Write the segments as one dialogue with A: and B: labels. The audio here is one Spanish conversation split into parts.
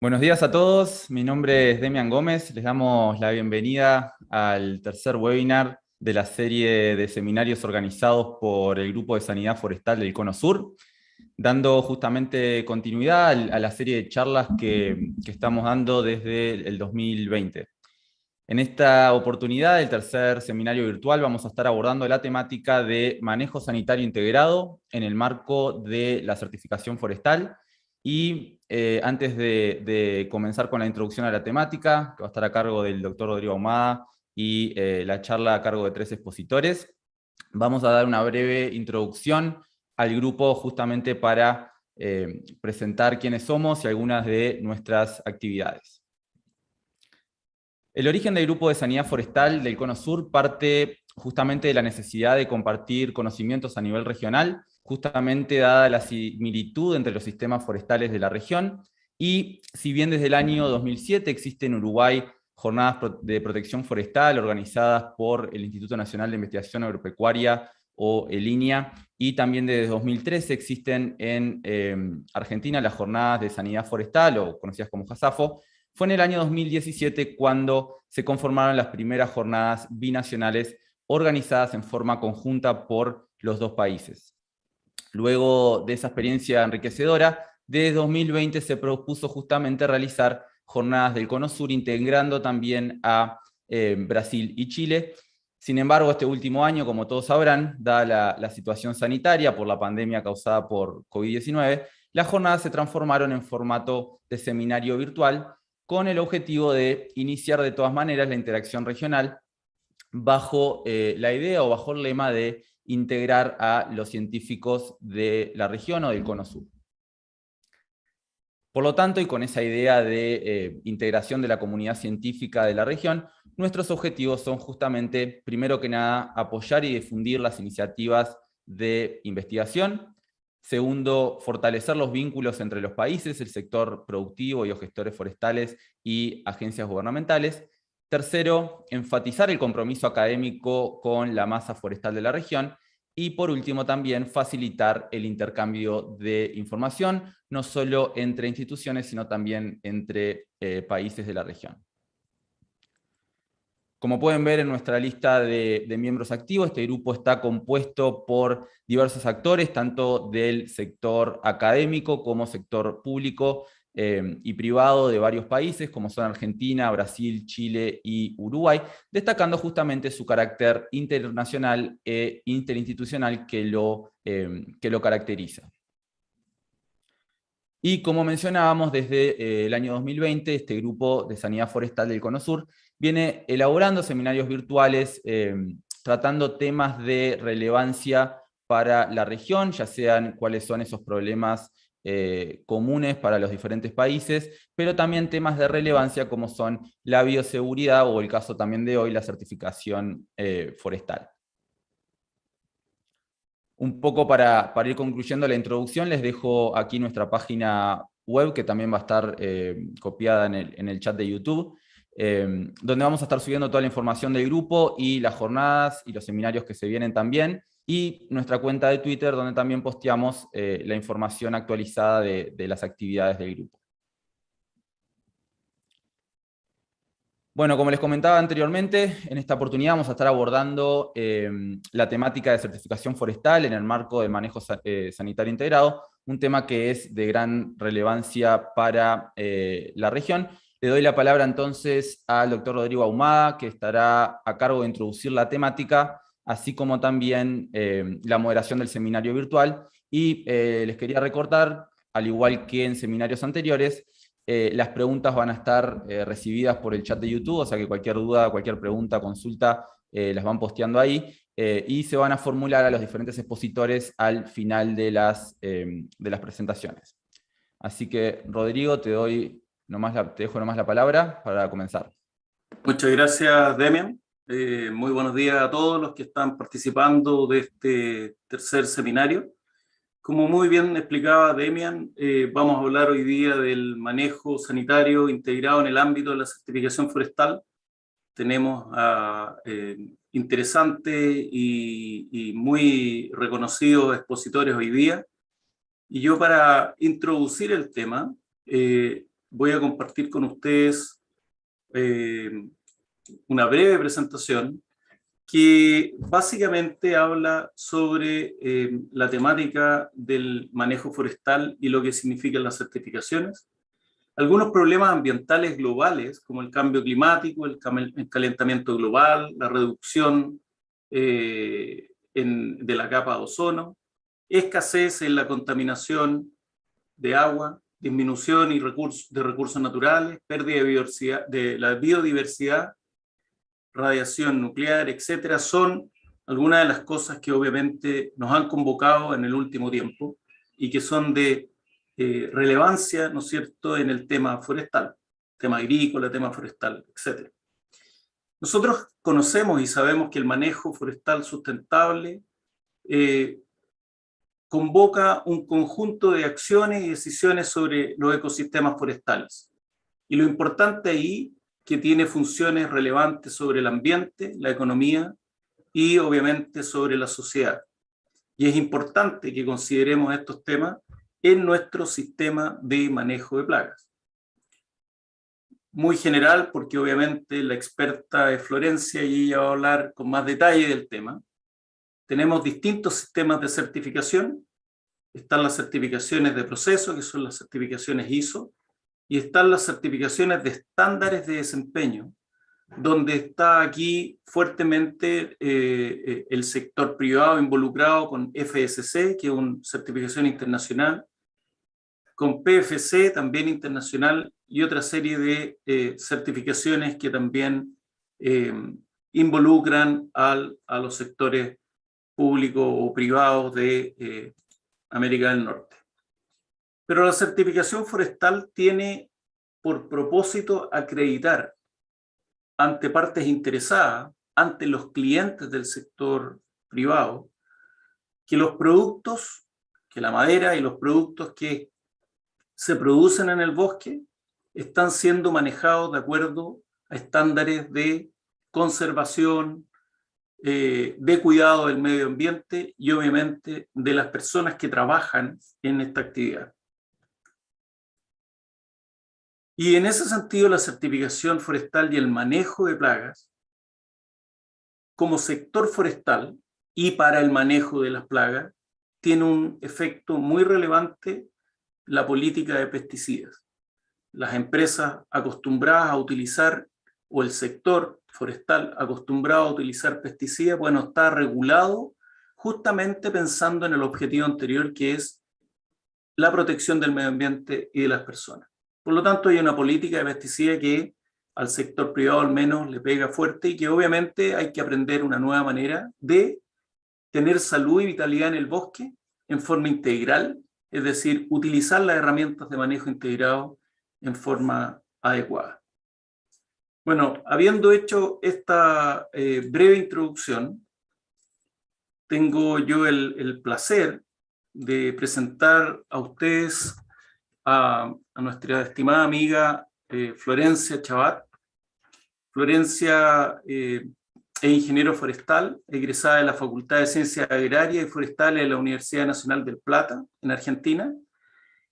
A: Buenos días a todos, mi nombre es Demian Gómez, les damos la bienvenida al tercer webinar de la serie de seminarios organizados por el Grupo de Sanidad Forestal del Cono Sur, dando justamente continuidad a la serie de charlas que estamos dando desde el 2020. En esta oportunidad, el tercer seminario virtual, vamos a estar abordando la temática de manejo sanitario integrado en el marco de la certificación forestal. Y antes de comenzar con la introducción a la temática, que va a estar a cargo del doctor Rodrigo Ahumada, y la charla a cargo de 3 expositores, vamos a dar una breve introducción al grupo justamente para presentar quiénes somos y algunas de nuestras actividades. El origen del Grupo de Sanidad Forestal del Cono Sur parte justamente de la necesidad de compartir conocimientos a nivel regional, justamente dada la similitud entre los sistemas forestales de la región, y si bien desde el año 2007 existen en Uruguay jornadas de protección forestal organizadas por el Instituto Nacional de Investigación Agropecuaria o el INIA, y también desde 2013 existen en Argentina las jornadas de sanidad forestal, o conocidas como JASAFO. Fue en el año 2017 cuando se conformaron las primeras jornadas binacionales organizadas en forma conjunta por los dos países. Luego de esa experiencia enriquecedora, desde 2020 se propuso justamente realizar jornadas del Cono Sur, integrando también a Brasil y Chile. Sin embargo, este último año, como todos sabrán, dada la situación sanitaria por la pandemia causada por COVID-19, las jornadas se transformaron en formato de seminario virtual, con el objetivo de iniciar de todas maneras la interacción regional bajo la idea o bajo el lema de integrar a los científicos de la región o del Cono Sur. Por lo tanto, y con esa idea de integración de la comunidad científica de la región, nuestros objetivos son justamente, primero que nada, apoyar y difundir las iniciativas de investigación. Segundo, fortalecer los vínculos entre los países, el sector productivo y los gestores forestales y agencias gubernamentales. Tercero, enfatizar el compromiso académico con la masa forestal de la región. Y por último también facilitar el intercambio de información, no solo entre instituciones, sino también entre países de la región. Como pueden ver en nuestra lista de miembros activos, este grupo está compuesto por diversos actores, tanto del sector académico como sector público y privado de varios países, como son Argentina, Brasil, Chile y Uruguay, destacando justamente su carácter internacional e interinstitucional que lo caracteriza. Y como mencionábamos, desde el año 2020, este grupo de Sanidad Forestal del Cono Sur viene elaborando seminarios virtuales tratando temas de relevancia para la región, ya sean cuáles son esos problemas comunes para los diferentes países, pero también temas de relevancia como son la bioseguridad o el caso también de hoy, la certificación forestal. Un poco para ir concluyendo la introducción, les dejo aquí nuestra página web, que también va a estar copiada en el chat de YouTube, donde vamos a estar subiendo toda la información del grupo y las jornadas y los seminarios que se vienen también, y nuestra cuenta de Twitter, donde también posteamos la información actualizada de las actividades del grupo. Bueno, como les comentaba anteriormente, en esta oportunidad vamos a estar abordando la temática de certificación forestal en el marco del manejo sanitario integrado, un tema que es de gran relevancia para la región. Le doy la palabra entonces al doctor Rodrigo Ahumada, que estará a cargo de introducir la temática, así como también la moderación del seminario virtual. Y les quería recordar, al igual que en seminarios anteriores, las preguntas van a estar recibidas por el chat de YouTube, o sea que cualquier duda, cualquier pregunta, consulta, las van posteando ahí, y se van a formular a los diferentes expositores al final de las presentaciones. Así que, Rodrigo, te dejo nomás la palabra para comenzar.
B: Muchas gracias, Demian. Muy buenos días a todos los que están participando de este tercer seminario. Como muy bien explicaba Demian, vamos a hablar hoy día del manejo sanitario integrado en el ámbito de la certificación forestal. Tenemos a interesantes y muy reconocidos expositores hoy día. Y yo, para introducir el tema, voy a compartir con ustedes una breve presentación que básicamente habla sobre la temática del manejo forestal y lo que significan las certificaciones, algunos problemas ambientales globales, como el cambio climático, el calentamiento global, la reducción de la capa de ozono, escasez en la contaminación de agua, disminución de recursos naturales, pérdida de la biodiversidad, radiación nuclear, etcétera, son algunas de las cosas que obviamente nos han convocado en el último tiempo y que son de relevancia, ¿no es cierto?, en el tema forestal, tema agrícola, tema forestal, etcétera. Nosotros conocemos y sabemos que el manejo forestal sustentable convoca un conjunto de acciones y decisiones sobre los ecosistemas forestales. Y lo importante ahí, que tiene funciones relevantes sobre el ambiente, la economía y obviamente sobre la sociedad. Y es importante que consideremos estos temas en nuestro sistema de manejo de plagas. Muy general, porque obviamente la experta es Florencia y ella va a hablar con más detalle del tema. Tenemos distintos sistemas de certificación. Están las certificaciones de proceso, que son las certificaciones ISO, y están las certificaciones de estándares de desempeño, donde está aquí fuertemente el sector privado involucrado con FSC, que es una certificación internacional, con PFC, también internacional, y otra serie de certificaciones que también involucran a los sectores públicos o privados de América del Norte. Pero la certificación forestal tiene por propósito acreditar ante partes interesadas, ante los clientes del sector privado, que los productos, que la madera y los productos que se producen en el bosque están siendo manejados de acuerdo a estándares de conservación, de cuidado del medio ambiente y obviamente de las personas que trabajan en esta actividad. Y en ese sentido, la certificación forestal y el manejo de plagas, como sector forestal y para el manejo de las plagas, tiene un efecto muy relevante la política de pesticidas. Las empresas acostumbradas a utilizar, o el sector forestal acostumbrado a utilizar pesticidas, bueno, está regulado justamente pensando en el objetivo anterior, que es la protección del medio ambiente y de las personas. Por lo tanto, hay una política de pesticidas que al sector privado al menos le pega fuerte y que obviamente hay que aprender una nueva manera de tener salud y vitalidad en el bosque en forma integral, es decir, utilizar las herramientas de manejo integrado en forma adecuada. Bueno, habiendo hecho esta breve introducción, tengo yo el placer de presentar a ustedes a nuestra estimada amiga Florencia Chabat. Florencia es ingeniero forestal, egresada de la Facultad de Ciencias Agrarias y Forestales de la Universidad Nacional del Plata, en Argentina.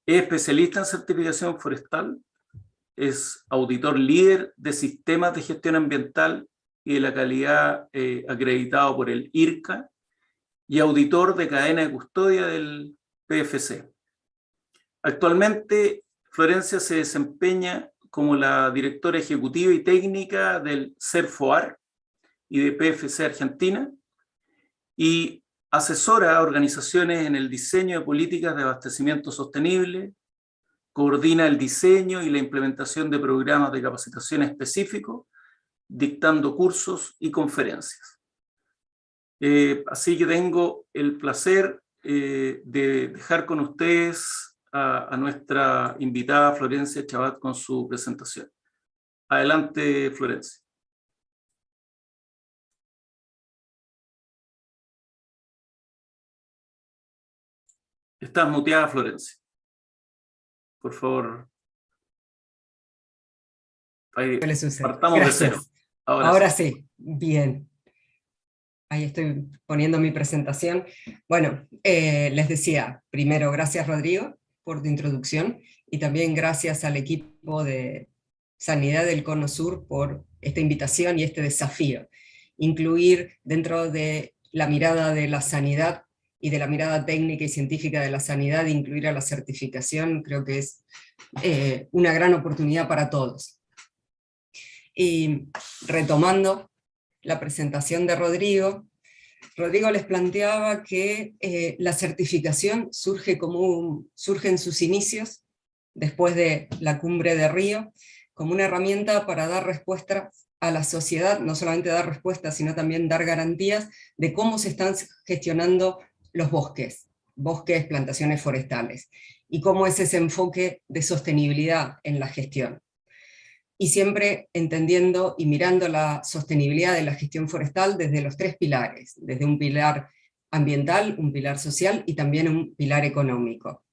B: Es especialista en certificación forestal, es auditor líder de sistemas de gestión ambiental y de la calidad acreditado por el IRCA y auditor de cadena de custodia del PFC. Actualmente, Florencia se desempeña como la directora ejecutiva y técnica del CERFOAR y de PFC Argentina y asesora a organizaciones en el diseño de políticas de abastecimiento sostenible, coordina el diseño y la implementación de programas de capacitación específicos, dictando cursos y conferencias. Así que tengo el placer de dejar con ustedes a nuestra invitada Florencia Chabat con su presentación. Adelante, Florencia. Estás muteada, Florencia. Por favor. Partamos de cero.
C: Ahora sí, bien. Ahí estoy poniendo mi presentación. Bueno, les decía, primero, gracias Rodrigo por tu introducción, y también gracias al equipo de Sanidad del Cono Sur por esta invitación y este desafío. Incluir dentro de la mirada de la sanidad y de la mirada técnica y científica de la sanidad, incluir a la certificación, creo que es una gran oportunidad para todos. Y retomando la presentación de Rodrigo les planteaba que la certificación surge en sus inicios, después de la Cumbre de Río, como una herramienta para dar respuesta a la sociedad, no solamente dar respuestas, sino también dar garantías de cómo se están gestionando los bosques, plantaciones forestales, y cómo es ese enfoque de sostenibilidad en la gestión. Y siempre entendiendo y mirando la sostenibilidad de la gestión forestal desde los tres pilares, desde un pilar ambiental, un pilar social y también un pilar económico.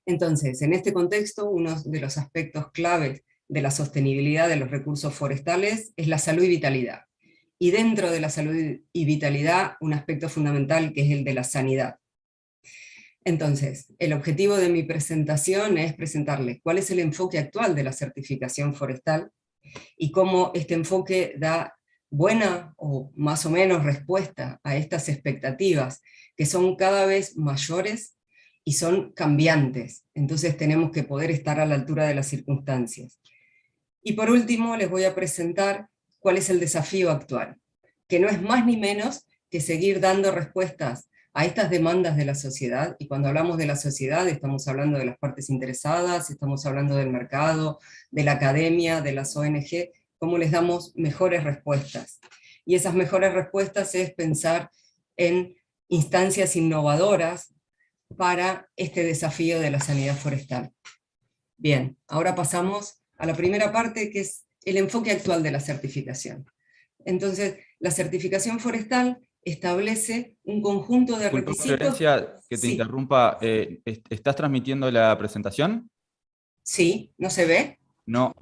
C: Entonces, en este contexto, uno de los aspectos claves de la sostenibilidad de los recursos forestales es la salud y vitalidad. Y dentro de la salud y vitalidad, un aspecto fundamental que es el de la sanidad. Entonces, el objetivo de mi presentación es presentarles cuál es el enfoque actual de la certificación forestal y cómo este enfoque da buena o más o menos respuesta a estas expectativas que son cada vez mayores y son cambiantes. Entonces tenemos que poder estar a la altura de las circunstancias. Y por último les voy a presentar cuál es el desafío actual, que no es más ni menos que seguir dando respuestas a estas demandas de la sociedad, y cuando hablamos de la sociedad estamos hablando de las partes interesadas, estamos hablando del mercado, de la academia, de las ONG, cómo les damos mejores respuestas. Y esas mejores respuestas es pensar en instancias innovadoras para este desafío de la sanidad forestal. Bien, ahora pasamos a la primera parte, que es el enfoque actual de la certificación. Entonces, la certificación forestal establece un conjunto de requisitos.
A: Florencia, que te interrumpa, ¿estás transmitiendo la presentación?
C: Sí, ¿no se ve?
A: No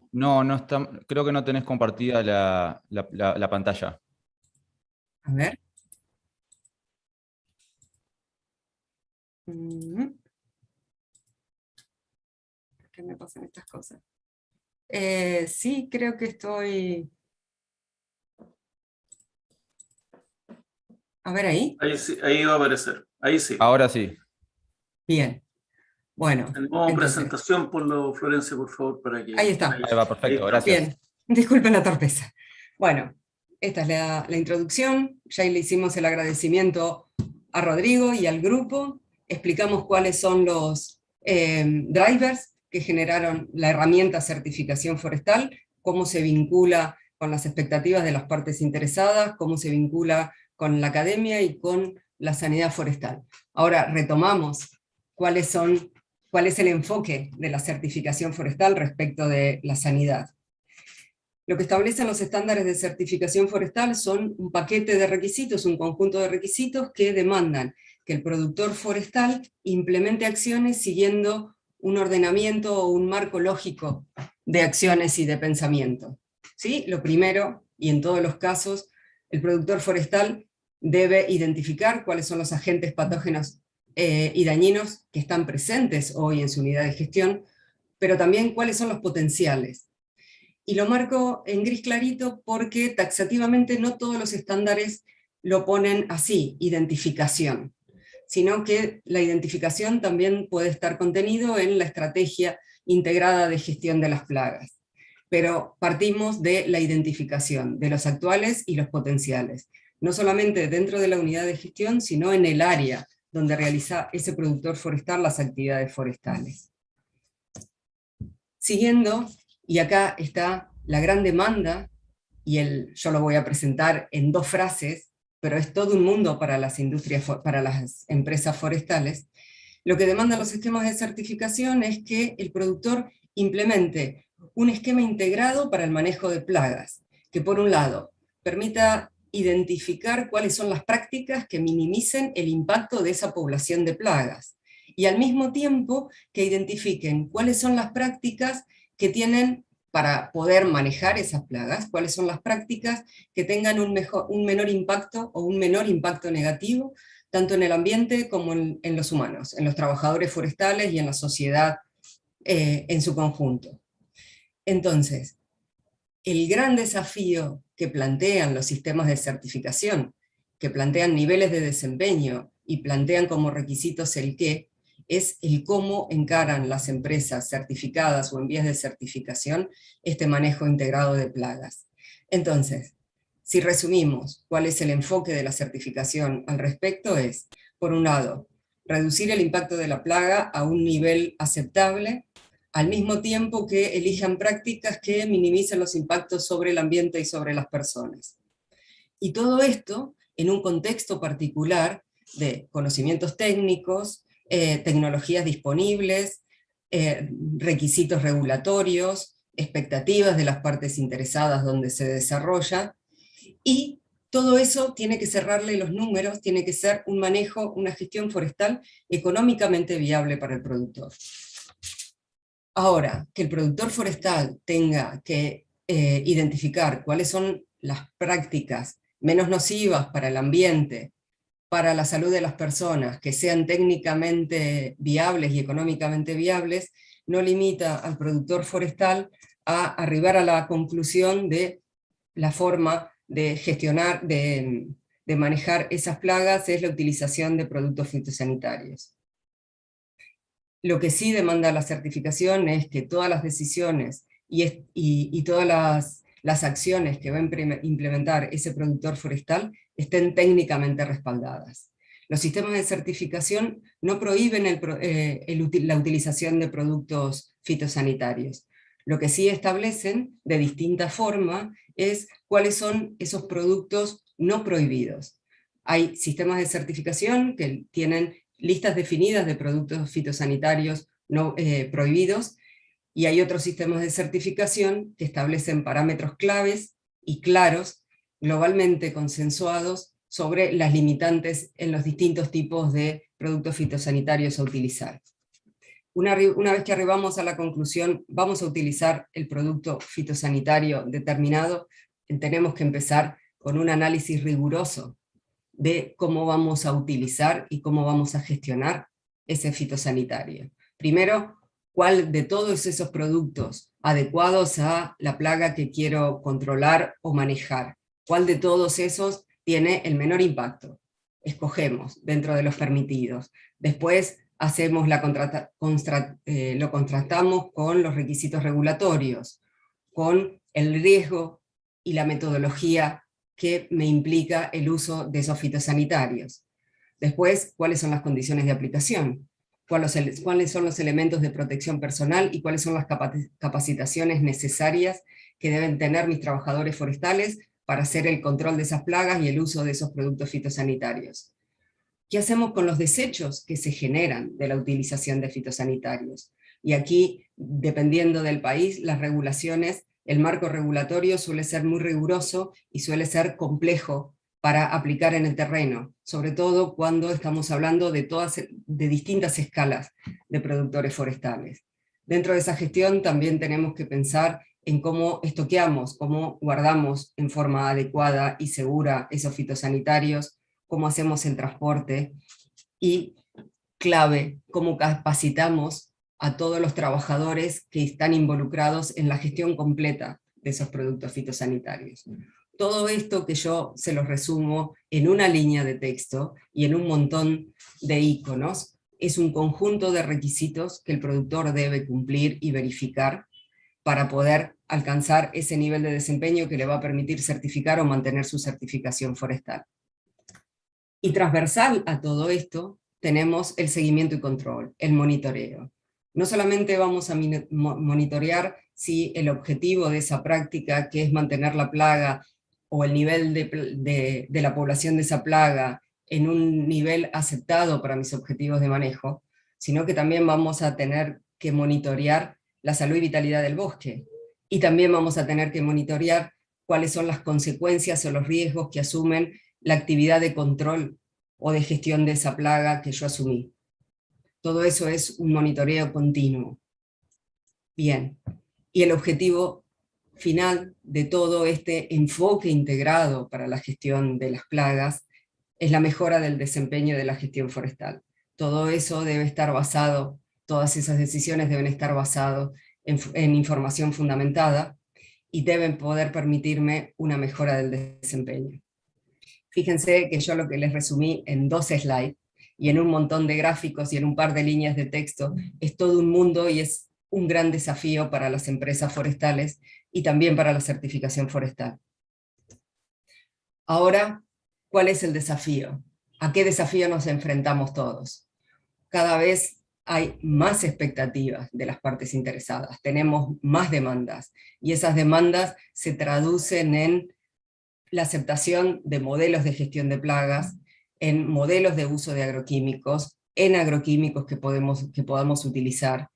A: está, creo que no tenés compartida la pantalla.
C: A ver. ¿Por qué me pasan estas cosas? Sí, creo que estoy... A ver ahí.
B: Ahí, sí, ahí va a aparecer. Ahí sí.
A: Ahora sí.
C: Bien. Bueno.
B: Entonces, presentación, ponlo, Florencia, por favor, para que...
C: Ahí está.
A: Ahí va, perfecto, gracias.
C: Bien, disculpen la torpeza. Bueno, esta es la introducción, ya le hicimos el agradecimiento a Rodrigo y al grupo, explicamos cuáles son los drivers que generaron la herramienta certificación forestal, cómo se vincula con las expectativas de las partes interesadas, cómo se vincula con la academia y con la sanidad forestal. Ahora retomamos cuál es el enfoque de la certificación forestal respecto de la sanidad. Lo que establecen los estándares de certificación forestal son un paquete de requisitos, un conjunto de requisitos que demandan que el productor forestal implemente acciones siguiendo un ordenamiento o un marco lógico de acciones y de pensamiento. ¿Sí? Lo primero, y en todos los casos, el productor forestal debe identificar cuáles son los agentes patógenos y dañinos que están presentes hoy en su unidad de gestión, pero también cuáles son los potenciales. Y lo marco en gris clarito porque taxativamente no todos los estándares lo ponen así, identificación, sino que la identificación también puede estar contenido en la estrategia integrada de gestión de las plagas. Pero partimos de la identificación de los actuales y los potenciales, no solamente dentro de la unidad de gestión, sino en el área donde realiza ese productor forestal las actividades forestales. Siguiendo, y acá está la gran demanda, y yo lo voy a presentar en 2 frases, pero es todo un mundo para las industrias, para las empresas forestales. Lo que demandan los esquemas de certificación es que el productor implemente un esquema integrado para el manejo de plagas, que por un lado permita identificar cuáles son las prácticas que minimicen el impacto de esa población de plagas, y al mismo tiempo que identifiquen cuáles son las prácticas que tienen para poder manejar esas plagas, cuáles son las prácticas que tengan un menor impacto o un menor impacto negativo tanto en el ambiente como en los humanos, en los trabajadores forestales y en la sociedad en su conjunto. Entonces, el gran desafío que plantean los sistemas de certificación, que plantean niveles de desempeño y plantean como requisitos el qué, es el cómo encaran las empresas certificadas o en vías de certificación este manejo integrado de plagas. Entonces, si resumimos cuál es el enfoque de la certificación al respecto es, por un lado, reducir el impacto de la plaga a un nivel aceptable, al mismo tiempo que elijan prácticas que minimicen los impactos sobre el ambiente y sobre las personas. Y todo esto en un contexto particular de conocimientos técnicos, tecnologías disponibles, requisitos regulatorios, expectativas de las partes interesadas donde se desarrolla, y todo eso tiene que cerrarle los números, tiene que ser un manejo, una gestión forestal económicamente viable para el productor. Ahora, que el productor forestal tenga que identificar cuáles son las prácticas menos nocivas para el ambiente, para la salud de las personas, que sean técnicamente viables y económicamente viables, no limita al productor forestal a arribar a la conclusión de la forma de gestionar, de manejar esas plagas es la utilización de productos fitosanitarios. Lo que sí demanda la certificación es que todas las decisiones y todas las acciones que va a implementar ese productor forestal estén técnicamente respaldadas. Los sistemas de certificación no prohíben la utilización de productos fitosanitarios. Lo que sí establecen de distinta forma es cuáles son esos productos no prohibidos. Hay sistemas de certificación que tienen listas definidas de productos fitosanitarios no prohibidos, y hay otros sistemas de certificación que establecen parámetros claves y claros, globalmente consensuados, sobre las limitantes en los distintos tipos de productos fitosanitarios a utilizar. Una vez que arribamos a la conclusión, vamos a utilizar el producto fitosanitario determinado, tenemos que empezar con un análisis riguroso de cómo vamos a utilizar y cómo vamos a gestionar ese fitosanitario. Primero, cuál de todos esos productos adecuados a la plaga que quiero controlar o manejar, cuál de todos esos tiene el menor impacto. Escogemos dentro de los permitidos. Después hacemos lo contrastamos con los requisitos regulatorios, con el riesgo y la metodología que me implica el uso de esos fitosanitarios. Después, cuáles son las condiciones de aplicación, cuáles son los elementos de protección personal y cuáles son las capacitaciones necesarias que deben tener mis trabajadores forestales para hacer el control de esas plagas y el uso de esos productos fitosanitarios. ¿Qué hacemos con los desechos que se generan de la utilización de fitosanitarios? Y aquí, dependiendo del país, las regulaciones, el marco regulatorio suele ser muy riguroso y suele ser complejo para aplicar en el terreno, sobre todo cuando estamos hablando de distintas escalas de productores forestales. Dentro de esa gestión también tenemos que pensar en cómo estoqueamos, cómo guardamos en forma adecuada y segura esos fitosanitarios, cómo hacemos el transporte, y clave, cómo capacitamos a todos los trabajadores que están involucrados en la gestión completa de esos productos fitosanitarios. Todo esto que yo se los resumo en una línea de texto y en un montón de iconos, es un conjunto de requisitos que el productor debe cumplir y verificar para poder alcanzar ese nivel de desempeño que le va a permitir certificar o mantener su certificación forestal. Y transversal a todo esto tenemos el seguimiento y control, el monitoreo. No solamente vamos a monitorear si el objetivo de esa práctica, que es mantener la plaga o el nivel de la población de esa plaga en un nivel aceptado para mis objetivos de manejo, sino que también vamos a tener que monitorear la salud y vitalidad del bosque. Y también vamos a tener que monitorear cuáles son las consecuencias o los riesgos que asumen la actividad de control o de gestión de esa plaga que yo asumí. Todo eso es un monitoreo continuo. Bien, y el objetivo final de todo este enfoque integrado para la gestión de las plagas es la mejora del desempeño de la gestión forestal. Todo eso debe estar basado, todas esas decisiones deben estar basadas en información fundamentada y deben poder permitirme una mejora del desempeño. Fíjense que yo lo que les resumí en 2 slides, y en un montón de gráficos y en un par de líneas de texto, es todo un mundo y es un gran desafío para las empresas forestales y también para la certificación forestal. Ahora, ¿cuál es el desafío? ¿A qué desafío nos enfrentamos todos? Cada vez hay más expectativas de las partes interesadas, tenemos más demandas, y esas demandas se traducen en la aceptación de modelos de gestión de plagas, en modelos de uso de agroquímicos, en agroquímicos que podamos utilizar.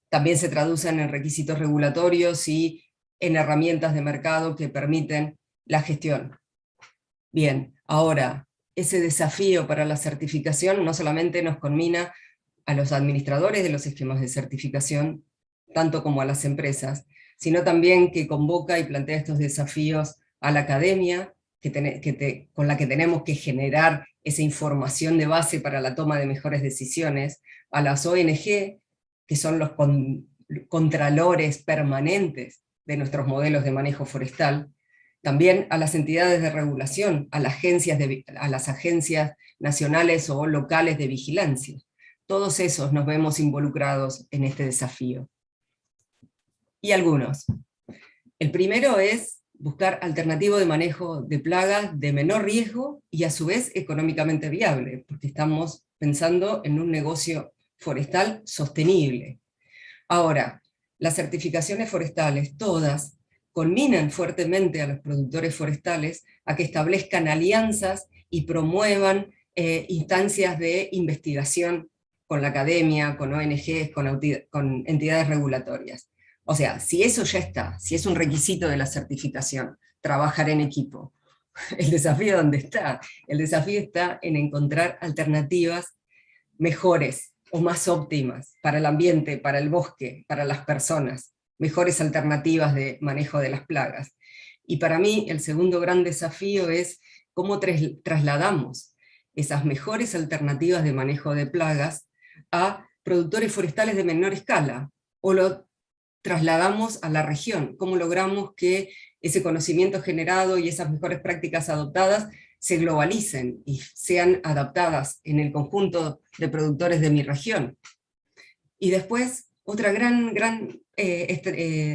C: También se traducen en requisitos regulatorios y en herramientas de mercado que permiten la gestión. Bien, ahora, ese desafío para la certificación no solamente nos conmina a los administradores de los esquemas de certificación, tanto como a las empresas, sino también que convoca y plantea estos desafíos a la academia, con la que tenemos que generar esa información de base para la toma de mejores decisiones, a las ONG, que son los contralores permanentes de nuestros modelos de manejo forestal, también a las entidades de regulación, a las agencias nacionales o locales de vigilancia. Todos esos nos vemos involucrados en este desafío. Y algunos. El primero es buscar alternativo de manejo de plagas de menor riesgo y a su vez económicamente viable, porque estamos pensando en un negocio forestal sostenible. Ahora, las certificaciones forestales, todas, conminan fuertemente a los productores forestales a que establezcan alianzas y promuevan instancias de investigación con la academia, con ONGs, con entidades regulatorias. O sea, si eso ya está, si es un requisito de la certificación, trabajar en equipo, ¿el desafío dónde está? El desafío está en encontrar alternativas mejores o más óptimas para el ambiente, para el bosque, para las personas, mejores alternativas de manejo de las plagas. Y para mí el segundo gran desafío es cómo trasladamos esas mejores alternativas de manejo de plagas a productores forestales de menor escala, o lo trasladamos a la región, cómo logramos que ese conocimiento generado y esas mejores prácticas adoptadas se globalicen y sean adaptadas en el conjunto de productores de mi región. Y después, otro gran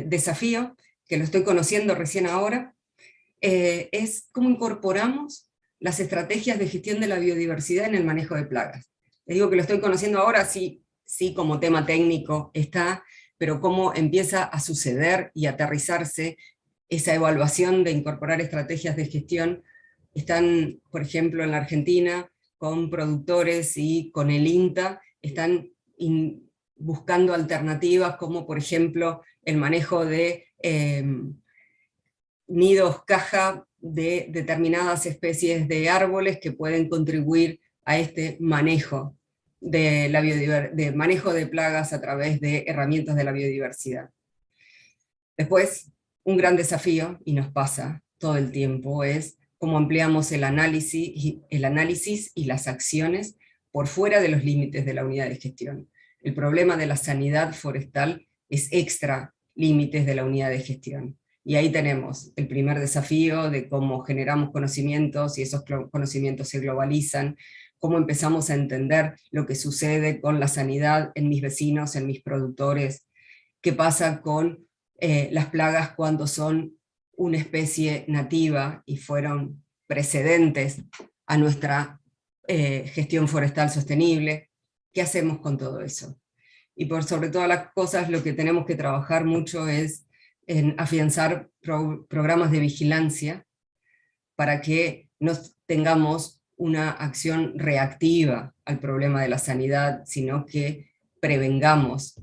C: desafío, que lo estoy conociendo recién ahora, es cómo incorporamos las estrategias de gestión de la biodiversidad en el manejo de plagas. Les digo que lo estoy conociendo ahora, sí como tema técnico está, pero cómo empieza a suceder y aterrizarse esa evaluación de incorporar estrategias de gestión. Están, por ejemplo, en la Argentina, con productores y con el INTA, están buscando alternativas como, por ejemplo, el manejo de nidos caja de determinadas especies de árboles que pueden contribuir a este manejo de manejo de plagas a través de herramientas de la biodiversidad. Después, un gran desafío, y nos pasa todo el tiempo, es cómo ampliamos el análisis y las acciones por fuera de los límites de la unidad de gestión. El problema de la sanidad forestal es extra límites de la unidad de gestión. Y ahí tenemos el primer desafío de cómo generamos conocimientos y esos conocimientos se globalizan, cómo empezamos a entender lo que sucede con la sanidad en mis vecinos, en mis productores, qué pasa con las plagas cuando son una especie nativa y fueron precedentes a nuestra gestión forestal sostenible, ¿qué hacemos con todo eso? Y por sobre todas las cosas lo que tenemos que trabajar mucho es en afianzar programas de vigilancia para que no tengamos una acción reactiva al problema de la sanidad, sino que prevengamos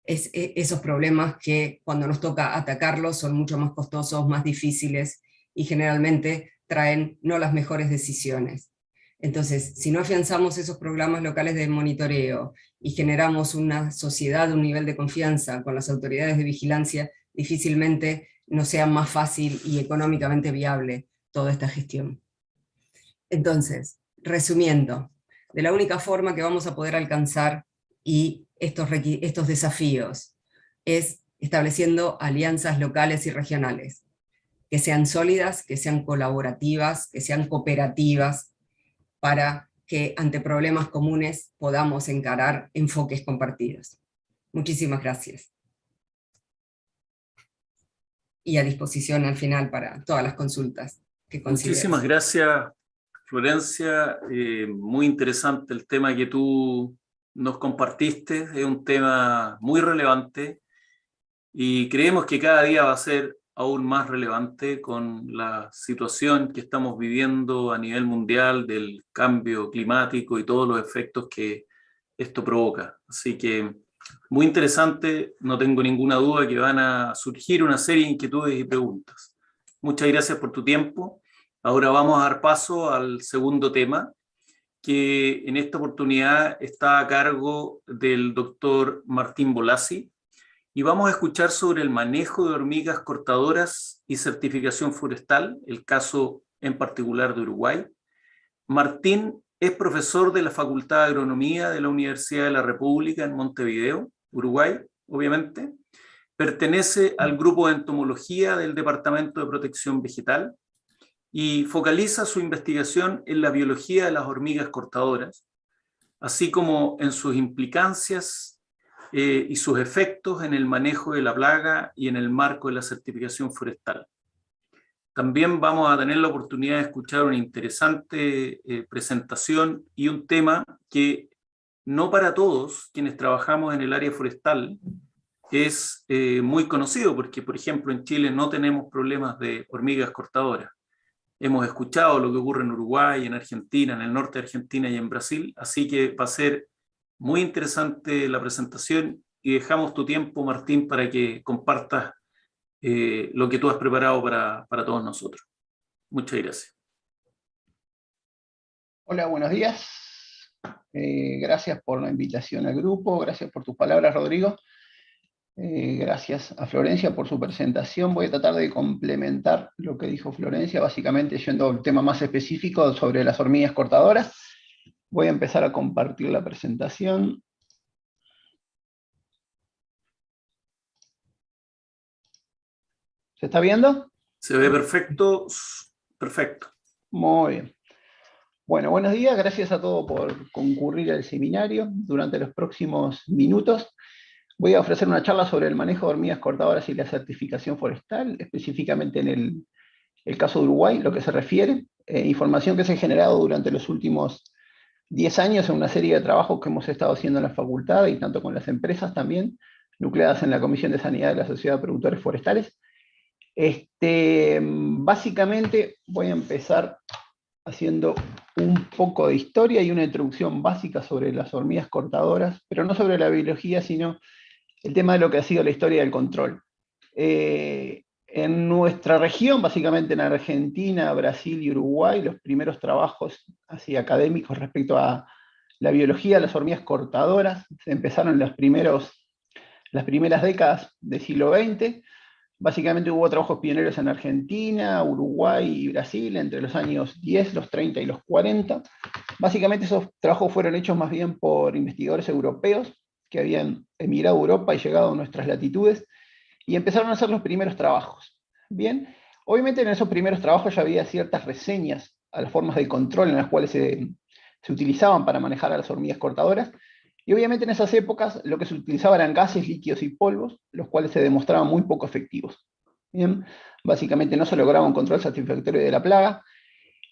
C: esos problemas que cuando nos toca atacarlos son mucho más costosos, más difíciles y generalmente traen no las mejores decisiones. Entonces, si no afianzamos esos programas locales de monitoreo y generamos una sociedad, un nivel de confianza con las autoridades de vigilancia, difícilmente nos sea más fácil y económicamente viable toda esta gestión. Entonces, resumiendo, de la única forma que vamos a poder alcanzar estos desafíos es estableciendo alianzas locales y regionales, que sean sólidas, que sean colaborativas, que sean cooperativas, para que ante problemas comunes podamos encarar enfoques compartidos. Muchísimas gracias. Y a disposición al final para todas las consultas que consideres.
B: Muchísimas gracias, Florencia. Muy interesante el tema que tú nos compartiste. Es un tema muy relevante y creemos que cada día va a ser aún más relevante con la situación que estamos viviendo a nivel mundial del cambio climático y todos los efectos que esto provoca. Así que muy interesante, no tengo ninguna duda que van a surgir una serie de inquietudes y preguntas. Muchas gracias por tu tiempo. Ahora vamos a dar paso al segundo tema, que en esta oportunidad está a cargo del doctor Martín Bolasi, y vamos a escuchar sobre el manejo de hormigas cortadoras y certificación forestal, el caso en particular de Uruguay. Martín es profesor de la Facultad de Agronomía de la Universidad de la República en Montevideo, Uruguay, obviamente. Pertenece al grupo de entomología del Departamento de Protección Vegetal y focaliza su investigación en la biología de las hormigas cortadoras, así como en sus implicancias y sus efectos en el manejo de la plaga y en el marco de la certificación forestal. También vamos a tener la oportunidad de escuchar una interesante presentación y un tema que no para todos quienes trabajamos en el área forestal es muy conocido, porque por ejemplo en Chile no tenemos problemas de hormigas cortadoras. Hemos escuchado lo que ocurre en Uruguay, en Argentina, en el norte de Argentina y en Brasil, así que va a ser muy interesante la presentación y dejamos tu tiempo, Martín, para que compartas lo que tú has preparado para todos nosotros. Muchas gracias.
D: Hola, buenos días. Gracias por la invitación al grupo, gracias por tus palabras, Rodrigo. Gracias a Florencia por su presentación. Voy a tratar de complementar lo que dijo Florencia, básicamente yendo al tema más específico sobre las hormigas cortadoras. Voy a empezar a compartir la presentación. ¿Se está viendo?
B: Se ve perfecto, perfecto.
D: Muy bien. Bueno, buenos días, gracias a todos por concurrir al seminario. Durante los próximos minutos voy a ofrecer una charla sobre el manejo de hormigas cortadoras y la certificación forestal, específicamente en el caso de Uruguay, lo que se refiere. Información que se ha generado durante los últimos 10 años en una serie de trabajos que hemos estado haciendo en la facultad y tanto con las empresas también, nucleadas en la Comisión de Sanidad de la Sociedad de Productores Forestales. Básicamente voy a empezar haciendo un poco de historia y una introducción básica sobre las hormigas cortadoras, pero no sobre la biología, sino el tema de lo que ha sido la historia del control. En nuestra región, básicamente en Argentina, Brasil y Uruguay, los primeros trabajos así académicos respecto a la biología de las hormigas cortadoras se empezaron en las primeras décadas del siglo XX. Básicamente hubo trabajos pioneros en Argentina, Uruguay y Brasil entre los años 10, los 30 y los 40. Básicamente esos trabajos fueron hechos más bien por investigadores europeos que habían emigrado a Europa y llegado a nuestras latitudes, y empezaron a hacer los primeros trabajos. Bien, obviamente en esos primeros trabajos ya había ciertas reseñas a las formas de control en las cuales se utilizaban para manejar a las hormigas cortadoras, y obviamente en esas épocas lo que se utilizaba eran gases, líquidos y polvos, los cuales se demostraban muy poco efectivos. Bien, básicamente no se lograba un control satisfactorio de la plaga.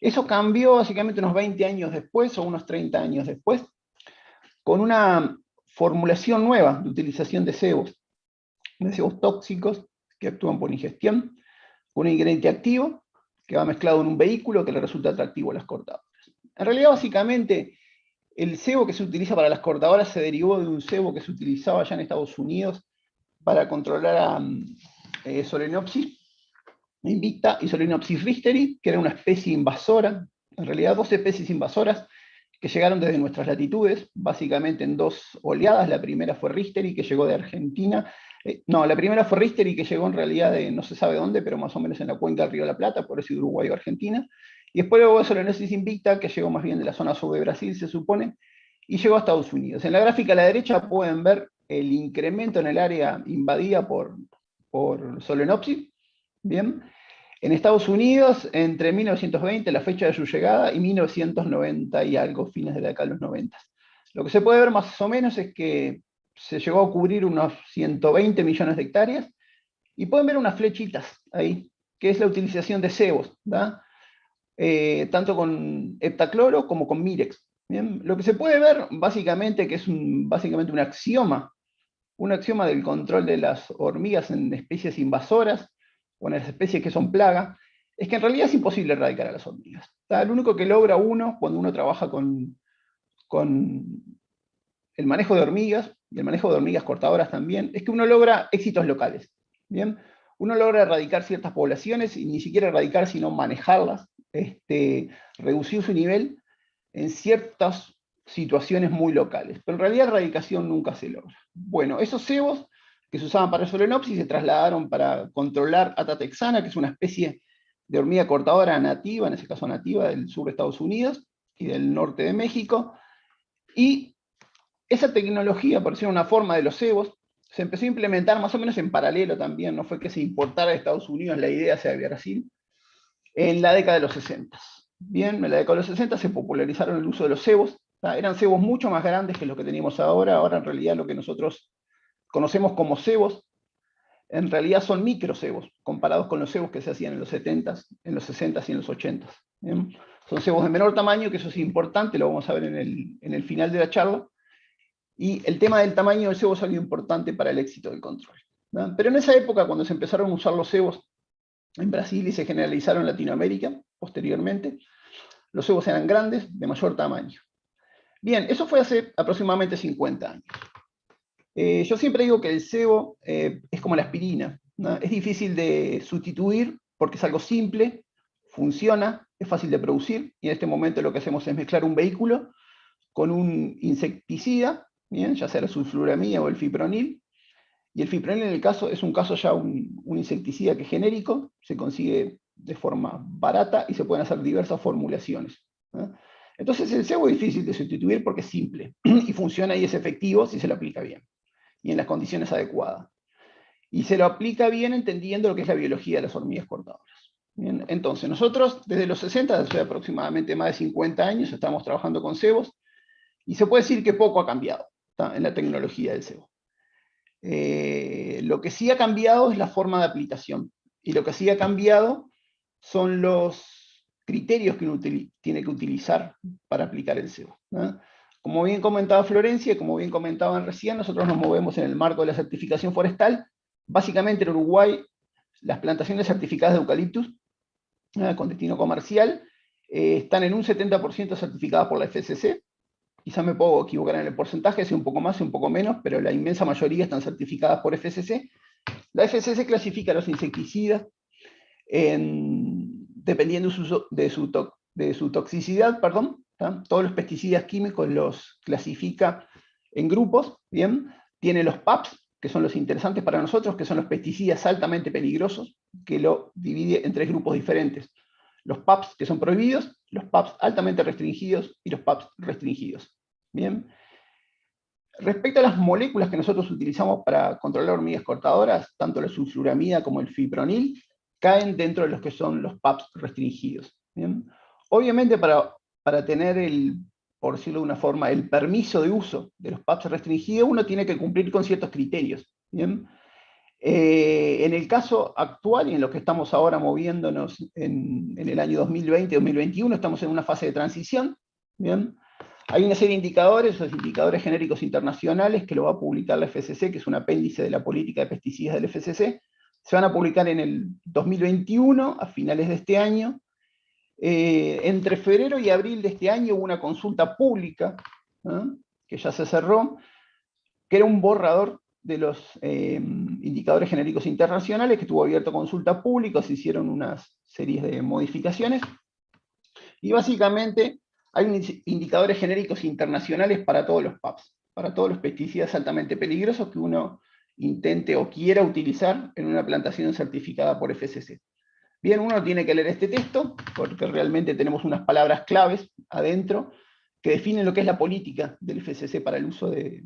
D: Eso cambió básicamente unos 20 años después, o unos 30 años después, con una formulación nueva de utilización de cebos tóxicos que actúan por ingestión, un ingrediente activo que va mezclado en un vehículo que le resulta atractivo a las cortadoras. En realidad, básicamente, el cebo que se utiliza para las cortadoras se derivó de un cebo que se utilizaba allá en Estados Unidos para controlar a Solenopsis invicta y Solenopsis risteri, que era una especie invasora, en realidad 2 especies invasoras que llegaron desde nuestras latitudes, básicamente en 2 oleadas. La primera fue risteri, que llegó de Argentina. La primera fue risteri, que llegó en realidad de no se sabe dónde, pero más o menos en la cuenca del Río de la Plata, por eso de Uruguay o Argentina. Y después luego Solenopsis invicta, que llegó más bien de la zona sur de Brasil, se supone, y llegó a Estados Unidos. En la gráfica a la derecha pueden ver el incremento en el área invadida por Solenopsis. Bien. En Estados Unidos, entre 1920, la fecha de su llegada, y 1990 y algo, fines de la década de los 90. Lo que se puede ver más o menos es que se llegó a cubrir unos 120 millones de hectáreas, y pueden ver unas flechitas ahí, que es la utilización de cebos, tanto con heptacloro como con mirex. ¿Bien? Lo que se puede ver básicamente, que es básicamente un axioma del control de las hormigas en especies invasoras, o en las especies que son plaga, es que en realidad es imposible erradicar a las hormigas. Lo único que logra uno, cuando uno trabaja con el manejo de hormigas, y el manejo de hormigas cortadoras también, es que uno logra éxitos locales. ¿Bien? Uno logra erradicar ciertas poblaciones, y ni siquiera erradicar, sino manejarlas, reducir su nivel en ciertas situaciones muy locales. Pero en realidad erradicación nunca se logra. Bueno, esos cebos que se usaban para Solenopsis se trasladaron para controlar Atta texana, que es una especie de hormiga cortadora nativa, en ese caso nativa del sur de Estados Unidos y del norte de México, y esa tecnología, por decir una forma de los cebos, se empezó a implementar más o menos en paralelo también, no fue que se importara de Estados Unidos la idea hacia Brasil, en la década de los 60. Bien, en la década de los 60 se popularizaron el uso de los cebos. Eran cebos mucho más grandes que los que teníamos ahora. Ahora en realidad lo que nosotros conocemos como cebos, en realidad son microcebos, comparados con los cebos que se hacían en los 70s, en los 60s y en los 80s. ¿Bien? Son cebos de menor tamaño, que eso es importante, lo vamos a ver en el final de la charla. Y el tema del tamaño del cebo es algo importante para el éxito del control. Pero en esa época, cuando se empezaron a usar los cebos en Brasil y se generalizaron en Latinoamérica, posteriormente, los cebos eran grandes, de mayor tamaño. Bien, eso fue hace aproximadamente 50 años. Yo siempre digo que el cebo es como la aspirina, ¿no? Es difícil de sustituir porque es algo simple, funciona, es fácil de producir, y en este momento lo que hacemos es mezclar un vehículo con un insecticida, ¿bien? Ya sea la sulfuramida o el fipronil, y el fipronil en el caso es un caso ya un insecticida que es genérico, se consigue de forma barata y se pueden hacer diversas formulaciones, ¿no? Entonces el cebo es difícil de sustituir porque es simple y funciona y es efectivo si se lo aplica bien y en las condiciones adecuadas. Y se lo aplica bien entendiendo lo que es la biología de las hormigas cortadoras. Bien, entonces nosotros desde los 60, desde aproximadamente más de 50 años, estamos trabajando con cebos, y se puede decir que poco ha cambiado en la tecnología del cebo. Lo que sí ha cambiado es la forma de aplicación, y lo que sí ha cambiado son los criterios que uno tiene que utilizar para aplicar el cebo, ¿no? Como bien comentaba Florencia, y como bien comentaban recién, nosotros nos movemos en el marco de la certificación forestal. Básicamente en Uruguay, las plantaciones certificadas de eucaliptus con destino comercial están en un 70% certificadas por la FSC. Quizá me puedo equivocar en el porcentaje, sea un poco más, un poco menos, pero la inmensa mayoría están certificadas por FSC. La FSC clasifica los insecticidas dependiendo de su toxicidad, perdón. Todos los pesticidas químicos los clasifica en grupos, ¿bien? Tiene los PAPs, que son los interesantes para nosotros, que son los pesticidas altamente peligrosos, que lo divide en 3 grupos diferentes. Los PAPs que son prohibidos, los PAPs altamente restringidos y los PAPs restringidos. Bien. Respecto a las moléculas que nosotros utilizamos para controlar hormigas cortadoras, tanto la sulfuramida como el fipronil caen dentro de los que son los PAPs restringidos. ¿Bien? Obviamente para tener por decirlo de una forma, el permiso de uso de los PAPs restringidos, uno tiene que cumplir con ciertos criterios. ¿Bien? En el caso actual y en lo que estamos ahora moviéndonos en el año 2020-2021, estamos en una fase de transición. ¿Bien? Hay una serie de indicadores, esos indicadores genéricos internacionales, que lo va a publicar la FCC, que es un apéndice de la política de pesticidas del FCC. Se van a publicar en el 2021, a finales de este año. Entre febrero y abril de este año hubo una consulta pública, ¿no?, que ya se cerró, que era un borrador de los indicadores genéricos internacionales, que estuvo abierto a consulta pública, se hicieron unas series de modificaciones, y básicamente hay indicadores genéricos internacionales para todos los PAPs, para todos los pesticidas altamente peligrosos que uno intente o quiera utilizar en una plantación certificada por FSC. Bien, uno tiene que leer este texto, porque realmente tenemos unas palabras claves adentro que definen lo que es la política del FCC para el uso de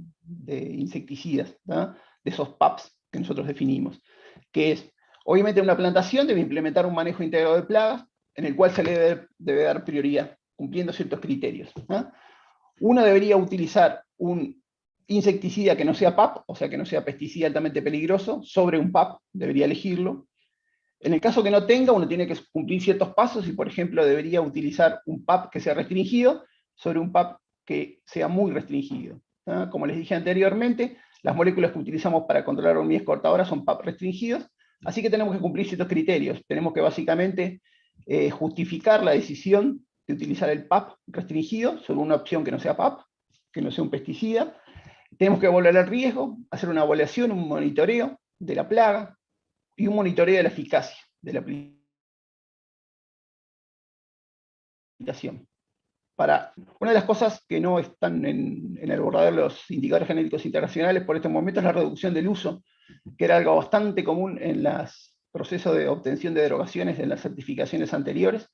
D: insecticidas, ¿no? De esos PAPs que nosotros definimos, que es, obviamente una plantación debe implementar un manejo integrado de plagas, en el cual se le debe dar prioridad, cumpliendo ciertos criterios, ¿no? Uno debería utilizar un insecticida que no sea PAP, o sea, que no sea pesticida altamente peligroso, sobre un PAP, debería elegirlo. En el caso que no tenga, uno tiene que cumplir ciertos pasos y, por ejemplo, debería utilizar un PAP que sea restringido sobre un PAP que sea muy restringido, ¿no? Como les dije anteriormente, las moléculas que utilizamos para controlar hormigas cortadoras son PAP restringidos, así que tenemos que cumplir ciertos criterios. Tenemos que básicamente justificar la decisión de utilizar el PAP restringido sobre una opción que no sea PAP, que no sea un pesticida. Tenemos que evaluar el riesgo, hacer una evaluación, un monitoreo de la plaga y un monitoreo de la eficacia de la aplicación. Una de las cosas que no están en el borrador de los indicadores genéticos internacionales por este momento es la reducción del uso, que era algo bastante común en los procesos de obtención de derogaciones en las certificaciones anteriores.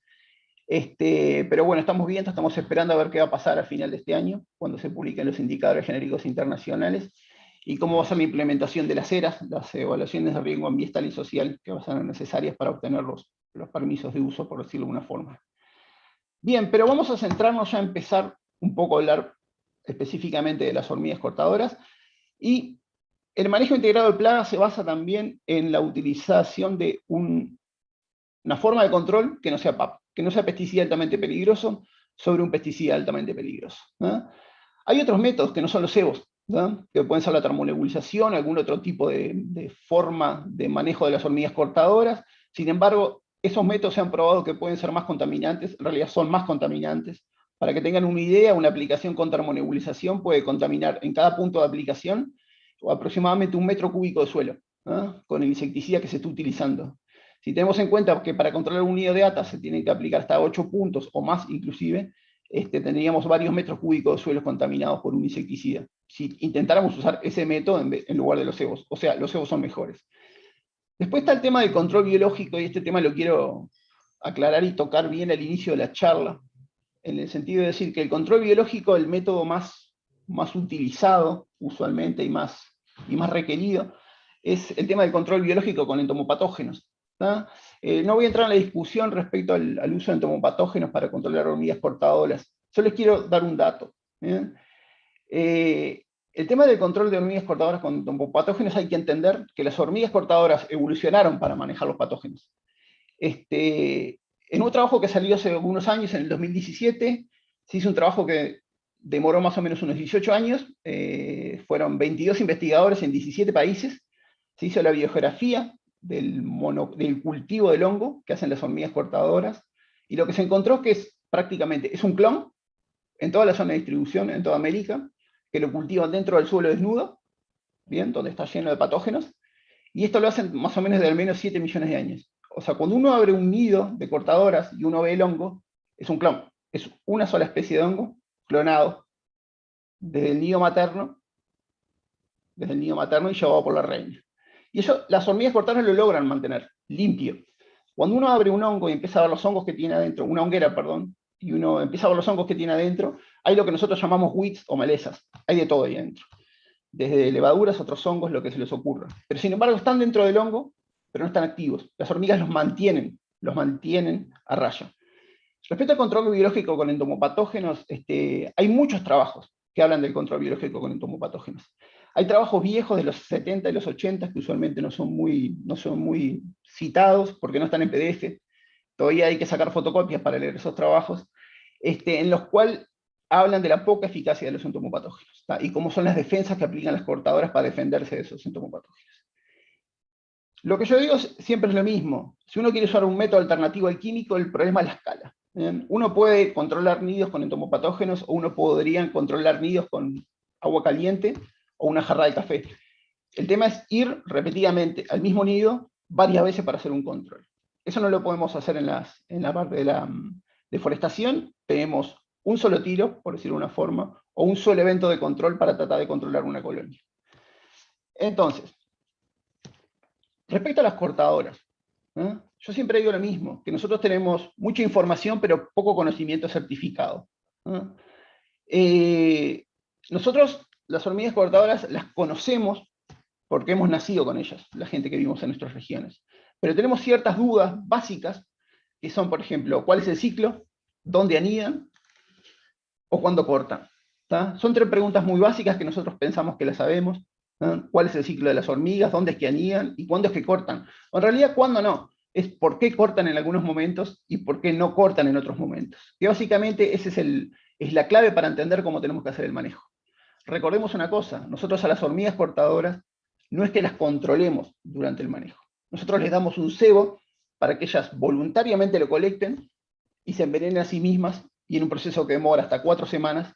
D: Pero bueno, estamos esperando a ver qué va a pasar al final de este año, cuando se publiquen los indicadores genéricos internacionales, y cómo va a ser la implementación de las ERAs, las evaluaciones de riesgo ambiental y social, que van a ser necesarias para obtener los permisos de uso, por decirlo de alguna forma. Bien, pero vamos a centrarnos ya a empezar un poco a hablar específicamente de las hormigas cortadoras, y el manejo integrado de plagas se basa también en la utilización de una forma de control que no sea PAP, que no sea pesticida altamente peligroso sobre un pesticida altamente peligroso, ¿no? Hay otros métodos que no son los cebos, ¿no? Que pueden ser la termonebulización, algún otro tipo de forma de manejo de las hormigas cortadoras. Sin embargo, esos métodos se han probado que pueden ser más contaminantes, en realidad son más contaminantes. Para que tengan una idea, una aplicación con termonebulización puede contaminar en cada punto de aplicación aproximadamente 1 metro cúbico de suelo, ¿no? Con el insecticida que se está utilizando. Si tenemos en cuenta que para controlar un nido de atas se tienen que aplicar hasta 8 puntos o más inclusive, tendríamos varios metros cúbicos de suelos contaminados por un insecticida. Si intentáramos usar ese método en lugar de los cebos, o sea, los cebos son mejores. Después está el tema del control biológico, y este tema lo quiero aclarar y tocar bien al inicio de la charla, en el sentido de decir que el control biológico, el método más utilizado usualmente y más requerido, es el tema del control biológico con entomopatógenos. No voy a entrar en la discusión respecto al uso de entomopatógenos para controlar hormigas cortadoras. Solo les quiero dar un dato. El tema del control de hormigas cortadoras con entomopatógenos, hay que entender que las hormigas cortadoras evolucionaron para manejar los patógenos. En un trabajo que salió hace algunos años, en el 2017, se hizo un trabajo que demoró más o menos unos 18 años, fueron 22 investigadores en 17 países, se hizo la biogeografía del cultivo del hongo que hacen las hormigas cortadoras, y lo que se encontró que prácticamente es un clon en toda la zona de distribución, en toda América, que lo cultivan dentro del suelo desnudo, bien, donde está lleno de patógenos, y esto lo hacen más o menos de al menos 7 millones de años. O sea, cuando uno abre un nido de cortadoras y uno ve el hongo, es un clon, es una sola especie de hongo clonado desde el nido materno y llevado por la reina. Y eso las hormigas cortadoras lo logran mantener limpio. Cuando uno abre un hongo y empieza a ver los hongos que tiene adentro, una honguera, perdón, y uno empieza a ver los hongos que tiene adentro, hay lo que nosotros llamamos weeds o malezas, hay de todo ahí adentro. Desde levaduras, otros hongos, lo que se les ocurra. Pero sin embargo están dentro del hongo, pero no están activos. Las hormigas los mantienen a raya. Respecto al control biológico con entomopatógenos, hay muchos trabajos que hablan del control biológico con entomopatógenos. Hay trabajos viejos de los 70 y los 80 que usualmente no son muy citados porque no están en PDF. Todavía hay que sacar fotocopias para leer esos trabajos, en los cuales hablan de la poca eficacia de los entomopatógenos, ¿tá? Y cómo son las defensas que aplican las cortadoras para defenderse de esos entomopatógenos. Lo que yo digo siempre es lo mismo. Si uno quiere usar un método alternativo al químico, el problema es la escala. Uno puede controlar nidos con entomopatógenos, o uno podría controlar nidos con agua caliente o una jarra de café. El tema es ir repetidamente al mismo nido varias veces para hacer un control. Eso no lo podemos hacer en la parte de la deforestación. Tenemos un solo tiro, por decirlo de una forma, o un solo evento de control para tratar de controlar una colonia. Entonces, respecto a las cortadoras, Yo siempre digo lo mismo, que nosotros tenemos mucha información, pero poco conocimiento certificado. Nosotros, las hormigas cortadoras, las conocemos porque hemos nacido con ellas, la gente que vivimos en nuestras regiones. Pero tenemos ciertas dudas básicas, que son, por ejemplo, ¿cuál es el ciclo? ¿Dónde anidan? ¿O cuándo cortan? Son 3 preguntas muy básicas que nosotros pensamos que las sabemos. ¿Cuál es el ciclo de las hormigas? ¿Dónde es que anidan? ¿Y cuándo es que cortan? O en realidad, ¿cuándo no? Es por qué cortan en algunos momentos y por qué no cortan en otros momentos. Que básicamente esa es la clave para entender cómo tenemos que hacer el manejo. Recordemos una cosa, nosotros a las hormigas cortadoras no es que las controlemos durante el manejo. Nosotros les damos un cebo para que ellas voluntariamente lo colecten y se envenenen a sí mismas, y en un proceso que demora hasta 4 semanas,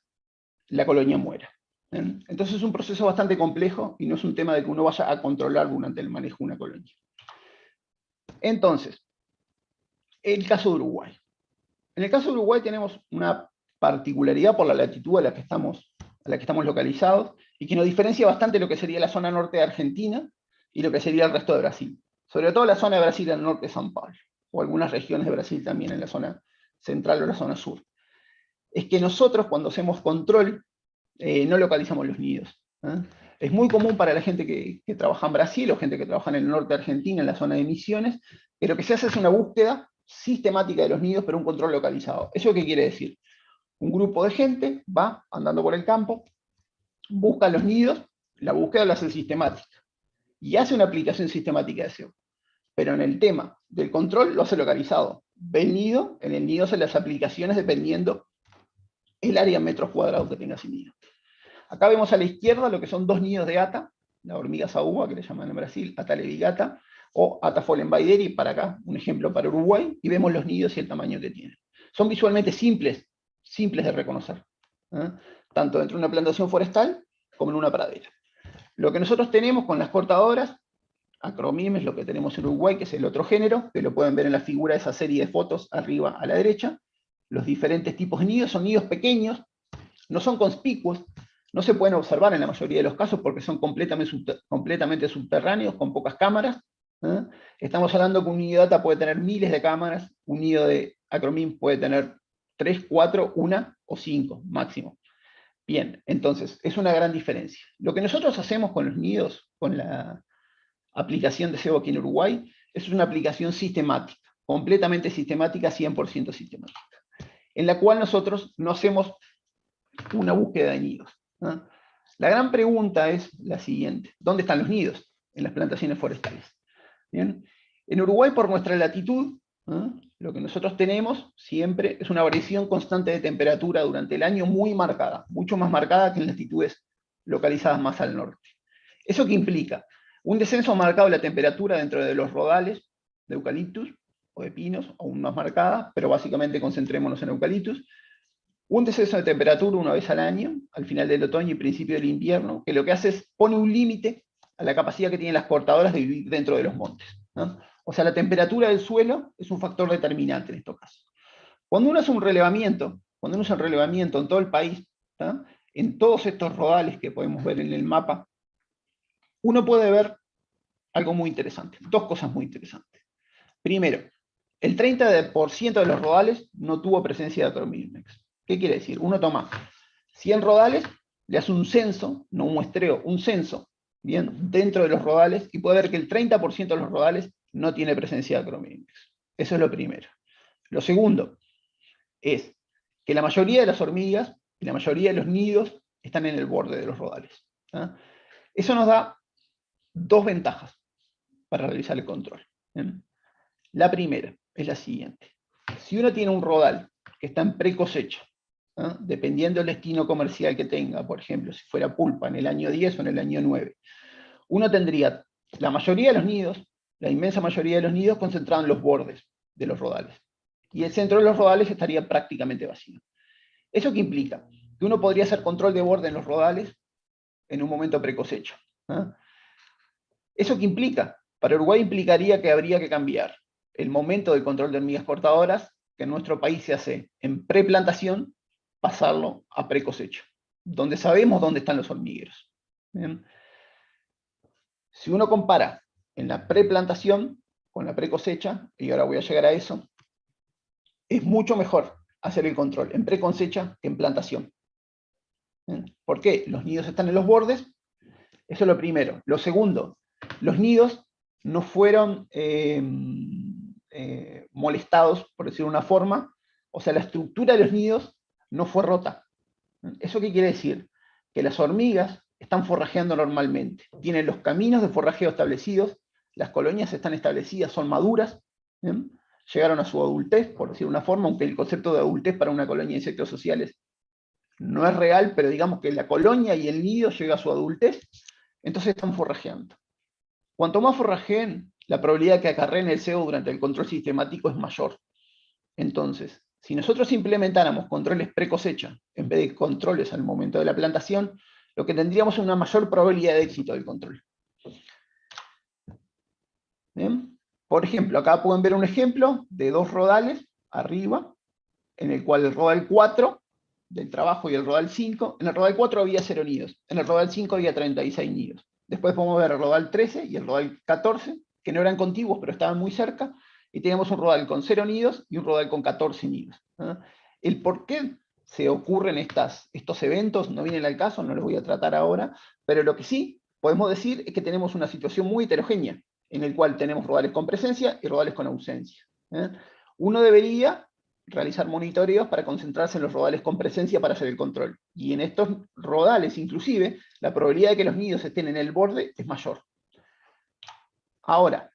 D: la colonia muera. Entonces es un proceso bastante complejo y no es un tema de que uno vaya a controlar durante el manejo de una colonia. Entonces, el caso de Uruguay. En el caso de Uruguay tenemos una particularidad por la latitud a la que estamos localizados, y que nos diferencia bastante lo que sería la zona norte de Argentina y lo que sería el resto de Brasil. Sobre todo la zona de Brasil al norte de São Paulo, o algunas regiones de Brasil también en la zona central o la zona sur. Es que nosotros, cuando hacemos control, no localizamos los nidos. Es muy común para la gente que trabaja en Brasil o gente que trabaja en el norte de Argentina, en la zona de Misiones, que lo que se hace es una búsqueda sistemática de los nidos, pero un control localizado. ¿Eso qué quiere decir? Un grupo de gente va andando por el campo, busca los nidos, la búsqueda la hace sistemática, y hace una aplicación sistemática de SEO. Pero en el tema del control lo hace localizado. Ve el nido, en el nido hace las aplicaciones dependiendo el área en metros cuadrados que tenga ese nido. Acá vemos a la izquierda lo que son 2 nidos de ata, la hormiga saúva, que le llaman en Brasil ata levigata, o ata follenbaideri, para acá, un ejemplo para Uruguay, y vemos los nidos y el tamaño que tienen. Son visualmente simples de reconocer, tanto dentro de una plantación forestal como en una pradera. Lo que nosotros tenemos con las cortadoras, Acromim es lo que tenemos en Uruguay, que es el otro género, que lo pueden ver en la figura de esa serie de fotos arriba a la derecha. Los diferentes tipos de nidos son nidos pequeños, no son conspicuos, no se pueden observar en la mayoría de los casos porque son completamente subterráneos, con pocas cámaras. Estamos hablando que un nido de ata puede tener miles de cámaras, un nido de Acromim puede tener 3, 4, 1 o 5 máximo. Bien, entonces, es una gran diferencia. Lo que nosotros hacemos con los nidos, con la aplicación de SEO aquí en Uruguay, es una aplicación sistemática, completamente sistemática, 100% sistemática, en la cual nosotros no hacemos una búsqueda de nidos. La gran pregunta es la siguiente: ¿dónde están los nidos? En las plantaciones forestales. ¿Bien? En Uruguay, por nuestra latitud, lo que nosotros tenemos siempre es una variación constante de temperatura durante el año muy marcada, mucho más marcada que en latitudes localizadas más al norte. ¿Eso qué implica? Un descenso marcado de la temperatura dentro de los rodales de eucaliptus o de pinos, aún más marcada, pero básicamente concentrémonos en eucaliptus. Un descenso de temperatura una vez al año, al final del otoño y principio del invierno, que lo que hace es pone un límite a la capacidad que tienen las cortadoras de vivir dentro de los montes, ¿no? O sea, la temperatura del suelo es un factor determinante en estos casos. Cuando uno hace un relevamiento, en todo el país, ¿tá? En todos estos rodales que podemos ver en el mapa, uno puede ver algo muy interesante, 2 cosas muy interesantes. Primero, el 30% de los rodales no tuvo presencia de Acromilmex. ¿Qué quiere decir? Uno toma 100 rodales, le hace un censo, no un muestreo, un censo, bien, dentro de los rodales, y puede ver que el 30% de los rodales no tiene presencia de Acromilmex. Eso es lo primero. Lo segundo es que la mayoría de las hormigas y la mayoría de los nidos están en el borde de los rodales. Eso nos da 2 ventajas para realizar el control. La primera es la siguiente: si uno tiene un rodal que está en pre-cosecha, dependiendo del destino comercial que tenga, por ejemplo, si fuera pulpa en el año 10 o en el año 9, uno tendría la mayoría de los nidos, la inmensa mayoría de los nidos concentrados en los bordes de los rodales, y el centro de los rodales estaría prácticamente vacío. ¿Eso qué implica? Que uno podría hacer control de borde en los rodales en un momento pre-cosecha. ¿Eso qué implica? Para Uruguay implicaría que habría que cambiar el momento del control de hormigas cortadoras, que en nuestro país se hace en preplantación, pasarlo a precosecha, donde sabemos dónde están los hormigueros. ¿Bien? Si uno compara en la preplantación con la precosecha, y ahora voy a llegar a eso, es mucho mejor hacer el control en precosecha que en plantación. ¿Por qué? Los nidos están en los bordes, eso es lo primero. Lo segundo, los nidos no fueron molestados, por decirlo de una forma, o sea, la estructura de los nidos no fue rota. ¿Eso qué quiere decir? Que las hormigas están forrajeando normalmente, tienen los caminos de forrajeo establecidos, las colonias están establecidas, son maduras, llegaron a su adultez, por decirlo de una forma, aunque el concepto de adultez para una colonia de insectos sociales no es real, pero digamos que la colonia y el nido llega a su adultez, entonces están forrajeando. Cuanto más forrajeen, la probabilidad de que acarreen el cebo durante el control sistemático es mayor. Entonces, si nosotros implementáramos controles pre-cosecha en vez de controles al momento de la plantación, lo que tendríamos es una mayor probabilidad de éxito del control. ¿Bien? Por ejemplo, acá pueden ver un ejemplo de 2 rodales arriba, en el cual el rodal 4 del trabajo y el rodal 5, en el rodal 4 había 0 nidos, en el rodal 5 había 36 nidos. Después podemos ver el rodal 13 y el rodal 14, que no eran contiguos, pero estaban muy cerca, y teníamos un rodal con 0 nidos y un rodal con 14 nidos. El por qué se ocurren estos eventos no vienen al caso, no los voy a tratar ahora, pero lo que sí podemos decir es que tenemos una situación muy heterogénea, en el cual tenemos rodales con presencia y rodales con ausencia. Uno debería realizar monitoreos para concentrarse en los rodales con presencia para hacer el control. Y en estos rodales, inclusive, la probabilidad de que los nidos estén en el borde es mayor. Ahora,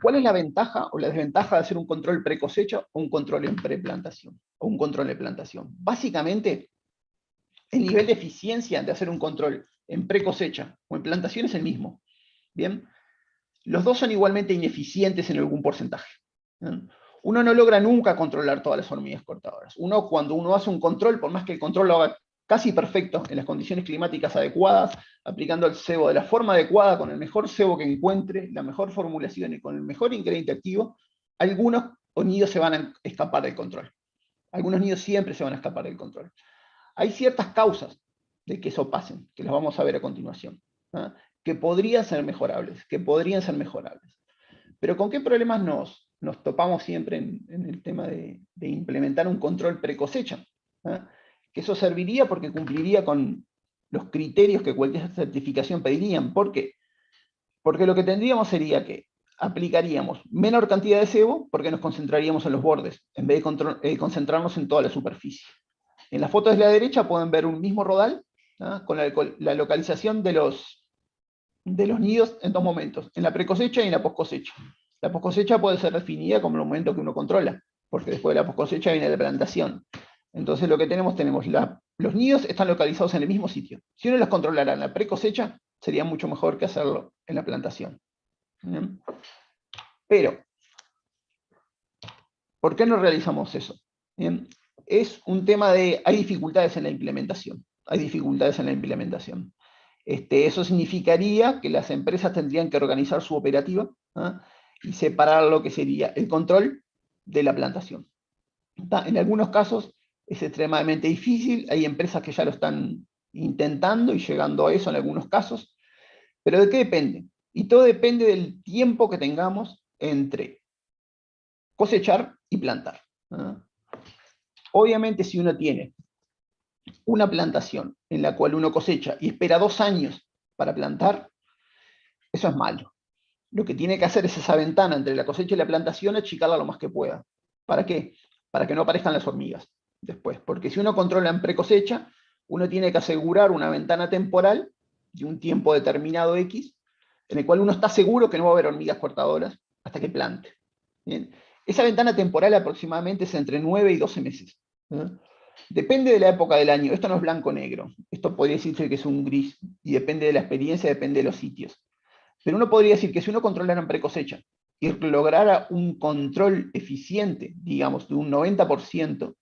D: ¿cuál es la ventaja o la desventaja de hacer un control pre-cosecha o un control en preplantación? O un control de plantación. Básicamente, el nivel de eficiencia de hacer un control en pre-cosecha o en plantación es el mismo. ¿Bien? Los dos son igualmente ineficientes en algún porcentaje. ¿Bien? Uno no logra nunca controlar todas las hormigas cortadoras. Cuando uno hace un control, por más que el control lo haga casi perfecto en las condiciones climáticas adecuadas, aplicando el cebo de la forma adecuada, con el mejor cebo que encuentre, la mejor formulación y con el mejor ingrediente activo, algunos nidos se van a escapar del control. Algunos nidos siempre se van a escapar del control. Hay ciertas causas de que eso pase, que las vamos a ver a continuación, que podrían ser mejorables, Pero ¿con qué problemas nos topamos siempre en el tema de implementar un control pre-cosecha? Que eso serviría porque cumpliría con los criterios que cualquier certificación pedirían. ¿Por qué? Porque lo que tendríamos sería que aplicaríamos menor cantidad de cebo porque nos concentraríamos en los bordes, en vez de concentrarnos en toda la superficie. En las fotos de la derecha pueden ver un mismo rodal, con la localización de los nidos en 2 momentos, en la precosecha y en la poscosecha. La poscosecha puede ser definida como el momento que uno controla, porque después de la poscosecha viene la plantación. Entonces lo que tenemos los nidos están localizados en el mismo sitio. Si uno los controlara en la precosecha, sería mucho mejor que hacerlo en la plantación. ¿Bien? Pero, ¿por qué no realizamos eso? ¿Bien? Es un tema hay dificultades en la implementación. Eso significaría que las empresas tendrían que organizar su operativa y separar lo que sería el control de la plantación. En algunos casos es extremadamente difícil, hay empresas que ya lo están intentando y llegando a eso en algunos casos, pero ¿de qué depende? Y todo depende del tiempo que tengamos entre cosechar y plantar. Obviamente si uno tiene una plantación en la cual uno cosecha y espera 2 años para plantar, eso es malo. Lo que tiene que hacer es esa ventana entre la cosecha y la plantación, achicarla lo más que pueda. ¿Para qué? Para que no aparezcan las hormigas después. Porque si uno controla en precosecha, uno tiene que asegurar una ventana temporal de un tiempo determinado X, en el cual uno está seguro que no va a haber hormigas cortadoras hasta que plante. ¿Bien? Esa ventana temporal aproximadamente es entre 9 y 12 meses. Depende de la época del año. Esto no es blanco-negro. Esto podría decirse que es un gris. Y depende de la experiencia, depende de los sitios. Pero uno podría decir que si uno controlara en precosecha y lograra un control eficiente, digamos, de un 90%,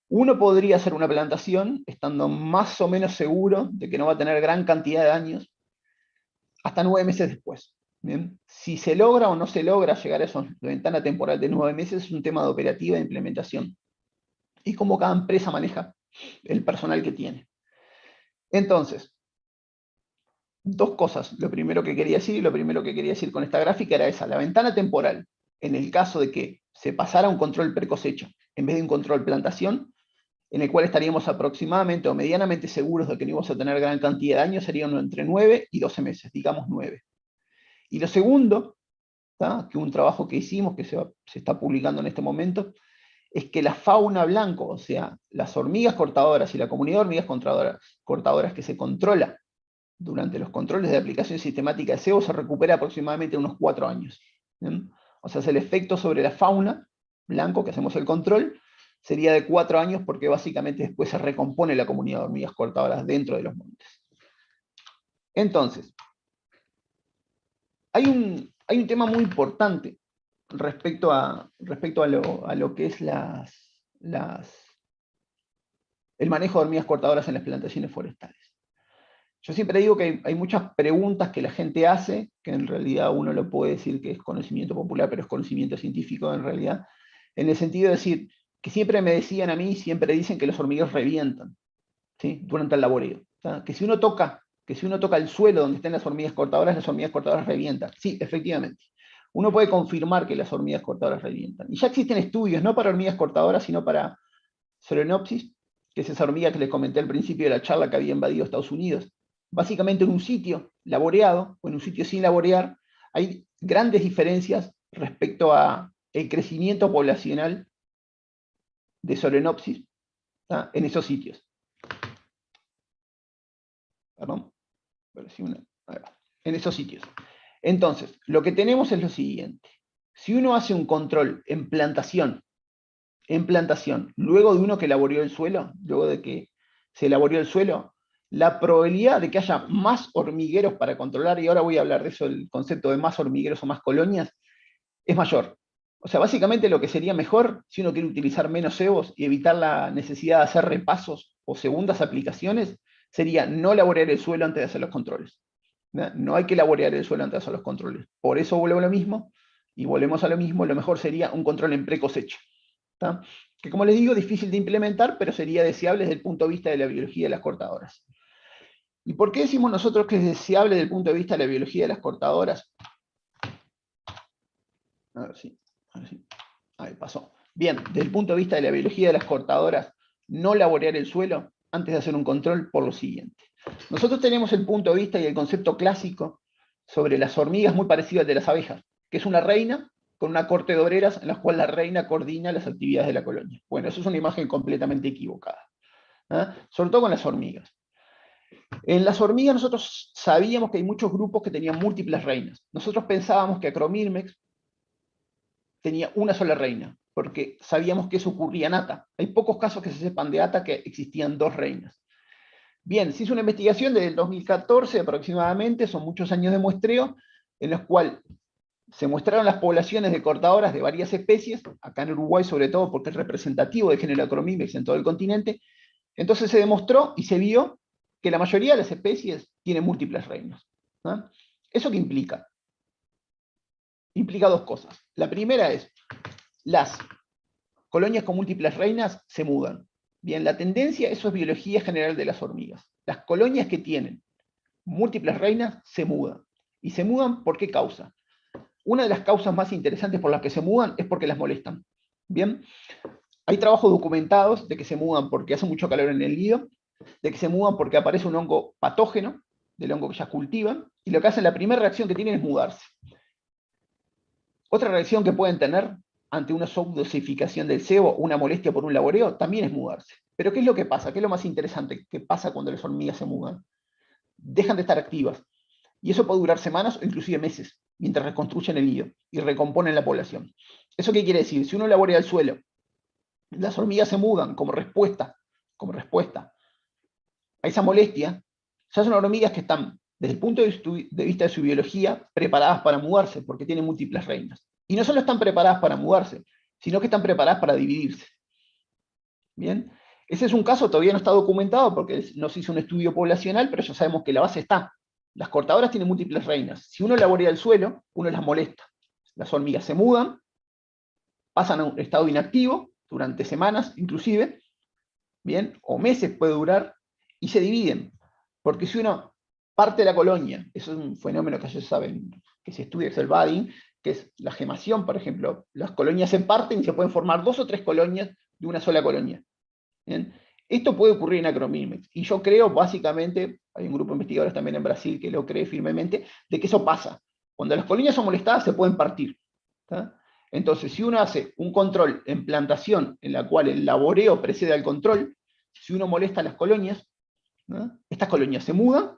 D: uno podría hacer una plantación estando más o menos seguro de que no va a tener gran cantidad de daños hasta 9 meses después. ¿Bien? Si se logra o no se logra llegar a esa ventana temporal de 9 meses es un tema de operativa de implementación. Y cómo cada empresa maneja el personal que tiene. Entonces, dos cosas. Lo primero que quería decir con esta gráfica era esa, la ventana temporal, en el caso de que se pasara un control precosecha en vez de un control plantación, en el cual estaríamos aproximadamente o medianamente seguros de que no íbamos a tener gran cantidad de daño, sería uno entre 9 y 12 meses, digamos 9. Y lo segundo, ¿tá?, que un trabajo que hicimos, que se está publicando en este momento, es que la fauna blanco, o sea, las hormigas cortadoras y la comunidad de hormigas cortadoras que se controla durante los controles de aplicación sistemática de cebo se recupera aproximadamente unos 4 años. ¿Bien? O sea, es el efecto sobre la fauna blanco que hacemos el control, sería de 4 años porque básicamente después se recompone la comunidad de hormigas cortadoras dentro de los montes. Entonces, hay un tema muy importante respecto a lo que es el manejo de hormigas cortadoras en las plantaciones forestales. Yo siempre digo que hay muchas preguntas que la gente hace, que en realidad uno lo puede decir que es conocimiento popular, pero es conocimiento científico en realidad, en el sentido de decir, que siempre me decían a mí, siempre dicen que los hormigueros revientan, ¿sí?, durante el laboreo. Que si uno toca el suelo donde estén las hormigas cortadoras revientan. Sí, efectivamente. Uno puede confirmar que las hormigas cortadoras revientan. Y ya existen estudios, no para hormigas cortadoras, sino para Solenopsis, que es esa hormiga que les comenté al principio de la charla que había invadido Estados Unidos. Básicamente en un sitio laboreado o en un sitio sin laborear hay grandes diferencias respecto a el crecimiento poblacional de Solenopsis, ¿tá?, en esos sitios. Perdón. En esos sitios. Entonces, lo que tenemos es lo siguiente. Si uno hace un control en plantación, luego de uno que laboreó el suelo, luego de que se laboreó el suelo, la probabilidad de que haya más hormigueros para controlar, y ahora voy a hablar de eso, el concepto de más hormigueros o más colonias, es mayor. O sea, básicamente lo que sería mejor, si uno quiere utilizar menos cebos y evitar la necesidad de hacer repasos o segundas aplicaciones, sería no laborear el suelo antes de hacer los controles. No hay que laborear el suelo antes de hacer los controles. Por eso volvemos a lo mismo, y volvemos a lo mismo, lo mejor sería un control en precosecha. Que, como les digo, difícil de implementar, pero sería deseable desde el punto de vista de la biología de las cortadoras. ¿Y por qué decimos nosotros que es deseable desde el punto de vista de la biología de las cortadoras? A ver si. Ahí pasó. Bien, desde el punto de vista de la biología de las cortadoras, no laborear el suelo antes de hacer un control por lo siguiente. Nosotros tenemos el punto de vista y el concepto clásico sobre las hormigas muy parecido al de las abejas, que es una reina con una corte de obreras en la cual la reina coordina las actividades de la colonia. Bueno, eso es una imagen completamente equivocada, sobre todo con las hormigas. En las hormigas nosotros sabíamos que hay muchos grupos que tenían múltiples reinas. Nosotros pensábamos que Acromyrmex tenía una sola reina, porque sabíamos que eso ocurría en ATA. Hay pocos casos que se sepan de ATA que existían 2 reinas. Bien, se hizo una investigación desde el 2014 aproximadamente, son muchos años de muestreo, en los cuales se muestraron las poblaciones de cortadoras de varias especies, acá en Uruguay sobre todo porque es representativo del género Acromyrmex en todo el continente. Entonces se demostró y se vio que la mayoría de las especies tienen múltiples reinas, ¿no? ¿Eso qué implica? Implica 2 cosas. La primera es, las colonias con múltiples reinas se mudan. Bien, la tendencia, eso es biología general de las hormigas. Las colonias que tienen múltiples reinas se mudan. ¿Y se mudan por qué causa? Una de las causas más interesantes por las que se mudan es porque las molestan. Bien, hay trabajos documentados de que se mudan porque hace mucho calor en el nido, de que se mudan porque aparece un hongo patógeno, del hongo que ya cultivan, y lo que hacen, la primera reacción que tienen es mudarse. Otra reacción que pueden tener ante una subdosificación del cebo, una molestia por un laboreo, también es mudarse. Pero ¿qué es lo que pasa? ¿Qué es lo más interesante que pasa cuando las hormigas se mudan? Dejan de estar activas. Y eso puede durar semanas o inclusive meses, mientras reconstruyen el nido y recomponen la población. ¿Eso qué quiere decir? Si uno laborea el suelo, las hormigas se mudan como respuesta a esa molestia, ya son hormigas que están, desde el punto de vista de su biología, preparadas para mudarse, porque tienen múltiples reinas. Y no solo están preparadas para mudarse, sino que están preparadas para dividirse. Bien, ese es un caso, todavía no está documentado porque no se hizo un estudio poblacional, pero ya sabemos que la base está. Las cortadoras tienen múltiples reinas. Si uno laborea el suelo, uno las molesta. Las hormigas se mudan, pasan a un estado inactivo, durante semanas inclusive, bien, o meses puede durar, y se dividen. Porque si uno parte de la colonia. Eso es un fenómeno que ellos saben, que se estudia, es el budding, que es la gemación, por ejemplo. Las colonias se parten y se pueden formar 2 o 3 colonias de una sola colonia. ¿Bien? Esto puede ocurrir en Acromyrmex, y yo creo, básicamente, hay un grupo de investigadores también en Brasil que lo cree firmemente, de que eso pasa. Cuando las colonias son molestadas, se pueden partir. ¿Tá? Entonces, si uno hace un control en plantación, en la cual el laboreo precede al control, si uno molesta a las colonias, ¿no? Estas colonias se mudan,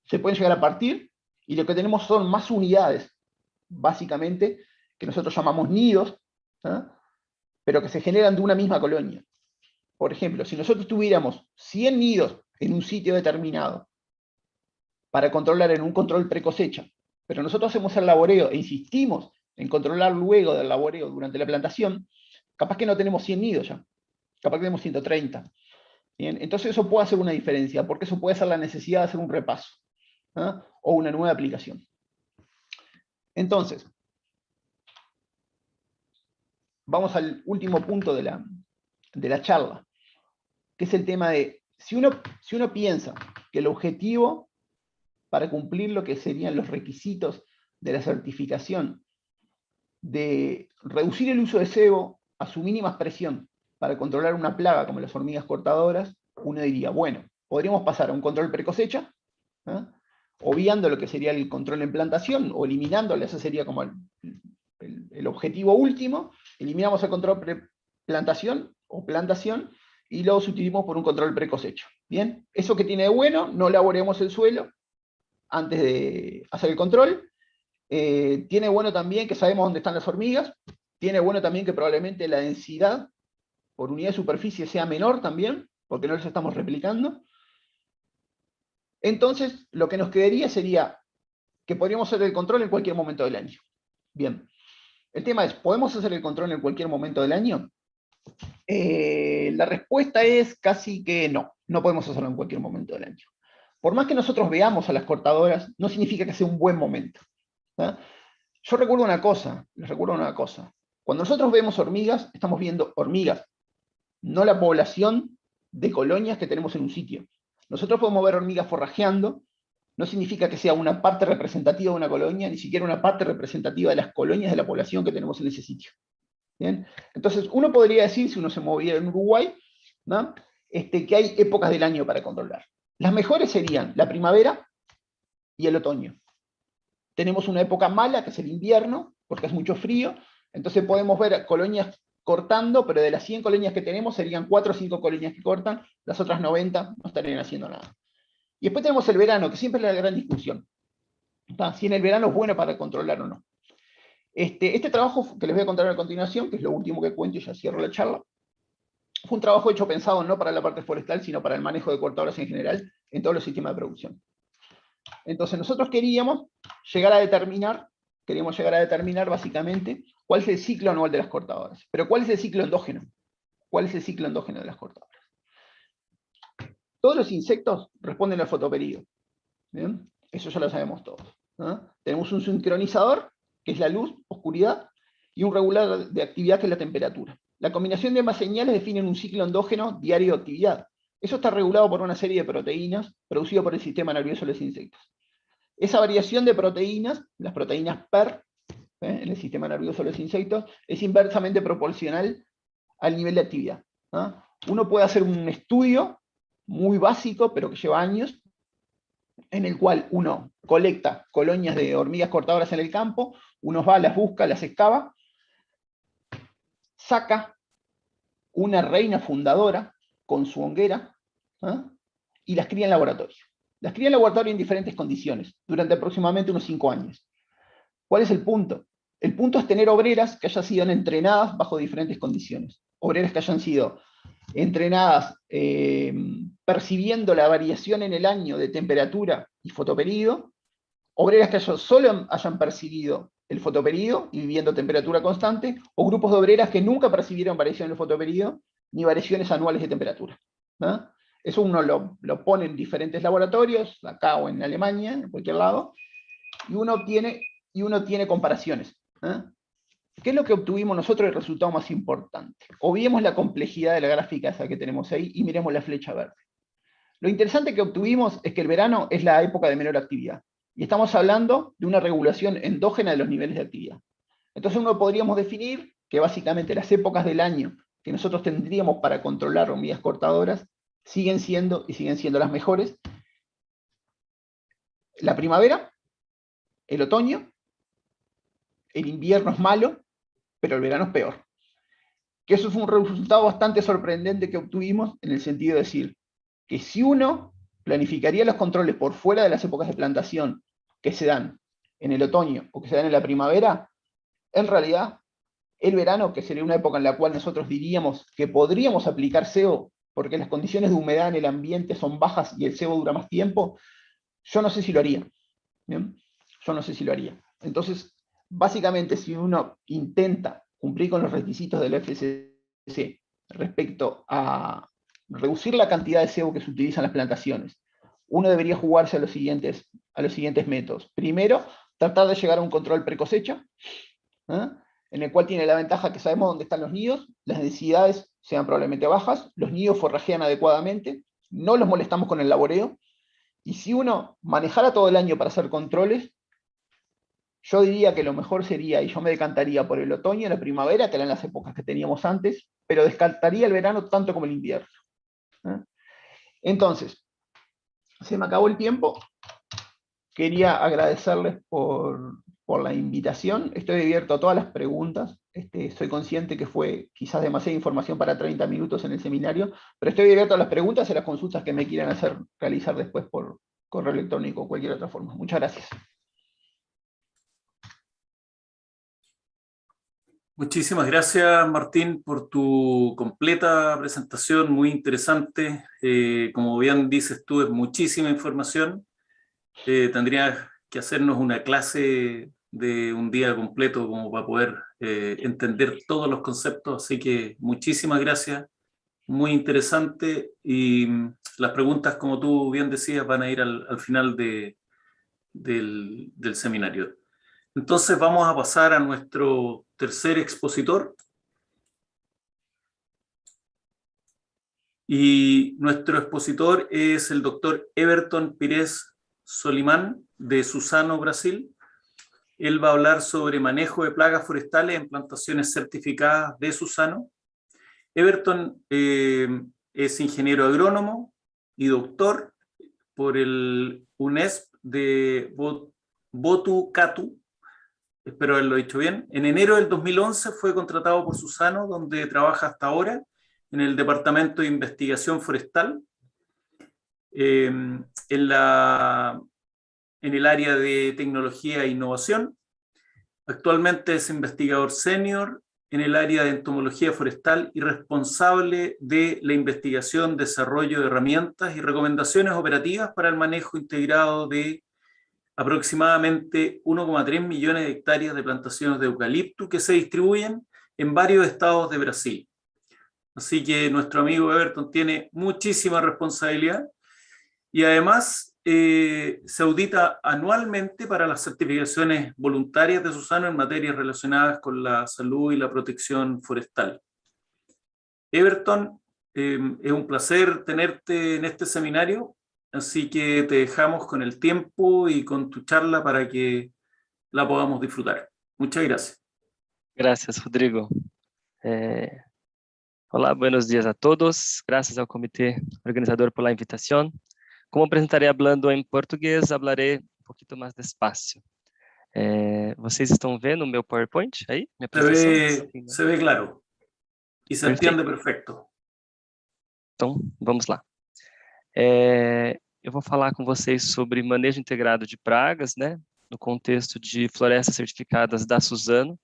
D: se pueden llegar a partir, y lo que tenemos son más unidades, básicamente, que nosotros llamamos nidos, ¿no? Pero que se generan de una misma colonia. Por ejemplo, si nosotros tuviéramos 100 nidos en un sitio determinado para controlar en un control pre-cosecha, pero nosotros hacemos el laboreo e insistimos en controlar luego del laboreo durante la plantación, capaz que no tenemos 100 nidos ya, capaz que tenemos 130. Bien, entonces eso puede hacer una diferencia, porque eso puede ser la necesidad de hacer un repaso, ¿no? O una nueva aplicación. Entonces, vamos al último punto de la charla, que es el tema de, si uno piensa que el objetivo para cumplir lo que serían los requisitos de la certificación, de reducir el uso de cebo a su mínima expresión para controlar una plaga como las hormigas cortadoras, uno diría, bueno, podríamos pasar a un control precosecha, ¿eh? Obviando lo que sería el control en plantación, o eliminándolo, ese sería como el objetivo último. Eliminamos el control pre-plantación o plantación, y lo sustituimos por un control precosecha. Bien, eso que tiene de bueno, no laboremos el suelo antes de hacer el control. Tiene bueno también que sabemos dónde están las hormigas. Tiene bueno también que probablemente la densidad por unidad de superficie sea menor también, porque no los estamos replicando. Entonces, lo que nos quedaría sería que podríamos hacer el control en cualquier momento del año. Bien, el tema es, ¿podemos hacer el control en cualquier momento del año? La respuesta es casi que no, no podemos hacerlo en cualquier momento del año. Por más que nosotros veamos a las cortadoras, no significa que sea un buen momento. ¿Sí? Yo recuerdo una cosa, les recuerdo una cosa. Cuando nosotros vemos hormigas, estamos viendo hormigas, no la población de colonias que tenemos en un sitio. Nosotros podemos ver hormigas forrajeando, no significa que sea una parte representativa de una colonia, ni siquiera una parte representativa de las colonias de la población que tenemos en ese sitio. ¿Bien? Entonces, uno podría decir, si uno se moviera en Uruguay, ¿no? Que hay épocas del año para controlar. Las mejores serían la primavera y el otoño. Tenemos una época mala, que es el invierno, porque es mucho frío, entonces podemos ver colonias cortando, pero de las 100 colonias que tenemos, serían 4 o 5 colonias que cortan, las otras 90 no estarían haciendo nada. Y después tenemos el verano, que siempre es la gran discusión. ¿Está? Si en el verano es bueno para controlar o no. Este trabajo que les voy a contar a continuación, que es lo último que cuento y ya cierro la charla, fue un trabajo hecho pensado no para la parte forestal, sino para el manejo de cortadoras en general, en todos los sistemas de producción. Entonces nosotros queríamos llegar a determinar básicamente cuál es el ciclo anual de las cortadoras. Pero ¿cuál es el ciclo endógeno? ¿Cuál es el ciclo endógeno de las cortadoras? Todos los insectos responden al fotoperíodo. ¿Bien? Eso ya lo sabemos todos, ¿no? Tenemos un sincronizador, que es la luz, oscuridad, y un regulador de actividad, que es la temperatura. La combinación de ambas señales definen un ciclo endógeno diario de actividad. Eso está regulado por una serie de proteínas producidas por el sistema nervioso de los insectos. Esa variación de proteínas, las proteínas PER, en el sistema nervioso de los insectos, es inversamente proporcional al nivel de actividad, ¿no? Uno puede hacer un estudio muy básico, pero que lleva años, en el cual uno colecta colonias de hormigas cortadoras en el campo, uno va, las busca, las excava, saca una reina fundadora con su honguera, ¿eh? Y las cría en laboratorio. Las cría en laboratorio en diferentes condiciones, durante aproximadamente unos 5 años. ¿Cuál es el punto? El punto es tener obreras que hayan sido entrenadas bajo diferentes condiciones. Obreras que hayan sido entrenadas percibiendo la variación en el año de temperatura y fotoperíodo, obreras que solo hayan percibido el fotoperíodo y viviendo temperatura constante, o grupos de obreras que nunca percibieron variación en el fotoperíodo ni variaciones anuales de temperatura, ¿no? Eso uno lo pone en diferentes laboratorios, acá o en Alemania, en cualquier lado, y uno obtiene comparaciones, ¿eh? ¿Qué es lo que obtuvimos nosotros, el resultado más importante? Obviemos la complejidad de la gráfica esa que tenemos ahí y miremos la flecha verde. Lo interesante que obtuvimos es que el verano es la época de menor actividad. Y estamos hablando de una regulación endógena de los niveles de actividad. Entonces uno podríamos definir que básicamente las épocas del año que nosotros tendríamos para controlar hormigas cortadoras siguen siendo las mejores. La primavera, el otoño, el invierno es malo, pero el verano es peor. Que eso es un resultado bastante sorprendente que obtuvimos en el sentido de decir que si uno planificaría los controles por fuera de las épocas de plantación que se dan en el otoño o que se dan en la primavera, en realidad el verano, que sería una época en la cual nosotros diríamos que podríamos aplicar cebo porque las condiciones de humedad en el ambiente son bajas y el cebo dura más tiempo, yo no sé si lo haría. ¿Bien? Yo no sé si lo haría. Entonces, básicamente, si uno intenta cumplir con los requisitos del FSC respecto a reducir la cantidad de cebo que se utiliza en las plantaciones, uno debería jugarse a los siguientes métodos. Primero, tratar de llegar a un control precosecha, en el cual tiene la ventaja que sabemos dónde están los nidos, las densidades sean probablemente bajas, los nidos forrajean adecuadamente, no los molestamos con el laboreo, y si uno manejara todo el año para hacer controles, yo diría que lo mejor sería, y yo me decantaría por el otoño y la primavera, que eran las épocas que teníamos antes, pero descartaría el verano tanto como el invierno. Entonces, se me acabó el tiempo. Quería agradecerles por la invitación. Estoy abierto a todas las preguntas. Soy consciente que fue quizás demasiada información para 30 minutos en el seminario, pero estoy abierto a las preguntas y a las consultas que me quieran realizar después por correo electrónico o cualquier otra forma. Muchas gracias.
B: Muchísimas gracias, Martín, por tu completa presentación, muy interesante. Como bien dices tú, es muchísima información. Tendrías que hacernos una clase de un día completo como para poder entender todos los conceptos, así que muchísimas gracias, muy interesante, y las preguntas, como tú bien decías, van a ir al final del seminario. Entonces vamos a pasar a nuestro tercer expositor. Y nuestro expositor es el doctor Everton Pires Solimán, de Suzano, Brasil. Él va a hablar sobre manejo de plagas forestales en plantaciones certificadas de Suzano. Everton es ingeniero agrónomo y doctor por el UNESP de Botucatu. Espero haberlo dicho bien. En enero del 2011 fue contratado por Suzano, donde trabaja hasta ahora en el Departamento de Investigación Forestal, en el área de tecnología e innovación. Actualmente es investigador senior en el área de entomología forestal y responsable de la investigación, desarrollo de herramientas y recomendaciones operativas para el manejo integrado de aproximadamente 1,3 millones de hectáreas de plantaciones de eucalipto que se distribuyen en varios estados de Brasil. Así que nuestro amigo Everton tiene muchísima responsabilidad y además se audita anualmente para las certificaciones voluntarias de Suzano en materias relacionadas con la salud y la protección forestal. Everton, es un placer tenerte en este seminario, así que te dejamos con el tiempo y con tu charla para que la podamos disfrutar. Muchas gracias.
E: Gracias, Rodrigo. Olá, buenos dias a todos. Gracias ao comitê organizador por la invitación. Como apresentarei hablando em português, hablaré um pouquinho mais despacio. Vocês estão vendo o meu PowerPoint aí? Minha apresentação?
B: Se ve claro e se entende perfeito.
E: Então, vamos lá. Eu vou falar com vocês sobre manejo integrado de pragas, né, no contexto de florestas certificadas da Suzano,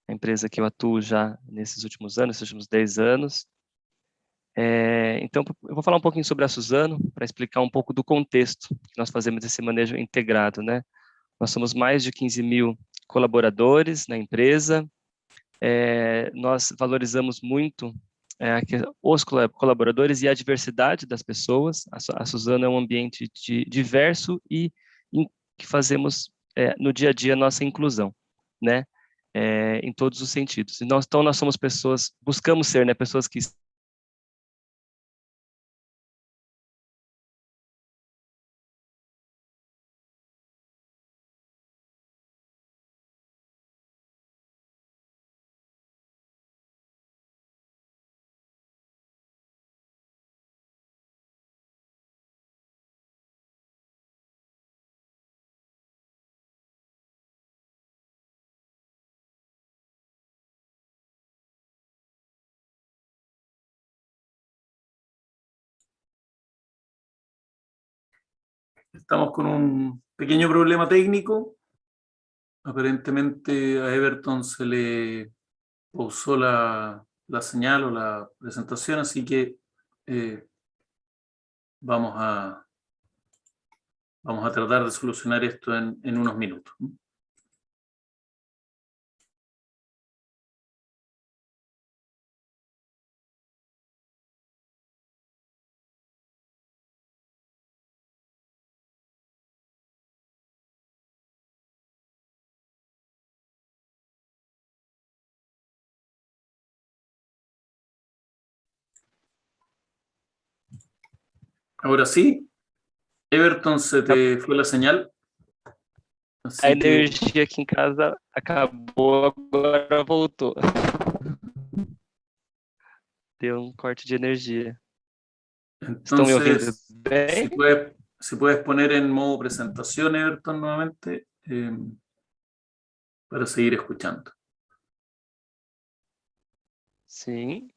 E: a empresa que eu atuo já nesses últimos anos, nesses últimos 10 anos. Então, eu vou falar um pouquinho sobre a Suzano, para explicar um pouco do contexto que nós fazemos esse manejo integrado, né? Nós somos mais de 15 mil colaboradores na empresa, nós valorizamos muito os colaboradores e a diversidade das pessoas. A Suzano é um ambiente diverso e que fazemos no dia a dia a nossa inclusão, né? Em todos os sentidos. Então, nós somos pessoas, buscamos ser, né, pessoas que
B: Estamos con un pequeño problema técnico. Aparentemente a Everton se le pausó la señal o la presentación, así que vamos a tratar de solucionar esto en unos minutos. Ahora sí, Everton, se te fue la señal.
E: A energia aqui em casa acabou, agora voltou. Deu corte de energia. ¿Están me ouvindo bem?
B: Si puedes poner en modo presentación, Everton, nuevamente, para seguir escuchando.
E: Sim.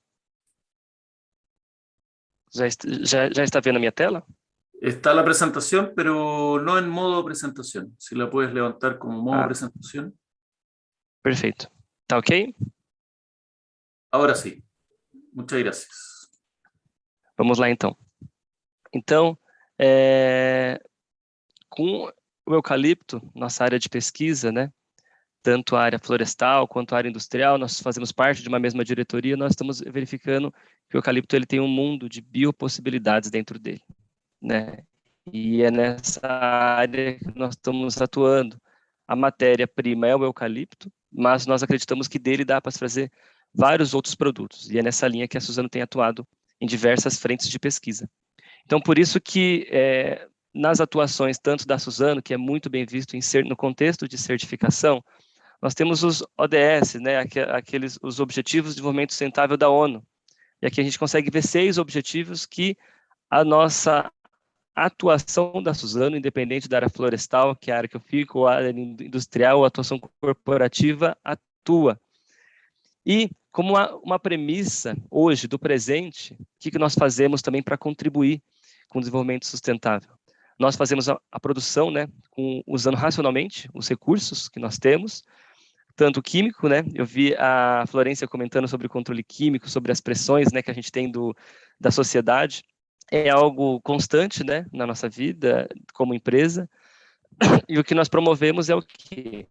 E: Já está vendo a minha tela?
B: Está la presentación, pero no en modo presentación. Si la puedes levantar como modo presentación.
E: Perfeito. Tá ok?
B: Ahora sí. Muchas gracias.
E: Vamos lá, então. Então, com o eucalipto, nossa área de pesquisa, né? Tanto a área florestal quanto a área industrial, nós fazemos parte de uma mesma diretoria, nós estamos verificando que o eucalipto ele tem um mundo de biopossibilidades dentro dele, né? E é nessa área que nós estamos atuando. A matéria-prima é o eucalipto, mas nós acreditamos que dele dá para fazer vários outros produtos, e é nessa linha que a Suzano tem atuado em diversas frentes de pesquisa. Então, por isso que nas atuações tanto da Suzano, que é muito bem visto no contexto de certificação, nós temos os ODS, né, os Objetivos de Desenvolvimento Sustentável da ONU. E aqui a gente consegue ver 6 objetivos que a nossa atuação da Suzano, independente da área florestal, que é a área que eu fico, ou a área industrial, ou a atuação corporativa, atua. E como uma premissa hoje do presente, o que nós fazemos também para contribuir com o desenvolvimento sustentável? Nós fazemos a produção, né, usando racionalmente os recursos que nós temos, tanto químico, né? Eu vi a Florência comentando sobre o controle químico, sobre as pressões, né, que a gente tem da sociedade. É algo constante, né, na nossa vida como empresa. E o que nós promovemos é o quê?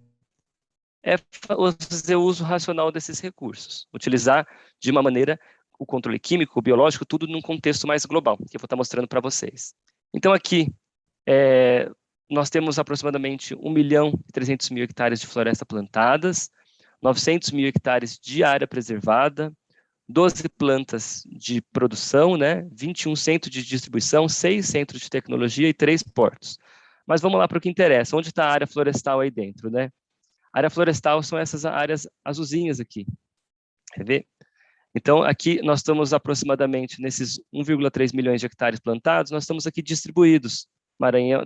E: É fazer o uso racional desses recursos, utilizar de uma maneira o controle químico, o biológico, tudo num contexto mais global, que eu vou estar mostrando para vocês. Então aqui nós temos aproximadamente 1.300.000 hectares de floresta plantadas, 900.000 hectares de área preservada, 12 plantas de produção, né? 21 centros de distribuição, 6 centros de tecnologia e 3 portos. Mas vamos lá para o que interessa. Onde está a área florestal aí dentro, né? A área florestal são essas áreas azulzinhas aqui. Quer ver? Então, aqui nós estamos aproximadamente nesses 1,3 milhões de hectares plantados, nós estamos aqui distribuídos. Maranhão,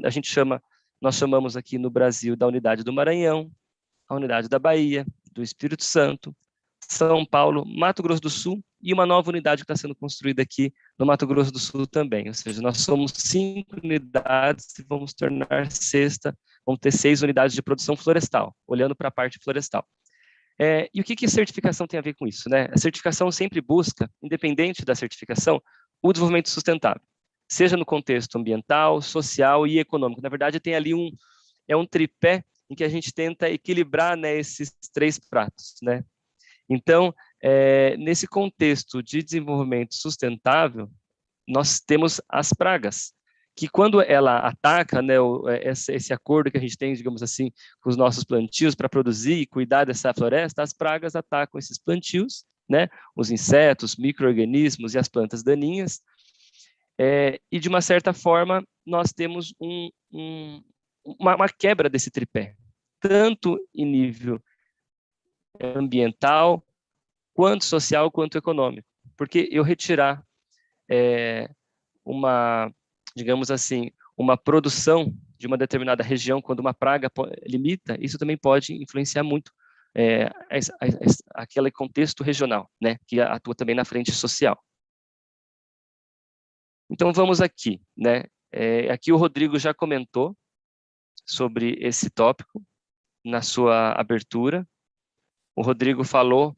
E: nós chamamos aqui no Brasil da unidade do Maranhão, a unidade da Bahia, do Espírito Santo, São Paulo, Mato Grosso do Sul e uma nova unidade que está sendo construída aqui no Mato Grosso do Sul também. Ou seja, nós somos 5 unidades e vamos tornar 6ª, vamos ter 6 unidades de produção florestal, olhando para a parte florestal. E o que a certificação tem a ver com isso, né? A certificação sempre busca, independente da certificação, o desenvolvimento sustentável, seja no contexto ambiental, social e econômico. Na verdade, tem ali um tripé em que a gente tenta equilibrar, né, esses 3 pratos, né? Então, nesse contexto de desenvolvimento sustentável, nós temos as pragas, que quando ela ataca, né, esse acordo que a gente tem, digamos assim, com os nossos plantios para produzir e cuidar dessa floresta, as pragas atacam esses plantios, né, os insetos, micro-organismos e as plantas daninhas, e de uma certa forma nós temos uma quebra desse tripé, tanto em nível ambiental, quanto social, quanto econômico. Porque eu retirar digamos assim, uma produção de uma determinada região, quando uma praga limita, isso também pode influenciar muito aquele contexto regional, né, que atua também na frente social. Então, vamos aqui, né? Aqui o Rodrigo já comentou sobre esse tópico na sua abertura. O Rodrigo falou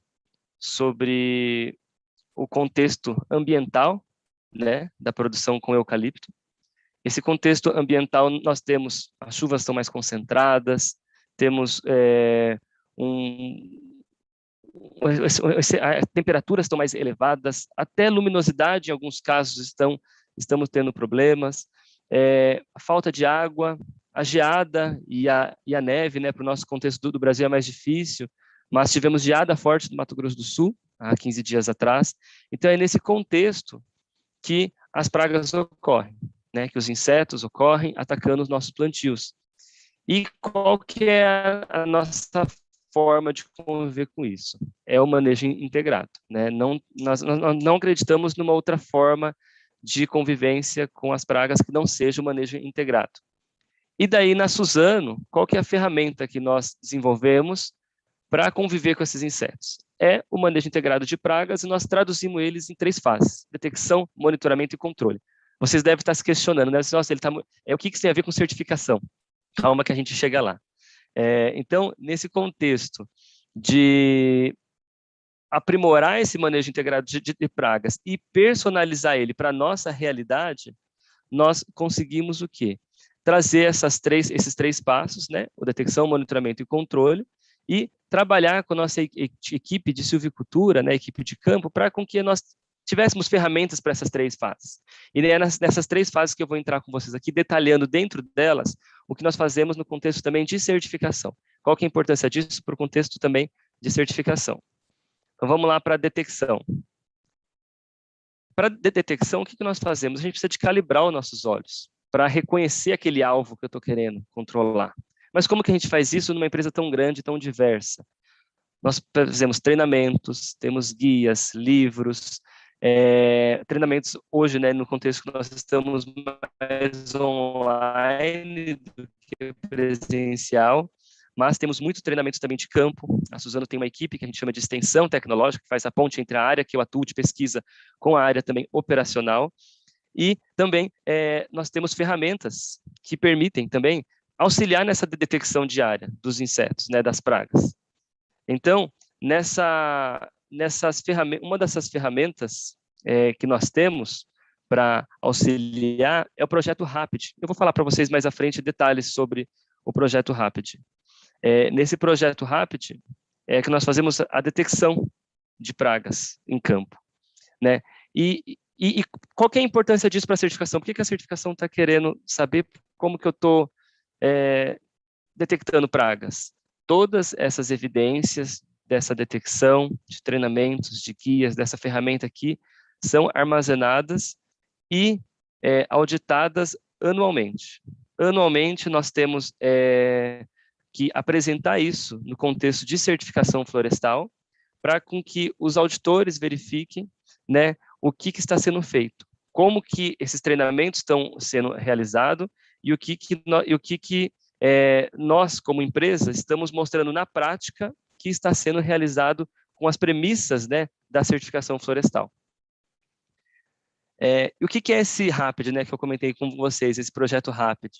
E: sobre o contexto ambiental, né, da produção com eucalipto. Esse contexto ambiental, nós temos, as chuvas estão mais concentradas, temos as temperaturas estão mais elevadas, até luminosidade, em alguns casos, estamos tendo problemas, a falta de água, a geada e a neve, né, para o nosso contexto do Brasil é mais difícil, mas tivemos geada forte no Mato Grosso do Sul, há 15 dias atrás. Então, é nesse contexto que as pragas ocorrem, né, que os insetos ocorrem atacando os nossos plantios. E qual que é a nossa forma de conviver com isso? É o manejo integrado, né? Nós não acreditamos numa outra forma de convivência com as pragas que não seja o manejo integrado. E daí, na Suzano, qual que é a ferramenta que nós desenvolvemos para conviver com esses insetos? É o manejo integrado de pragas, e nós traduzimos eles em 3 fases: detecção, monitoramento e controle. Vocês devem estar se questionando, né? Nossa, o que isso tem a ver com certificação? Calma que a gente chega lá. Então, nesse contexto de aprimorar esse manejo integrado de pragas e personalizar ele para a nossa realidade, nós conseguimos o quê? Trazer esses 3 passos, né? O detecção, monitoramento e controle, e trabalhar com a nossa equipe de silvicultura, né? Equipe de campo, para com que nós tivéssemos ferramentas para essas 3 fases. E é nessas 3 fases que eu vou entrar com vocês aqui, detalhando dentro delas o que nós fazemos no contexto também de certificação. Qual que é a importância disso para o contexto também de certificação? Então, vamos lá para a detecção. Para a detecção, o que nós fazemos? A gente precisa de calibrar os nossos olhos para reconhecer aquele alvo que eu estou querendo controlar. Mas como que a gente faz isso numa empresa tão grande, tão diversa? Nós fazemos treinamentos, temos guias, livros, treinamentos hoje, né, no contexto que nós estamos mais online do que presencial, mas temos muitos treinamentos também de campo. A Suzano tem uma equipe que a gente chama de extensão tecnológica, que faz a ponte entre a área que eu atuo de pesquisa com a área também operacional. E também nós temos ferramentas que permitem também auxiliar nessa detecção diária dos insetos, né, das pragas. Então, uma dessas ferramentas que nós temos para auxiliar é o projeto Rapid. Eu vou falar para vocês mais à frente detalhes sobre o projeto Rapid. Nesse projeto Rapid é que nós fazemos a detecção de pragas em campo, né? E qual que é a importância disso para a certificação? Por que a certificação está querendo saber como que eu estou detectando pragas? Todas essas evidências dessa detecção, de treinamentos, de guias, dessa ferramenta aqui, são armazenadas e auditadas anualmente. Anualmente, nós temos que apresentar isso no contexto de certificação florestal, para com que os auditores verifiquem, né, o que está sendo feito, como que esses treinamentos estão sendo realizados e o que nós, como empresa, estamos mostrando na prática que está sendo realizado com as premissas, né, da certificação florestal. E o que é esse Rapid, né, que eu comentei com vocês, esse projeto Rapid?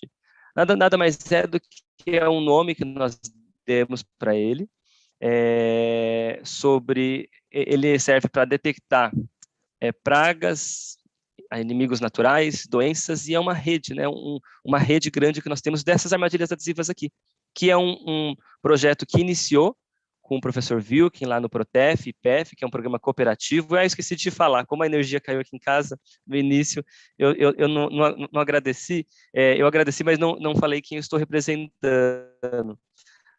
E: Nada mais é do que é um nome que nós demos para ele, ele serve para detectar pragas, inimigos naturais, doenças, e é uma rede, né, uma rede grande que nós temos dessas armadilhas adesivas aqui, que é um projeto que iniciou com o professor Wilken lá no Protef, IPEF, que é um programa cooperativo. Eu esqueci de falar, como a energia caiu aqui em casa no início, eu não agradeci, eu agradeci, mas não falei quem eu estou representando.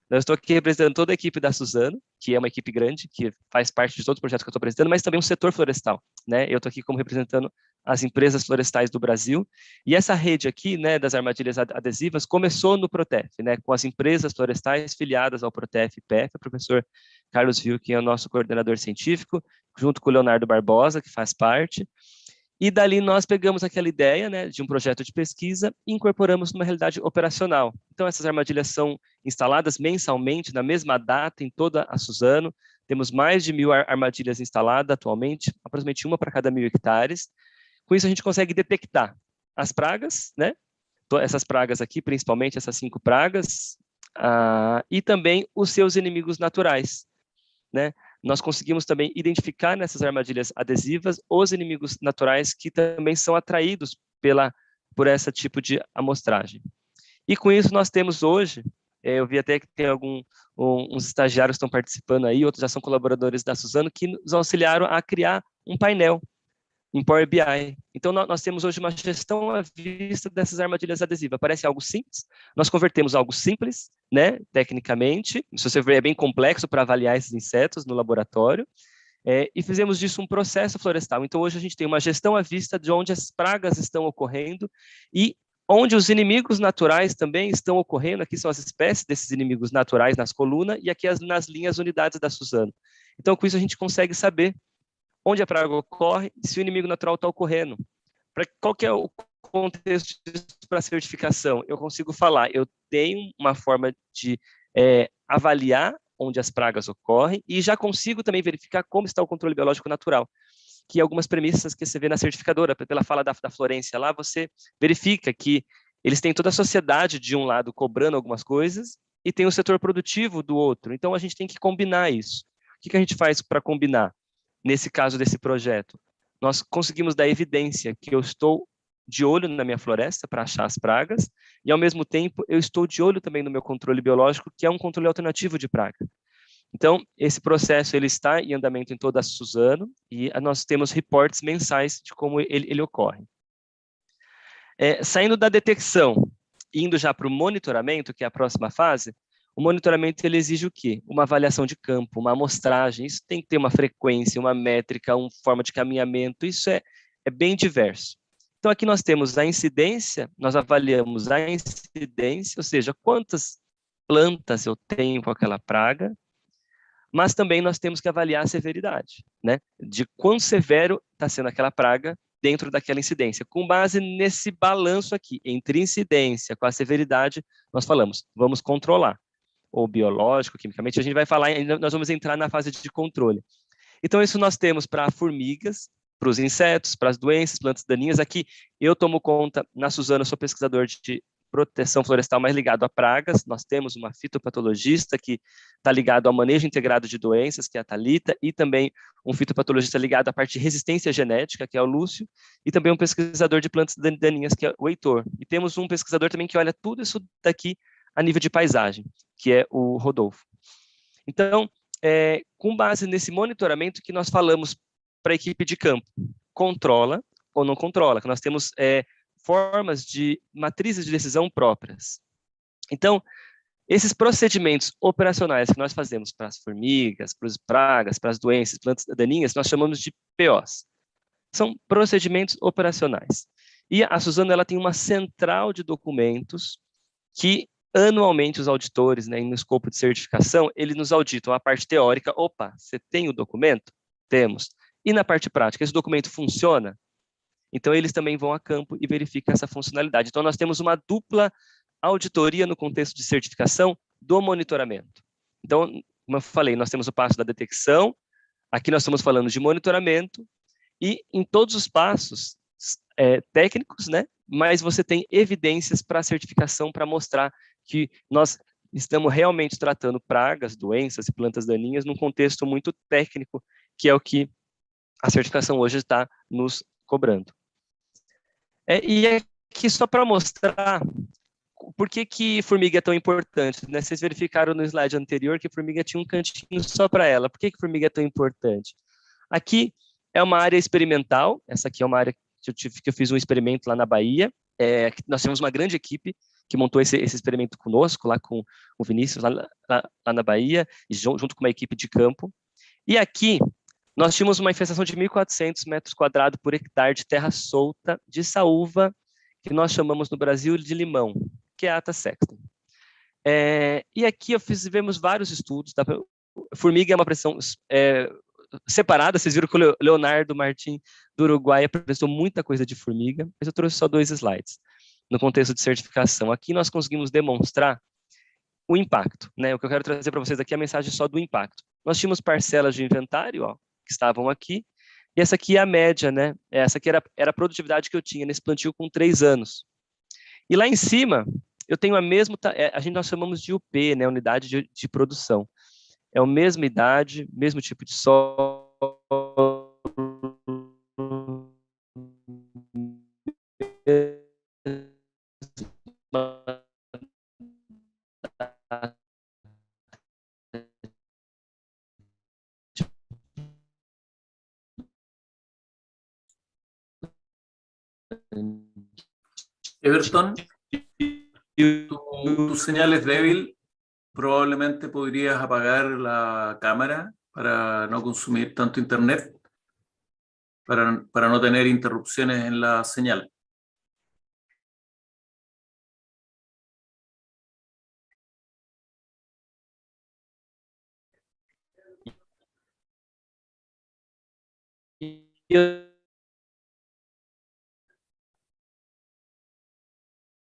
E: Eu estou aqui representando toda a equipe da Suzano, que é uma equipe grande, que faz parte de todos os projetos que eu estou apresentando, mas também um setor florestal, né? Eu estou aqui como representando as empresas florestais do Brasil. E essa rede aqui, né, das armadilhas adesivas, começou no Protef, né, com as empresas florestais filiadas ao Protef e PEF. O professor Carlos Wilken é o nosso coordenador científico, junto com o Leonardo Barbosa, que faz parte. E dali nós pegamos aquela ideia, né, de um projeto de pesquisa e incorporamos numa realidade operacional. Então, essas armadilhas são instaladas mensalmente, na mesma data, em toda a Suzano. Temos mais de 1.000 armadilhas instaladas atualmente, aproximadamente uma para cada 1.000 hectares. Com isso, a gente consegue detectar as pragas, né? Essas pragas aqui, principalmente essas 5 pragas, e também os seus inimigos naturais, né? Nós conseguimos também identificar nessas armadilhas adesivas os inimigos naturais que também são atraídos por esse tipo de amostragem. E com isso nós temos hoje, eu vi até que tem uns estagiários que estão participando aí, outros já são colaboradores da Suzano, que nos auxiliaram a criar um painel em Power BI. Então, nós temos hoje uma gestão à vista dessas armadilhas adesivas. Parece algo simples, nós convertemos algo simples, né, tecnicamente, se você ver, é bem complexo para avaliar esses insetos no laboratório, e fizemos disso um processo florestal. Então, hoje a gente tem uma gestão à vista de onde as pragas estão ocorrendo e onde os inimigos naturais também estão ocorrendo. Aqui são as espécies desses inimigos naturais nas colunas e aqui nas linhas unidades da Suzano. Então, com isso a gente consegue saber onde a praga ocorre e se o inimigo natural está ocorrendo. Qual que é o contexto para a certificação? Eu consigo falar, eu tenho uma forma de avaliar onde as pragas ocorrem e já consigo também verificar como está o controle biológico natural, que algumas premissas que você vê na certificadora, pela fala da Florência lá, você verifica que eles têm toda a sociedade de um lado cobrando algumas coisas e tem o setor produtivo do outro. Então, a gente tem que combinar isso. O que a gente faz para combinar? Nesse caso desse projeto, nós conseguimos dar evidência que eu estou de olho na minha floresta para achar as pragas e, ao mesmo tempo, eu estou de olho também no meu controle biológico, que é um controle alternativo de praga. Então, esse processo ele está em andamento em toda a Suzano e nós temos reportes mensais de como ele ocorre. Saindo da detecção, indo já para o monitoramento, que é a próxima fase, o monitoramento ele exige o quê? Uma avaliação de campo, uma amostragem, isso tem que ter uma frequência, uma métrica, uma forma de caminhamento, isso é bem diverso. Então, aqui nós temos a incidência, nós avaliamos a incidência, ou seja, quantas plantas eu tenho com aquela praga, mas também nós temos que avaliar a severidade, né? De quão severo está sendo aquela praga dentro daquela incidência. Com base nesse balanço aqui, entre incidência com a severidade, nós falamos, vamos controlar. Ou biológico, quimicamente, a gente vai falar, nós vamos entrar na fase de controle. Então, isso nós temos para formigas, para os insetos, para as doenças, plantas daninhas. Aqui, eu tomo conta, na Suzano, eu sou pesquisador de proteção florestal mais ligado a pragas. Nós temos uma fitopatologista que está ligado ao manejo integrado de doenças, que é a Thalita, e também um fitopatologista ligado à parte de resistência genética, que é o Lúcio, e também um pesquisador de plantas daninhas, que é o Heitor. E temos um pesquisador também que olha tudo isso daqui a nível de paisagem, que é o Rodolfo. Então, com base nesse monitoramento que nós falamos para a equipe de campo, controla ou não controla, que nós temos formas de matrizes de decisão próprias. Então, esses procedimentos operacionais que nós fazemos para as formigas, para as pragas, para as doenças, plantas daninhas, nós chamamos de POs. São procedimentos operacionais. E a Suzano ela tem uma central de documentos que anualmente os auditores, né, no escopo de certificação, eles nos auditam a parte teórica. Opa, você tem o documento? Temos. E na parte prática, esse documento funciona? Então, eles também vão a campo e verificam essa funcionalidade. Então, nós temos uma dupla auditoria no contexto de certificação do monitoramento. Então, como eu falei, nós temos o passo da detecção, aqui nós estamos falando de monitoramento, e em todos os passos técnicos, né, mas você tem evidências para a certificação para mostrar que nós estamos realmente tratando pragas, doenças e plantas daninhas num contexto muito técnico, que é o que a certificação hoje está nos cobrando. E aqui só para mostrar por que formiga é tão importante, né? Vocês verificaram no slide anterior que formiga tinha um cantinho só para ela. Por que formiga é tão importante? Aqui é uma área experimental, essa aqui é uma área que eu fiz um experimento lá na Bahia. Nós temos uma grande equipe que montou esse experimento conosco, lá com o Vinícius, lá na Bahia, e junto com uma equipe de campo. E aqui nós tínhamos uma infestação de 1.400 metros quadrados por hectare de terra solta de saúva, que nós chamamos no Brasil de limão, que é a Atta sexton. E aqui fizemos vários estudos. Formiga é uma pressão separada. Vocês viram que o Leonardo Martins, do Uruguai, apresentou muita coisa de formiga, mas eu trouxe só 2 slides no contexto de certificação. Aqui nós conseguimos demonstrar o impacto, né? O que eu quero trazer para vocês aqui é a mensagem só do impacto. Nós tínhamos parcelas de inventário, ó, que estavam aqui, E essa aqui é a média, né? Essa aqui era a produtividade que eu tinha nesse plantio com 3 anos. E lá em cima, eu tenho a mesma, nós chamamos de UP, né? Unidade de produção. É a mesma idade, mesmo tipo de solo,
B: Everton, tu señal es débil. Probablemente podrías apagar la cámara para no consumir tanto internet, para no tener interrupciones en la señal.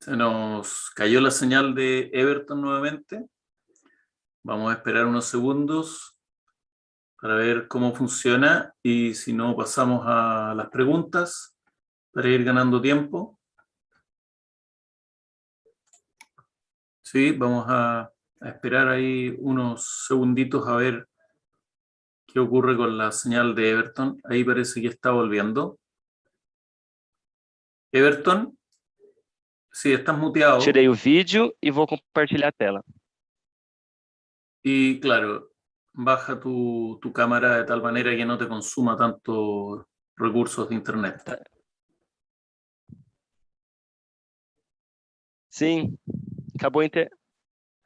B: Se nos cayó la señal de Everton nuevamente. Vamos a esperar unos segundos para ver cómo funciona y si no pasamos a las preguntas para ir ganando tiempo. Sí, vamos a esperar ahí unos segunditos a ver qué ocurre con la señal de Everton. Ahí parece que está volviendo. Everton, sí, estás muteado.
E: Tirei o vídeo e vou compartilhar a tela.
B: Y claro, baja tu cámara de tal manera que no te consuma tanto recursos de internet.
E: Sim,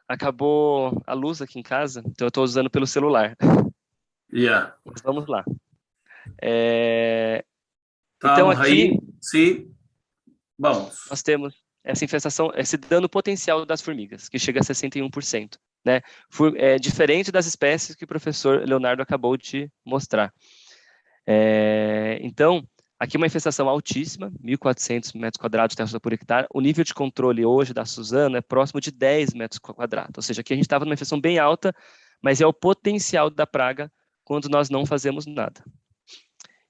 E: acabou a luz aqui em casa, então eu estou usando pelo celular.
B: Ya.
E: Mas vamos lá.
B: Então
E: aqui,
B: aí, sim, vamos.
E: Nós temos essa infestação, esse dano potencial das formigas, que chega a 61%. Né? Diferente das espécies que o professor Leonardo acabou de mostrar. Então, aqui uma infestação altíssima, 1.400 metros quadrados de terra por hectare. O nível de controle hoje da Suzano é próximo de 10 metros quadrados. Ou seja, aqui a gente estava numa infestação bem alta, mas é o potencial da praga quando nós não fazemos nada.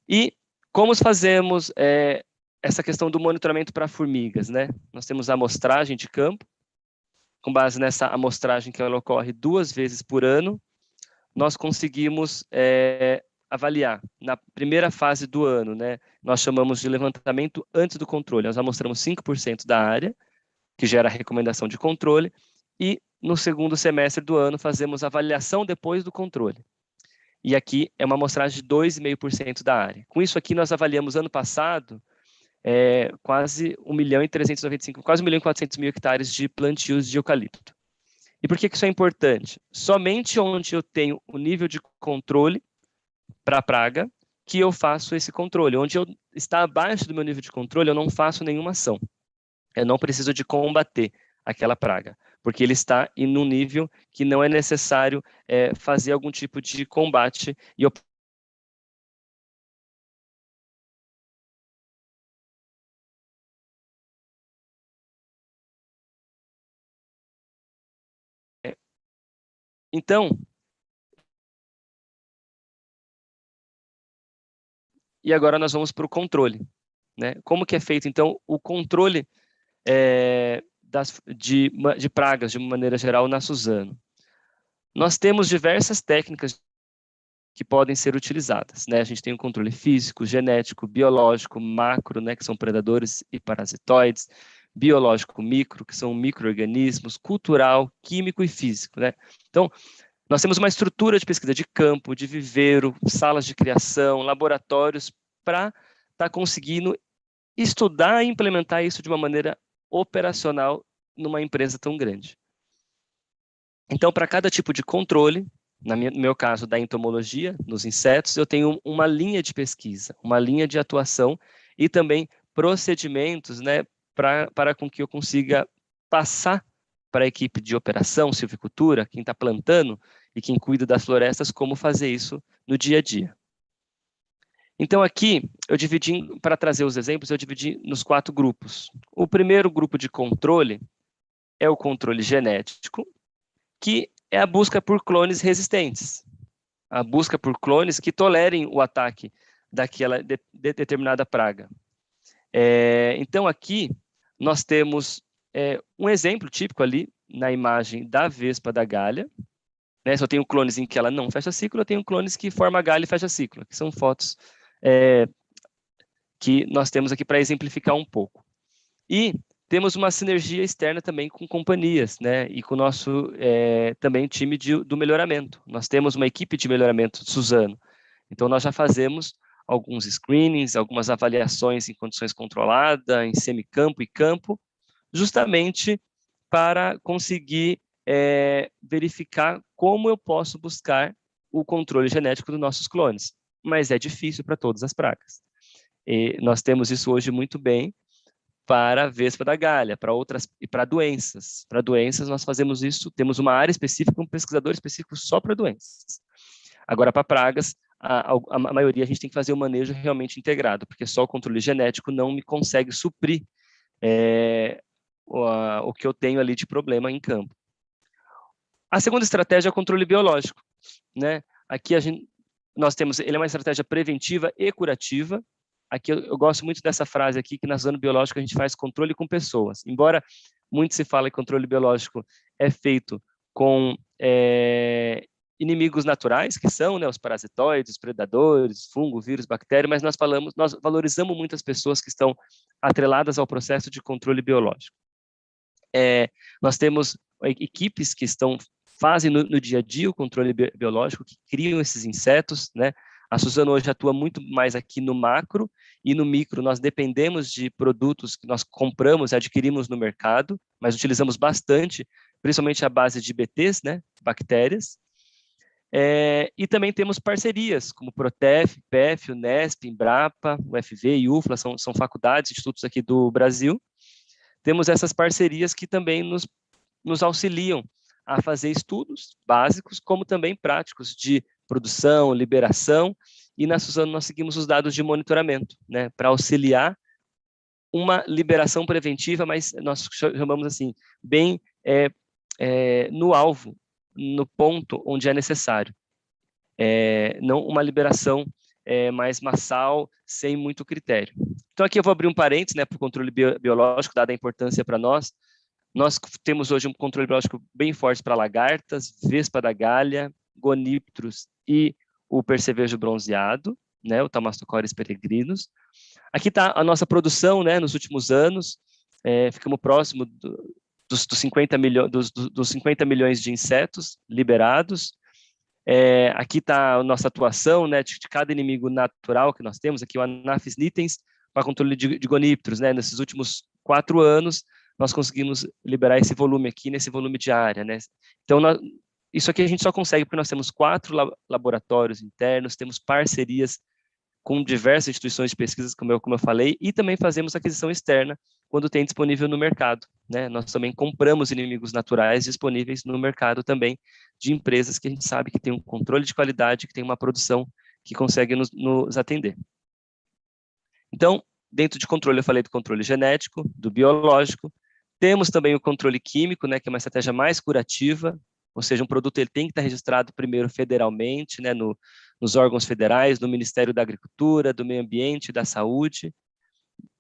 E: E como fazemos essa questão do monitoramento para formigas, né? Nós temos a amostragem de campo. Com base nessa amostragem que ela ocorre 2 vezes por ano, nós conseguimos avaliar na primeira fase do ano, né? Nós chamamos de levantamento antes do controle. Nós amostramos 5% da área, que gera a recomendação de controle, e no segundo semestre do ano fazemos avaliação depois do controle. E aqui é uma amostragem de 2,5% da área. Com isso aqui nós avaliamos ano passado quase 1.395.000, quase 1.400.000 hectares de plantios de eucalipto. E por que isso é importante? Somente onde eu tenho o nível de controle para a praga que eu faço esse controle. Onde está abaixo do meu nível de controle, eu não faço nenhuma ação. Eu não preciso de combater aquela praga, porque ele está em um nível que não é necessário fazer algum tipo de combate e eu Então, e agora nós vamos para o controle. Né? Como que é feito, então, o controle de pragas, de uma maneira geral, na Suzano? Nós temos diversas técnicas que podem ser utilizadas. Né? A gente tem o controle físico, genético, biológico, macro, né, que são predadores e parasitoides, biológico micro, que são micro-organismos, cultural, químico e físico. Né? Então, nós temos uma estrutura de pesquisa de campo, de viveiro, salas de criação, laboratórios, para estar conseguindo estudar e implementar isso de uma maneira operacional numa empresa tão grande. Então, para cada tipo de controle, no meu caso da entomologia, nos insetos, eu tenho uma linha de pesquisa, uma linha de atuação e também procedimentos, né, para com que eu consiga passar para a equipe de operação, silvicultura, quem está plantando e quem cuida das florestas, como fazer isso no dia a dia. Então aqui, para trazer os exemplos, eu dividi nos 4 grupos. O primeiro grupo de controle é o controle genético, que é a busca por clones resistentes. A busca por clones que tolerem o ataque daquela determinada praga. Então, aqui, nós temos um exemplo típico ali na imagem da vespa da galha, né? Se eu tenho clones em que ela não fecha ciclo, eu tenho clones que formam a galha e fecha ciclo, que são fotos que nós temos aqui para exemplificar um pouco. E temos uma sinergia externa também com companhias, né? E com o nosso também time do melhoramento. Nós temos uma equipe de melhoramento Suzano. Então, nós já fazemos alguns screenings, algumas avaliações em condições controladas, em semicampo e campo, justamente para conseguir verificar como eu posso buscar o controle genético dos nossos clones. Mas é difícil para todas as pragas. E nós temos isso hoje muito bem para a vespa da galha, para outras e para doenças. Para doenças nós fazemos isso, temos uma área específica, um pesquisador específico só para doenças. Agora, para pragas, a maioria a gente tem que fazer um manejo realmente integrado, porque só o controle genético não me consegue suprir o que eu tenho ali de problema em campo. A segunda estratégia é o controle biológico, né? Aqui nós temos, ele é uma estratégia preventiva e curativa. Aqui eu gosto muito dessa frase aqui, que na zona biológica a gente faz controle com pessoas. Embora muito se fala que controle biológico é feito com inimigos naturais, que são, né, os parasitoides, os predadores, fungo, vírus, bactéria, mas nós valorizamos muito as pessoas que estão atreladas ao processo de controle biológico. Nós temos equipes que fazem no dia a dia o controle biológico, que criam esses insetos, né? A Suzano hoje atua muito mais aqui no macro, e no micro nós dependemos de produtos que nós compramos e adquirimos no mercado, mas utilizamos bastante, principalmente a base de BTs, né, bactérias. E também temos parcerias, como Protef, PEF, Unesp, Embrapa, UFV e UFLA, são faculdades, institutos aqui do Brasil. Temos essas parcerias que também nos auxiliam a fazer estudos básicos, como também práticos de produção, liberação, e na Suzano nós seguimos os dados de monitoramento, né, para auxiliar uma liberação preventiva, mas nós chamamos assim, bem no alvo, no ponto onde é necessário. Não uma liberação mais massal, sem muito critério. Então aqui eu vou abrir um parênteses, né, para o controle biológico, dada a importância para nós. Nós temos hoje um controle biológico bem forte para lagartas, vespa da galha, gonípteros e o percevejo bronzeado, né, o Thaumastochores peregrinus. Aqui está a nossa produção, né, nos últimos anos, ficamos próximo dos 50 milhões de insetos liberados. Aqui está a nossa atuação, né, de cada inimigo natural que nós temos, aqui o Anaphes nitens, para controle de gonípteros, né, nesses últimos 4 anos, nós conseguimos liberar esse volume aqui, nesse volume de área, né. Então, isso aqui a gente só consegue porque nós temos 4 laboratórios internos, temos parcerias com diversas instituições de pesquisa, como eu falei, e também fazemos aquisição externa quando tem disponível no mercado, né? Nós também compramos inimigos naturais disponíveis no mercado também, de empresas que a gente sabe que tem um controle de qualidade, que tem uma produção que consegue nos atender. Então, dentro de controle, eu falei do controle genético, do biológico, temos também o controle químico, né, que é uma estratégia mais curativa, ou seja, um produto ele tem que estar registrado primeiro federalmente, né, nos órgãos federais, no Ministério da Agricultura, do Meio Ambiente e da Saúde.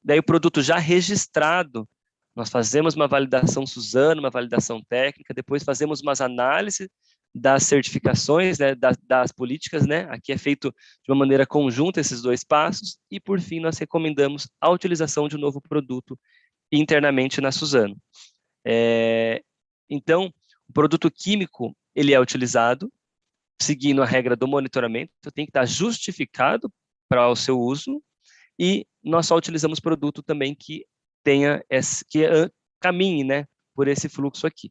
E: Daí o produto já registrado, nós fazemos uma validação Suzano, uma validação técnica, depois fazemos umas análises das certificações, né, das políticas, né, aqui é feito de uma maneira conjunta esses 2 passos, e por fim nós recomendamos a utilização de um novo produto internamente na Suzano. Então, o produto químico, ele é utilizado seguindo a regra do monitoramento, tem que estar justificado para o seu uso, e nós só utilizamos produto também que caminhe, né, por esse fluxo aqui.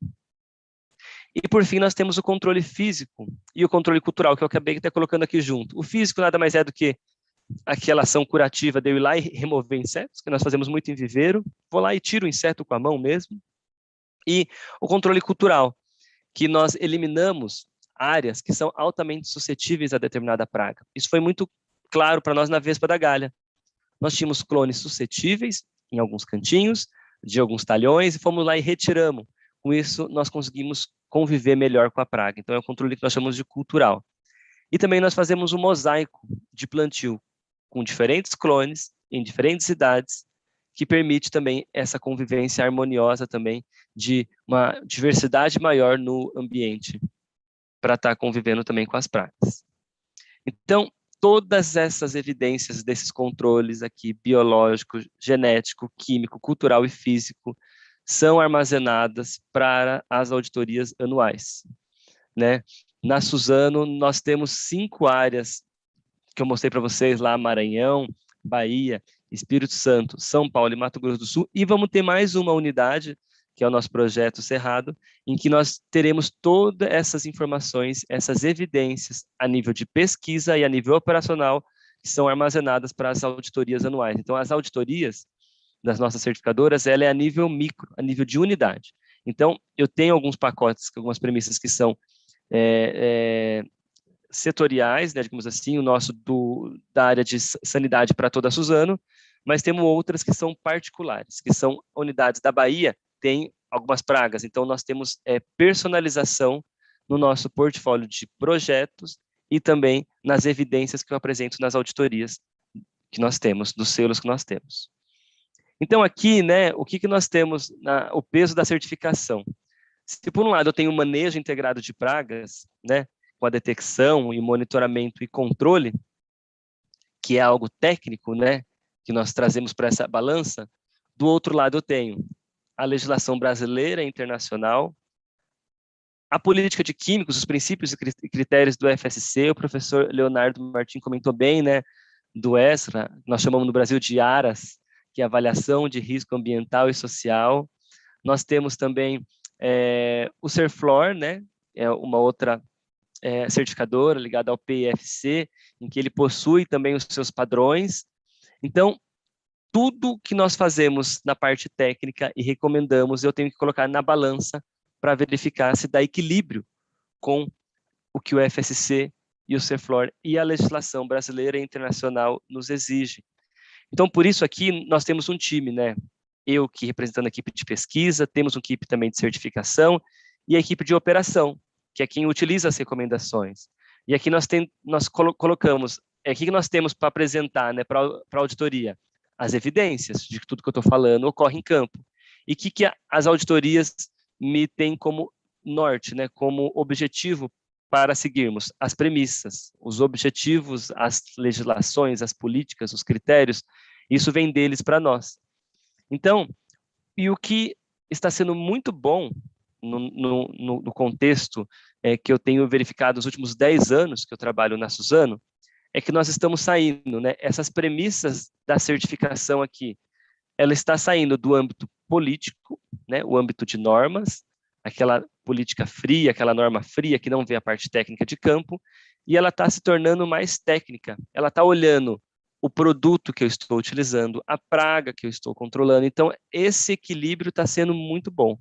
E: E por fim, nós temos o controle físico e o controle cultural, que eu acabei até colocando aqui junto. O físico nada mais é do que aquela ação curativa de eu ir lá e remover insetos, que nós fazemos muito em viveiro, vou lá e tiro o inseto com a mão mesmo. E o controle cultural, que nós eliminamos áreas que são altamente suscetíveis a determinada praga. Isso foi muito claro para nós na vespa da galha. Nós tínhamos clones suscetíveis em alguns cantinhos, de alguns talhões, e fomos lá e retiramos. Com isso, nós conseguimos conviver melhor com a praga. Então, é um controle que nós chamamos de cultural. E também nós fazemos um mosaico de plantio. com diferentes clones, em diferentes cidades, que permite também essa convivência harmoniosa também de uma diversidade maior no ambiente, para estar convivendo também com as pragas. Então, todas essas evidências desses controles aqui, biológico, genético, químico, cultural e físico, são armazenadas para as auditorias anuais, né? Na Suzano, nós temos 5 áreas que eu mostrei para vocês lá: Maranhão, Bahia, Espírito Santo, São Paulo e Mato Grosso do Sul, e vamos ter mais uma unidade, que é o nosso projeto Cerrado, em que nós teremos todas essas informações, essas evidências a nível de pesquisa e a nível operacional, que são armazenadas para as auditorias anuais. Então, as auditorias das nossas certificadoras, ela é a nível micro, a nível de unidade. Então, eu tenho alguns pacotes, algumas premissas que são setoriais, né, digamos assim, o nosso da área de sanidade para toda a Suzano, mas temos outras que são particulares, que são unidades da Bahia, tem algumas pragas, então nós temos personalização no nosso portfólio de projetos e também nas evidências que eu apresento nas auditorias que nós temos, dos selos que nós temos. Então aqui, né, o que nós temos, o peso da certificação. Se por um lado eu tenho um manejo integrado de pragas, né, com a detecção e monitoramento e controle, que é algo técnico, né, que nós trazemos para essa balança, do outro lado eu tenho a legislação brasileira e internacional, a política de químicos, os princípios e critérios do FSC, o professor Leonardo Martim comentou bem, né, do ESRA, nós chamamos no Brasil de ARAS, que é avaliação de risco ambiental e social. Nós temos também o Serflor, né, é uma outra certificadora ligada ao PIFC, em que ele possui também os seus padrões. Então, tudo que nós fazemos na parte técnica e recomendamos, eu tenho que colocar na balança para verificar se dá equilíbrio com o que o FSC e o Serflor e a legislação brasileira e internacional nos exigem. Então, por isso aqui nós temos um time, né? Eu que representando a equipe de pesquisa, temos uma equipe também de certificação e a equipe de operação, que é quem utiliza as recomendações. E aqui nós colocamos, o que nós temos para apresentar, né, para a auditoria? As evidências de que tudo que eu estou falando ocorre em campo. E o que as auditorias me têm como norte, né, como objetivo para seguirmos? As premissas, os objetivos, as legislações, as políticas, os critérios, isso vem deles para nós. Então, e o que está sendo muito bom no contexto que eu tenho verificado nos últimos 10 anos que eu trabalho na Suzano, é que nós estamos saindo, né, essas premissas da certificação aqui, ela está saindo do âmbito político, né, o âmbito de normas, aquela política fria, aquela norma fria que não vê a parte técnica de campo, e ela está se tornando mais técnica, ela está olhando o produto que eu estou utilizando, a praga que eu estou controlando. Então, esse equilíbrio está sendo muito bom.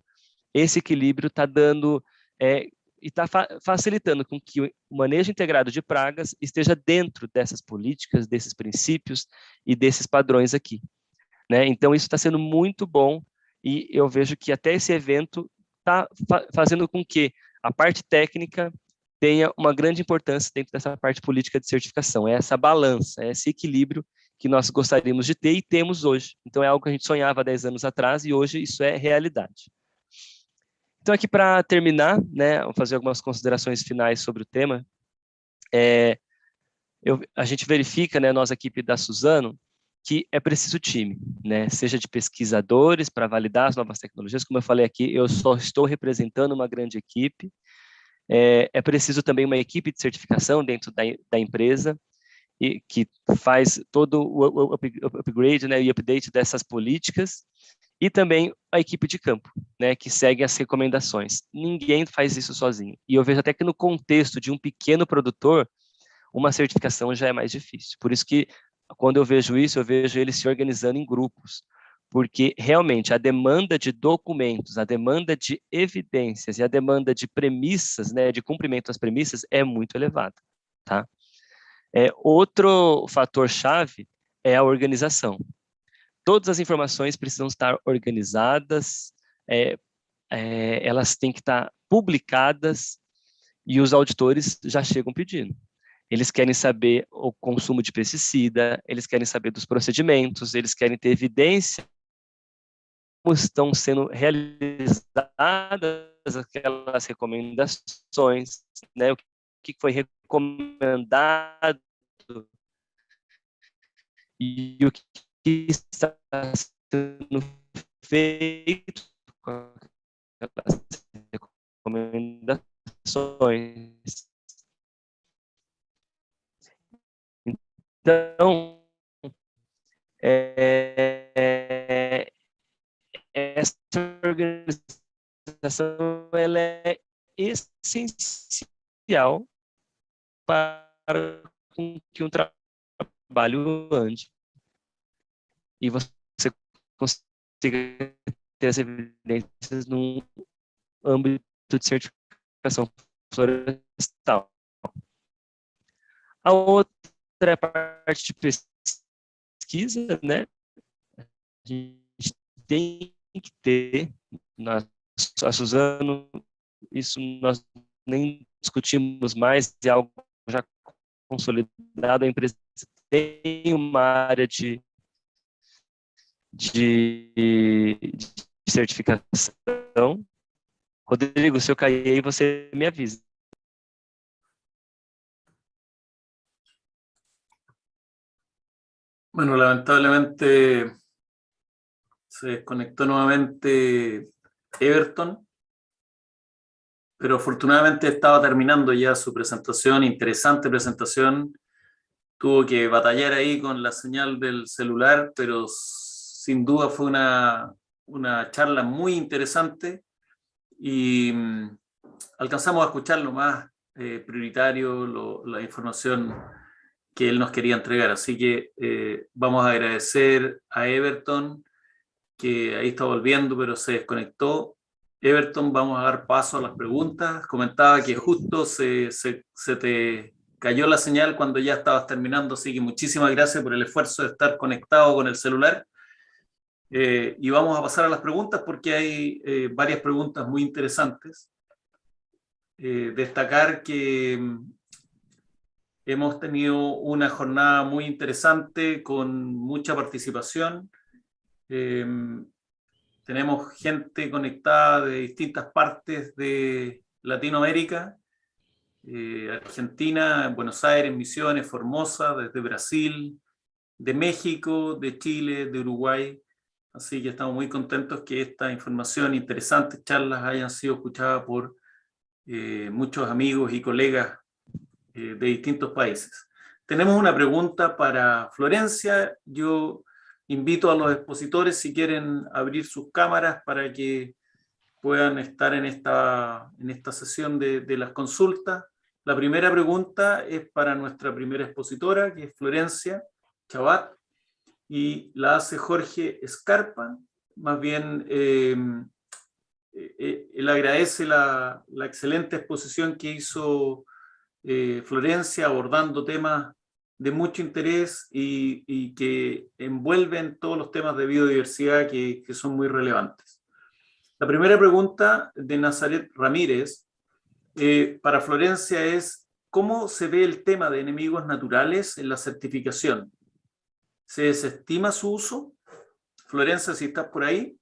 E: Esse equilíbrio está dando e está facilitando com que o manejo integrado de pragas esteja dentro dessas políticas, desses princípios e desses padrões aqui, né? Então, isso está sendo muito bom e eu vejo que até esse evento está fazendo com que a parte técnica tenha uma grande importância dentro dessa parte política de certificação. É essa balança, é esse equilíbrio que nós gostaríamos de ter e temos hoje. Então, é algo que a gente sonhava 10 anos atrás e hoje isso é realidade. Então, aqui para terminar, né, vou fazer algumas considerações finais sobre o tema. A gente verifica, né, nossa equipe da Suzano, que é preciso time, né, seja de pesquisadores para validar as novas tecnologias. Como eu falei aqui, eu só estou representando uma grande equipe. É preciso também uma equipe de certificação dentro da empresa, e que faz todo o upgrade, né, e update dessas políticas, e também a equipe de campo, né, que segue as recomendações. Ninguém faz isso sozinho. E eu vejo até que no contexto de um pequeno produtor, uma certificação já é mais difícil. Por isso que, quando eu vejo isso, eu vejo eles se organizando em grupos, porque realmente a demanda de documentos, a demanda de evidências e a demanda de premissas, né, de cumprimento das premissas é muito elevada, tá? Outro fator-chave é a organização. Todas as informações precisam estar organizadas, elas têm que estar publicadas e os auditores já chegam pedindo. Eles querem saber o consumo de pesticida, eles querem saber dos procedimentos, eles querem ter evidência como estão sendo realizadas aquelas recomendações, né? O que foi recomendado e o que está sendo feito com aquelas recomendações. Então, essa organização ela é essencial para que um trabalho ande e você consiga ter as evidências num âmbito de certificação florestal. A outra é a parte de pesquisa, né? A gente tem que ter, a Suzano, isso nós nem discutimos mais, é algo já consolidado, a empresa tem uma área de certificação. Rodrigo, se eu cair aí, você me avisa.
B: Bueno, lamentablemente se desconectó nuevamente Everton, pero afortunadamente estaba terminando ya su presentación, interesante presentación. Tuvo que batallar ahí con la señal del celular, pero sin duda fue una charla muy interesante y alcanzamos a escuchar lo más prioritario, la información que él nos quería entregar. Así que vamos a agradecer a Everton, que ahí está volviendo, pero se desconectó. Everton, vamos a dar paso a las preguntas. Comentaba que justo se te cayó la señal cuando ya estabas terminando, así que muchísimas gracias por el esfuerzo de estar conectado con el celular. Y vamos a pasar a las preguntas porque hay varias preguntas muy interesantes. Destacar que hemos tenido una jornada muy interesante con mucha participación. Tenemos gente conectada de distintas partes de Latinoamérica, Argentina, Buenos Aires, Misiones, Formosa, desde Brasil, de México, de Chile, de Uruguay. Así que estamos muy contentos que esta información, interesantes charlas hayan sido escuchadas por muchos amigos y colegas de distintos países. Tenemos una pregunta para Florencia. Yo invito a los expositores si quieren abrir sus cámaras para que puedan estar en esta sesión de las consultas. La primera pregunta es para nuestra primera expositora, que es Florencia Chabat, y la hace Jorge Escarpa. Más bien, él agradece la excelente exposición que hizo Florencia, abordando temas de mucho interés y que envuelven todos los temas de biodiversidad que son muy relevantes. La primera pregunta de Nazaret Ramírez para Florencia es: ¿cómo se ve el tema de enemigos naturales en la certificación? ¿Se desestima su uso? Florencia, si estás por ahí.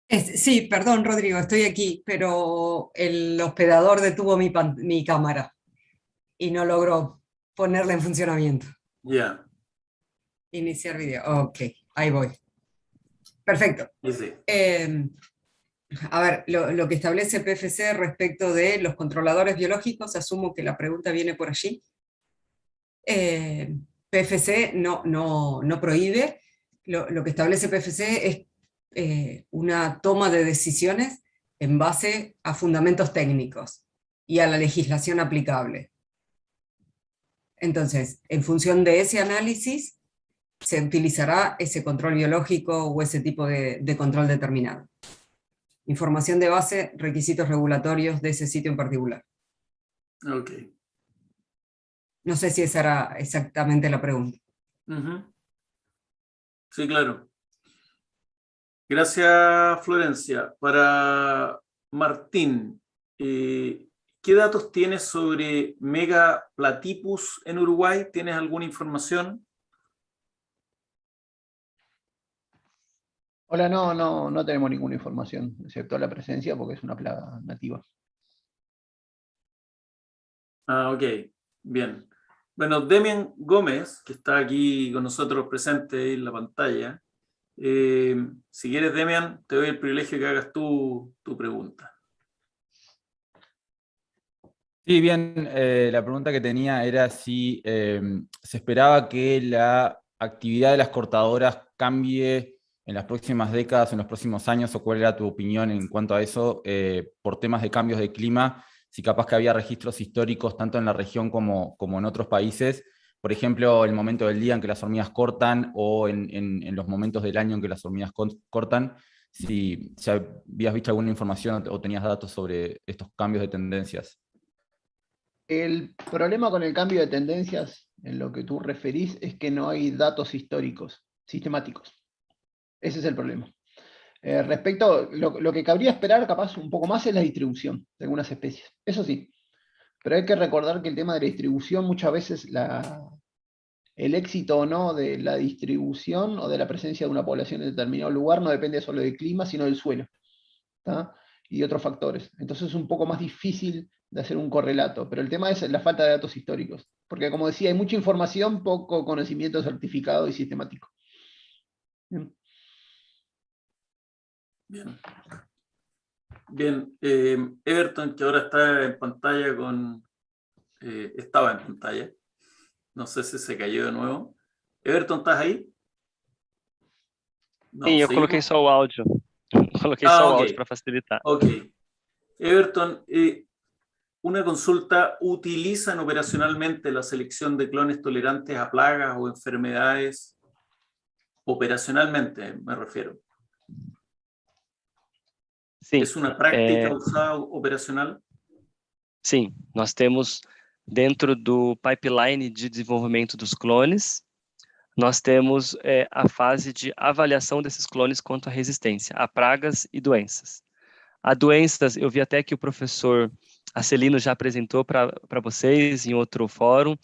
C: Sí, perdón, Rodrigo, estoy aquí, pero el hospedador detuvo mi cámara y no logró ponerla en funcionamiento.
B: Ya.
C: Iniciar video. Ok, ahí voy. Perfecto.
B: Sí.
C: A ver, lo que establece el PFC respecto de los controladores biológicos, asumo que la pregunta viene por allí. PFC no prohíbe. Lo que establece PFC es una toma de decisiones en base a fundamentos técnicos y a la legislación aplicable. Entonces, en función de ese análisis, se utilizará ese control biológico o ese tipo de control determinado. Información de base, requisitos regulatorios de ese sitio en particular.
B: Ok.
C: No sé si esa era exactamente la pregunta.
B: Sí, claro. Gracias, Florencia. Para Martín, ¿qué datos tienes sobre Mega Platypus en Uruguay? ¿Tienes alguna información?
D: Hola, no tenemos ninguna información, excepto la presencia, porque es una plaga nativa.
B: Ah, ok, bien. Bueno, Demian Gómez, que está aquí con nosotros presente en la pantalla, si quieres, Demian, te doy el privilegio que hagas tu pregunta.
A: Sí, bien, la pregunta que tenía era si se esperaba que la actividad de las cortadoras cambie en las próximas décadas, en los próximos años, o cuál era tu opinión en cuanto a eso, por temas de cambios de clima, si capaz que había registros históricos tanto en la región como en otros países, por ejemplo, el momento del día en que las hormigas cortan o en los momentos del año en que las hormigas cortan, si habías visto alguna información o tenías datos sobre estos cambios de tendencias.
D: El problema con el cambio de tendencias, en lo que tú referís, es que no hay datos históricos, sistemáticos. Ese es el problema. Respecto, lo que cabría esperar capaz un poco más es la distribución de algunas especies. Eso sí. Pero hay que recordar que el tema de la distribución, muchas veces el éxito o no de la distribución o de la presencia de una población en determinado lugar no depende solo del clima, sino del suelo, ¿tá? Y de otros factores. Entonces es un poco más difícil de hacer un correlato, pero el tema es la falta de datos históricos, porque como decía, hay mucha información, poco conocimiento certificado y sistemático. Bien.
B: Bien. Bien, Everton, que ahora está en pantalla estaba en pantalla. No sé si se cayó de nuevo. Everton, ¿estás ahí? No,
E: Sim, eu
B: ¿seguimos?
E: coloquei só o áudio. Coloquei só o áudio para facilitar.
B: Ok. Everton, una consulta, ¿utilizan operacionalmente la selección de clones tolerantes a plagas o enfermedades? Operacionalmente, me refiero.
E: Sim,
B: ¿Es una práctica usada operacional?
E: sim, nós temos dentro do pipeline de desenvolvimento dos clones, nós temos a fase de avaliação desses clones quanto à resistência a pragas e doenças. A doenças, eu vi até que o professor Acelino já apresentou para vocês em outro fórum.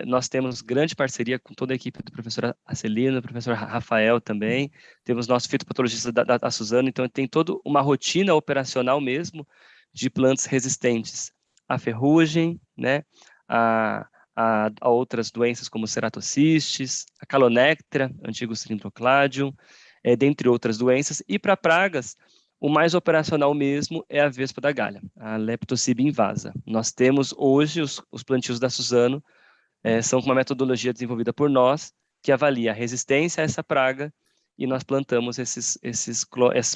E: Nós temos grande parceria com toda a equipe do professor Acelino, do professor Rafael também, temos nosso fitopatologista da Suzano, então tem toda uma rotina operacional mesmo de plantas resistentes à ferrugem, né, a outras doenças como ceratocistes, a calonectra, antigo Cylindrocladium, dentre outras doenças, e para pragas, o mais operacional mesmo é a vespa da galha, a Leptocib invasa. Nós temos hoje os plantios da Suzano, são com uma metodologia desenvolvida por nós, que avalia a resistência a essa praga, e nós plantamos esses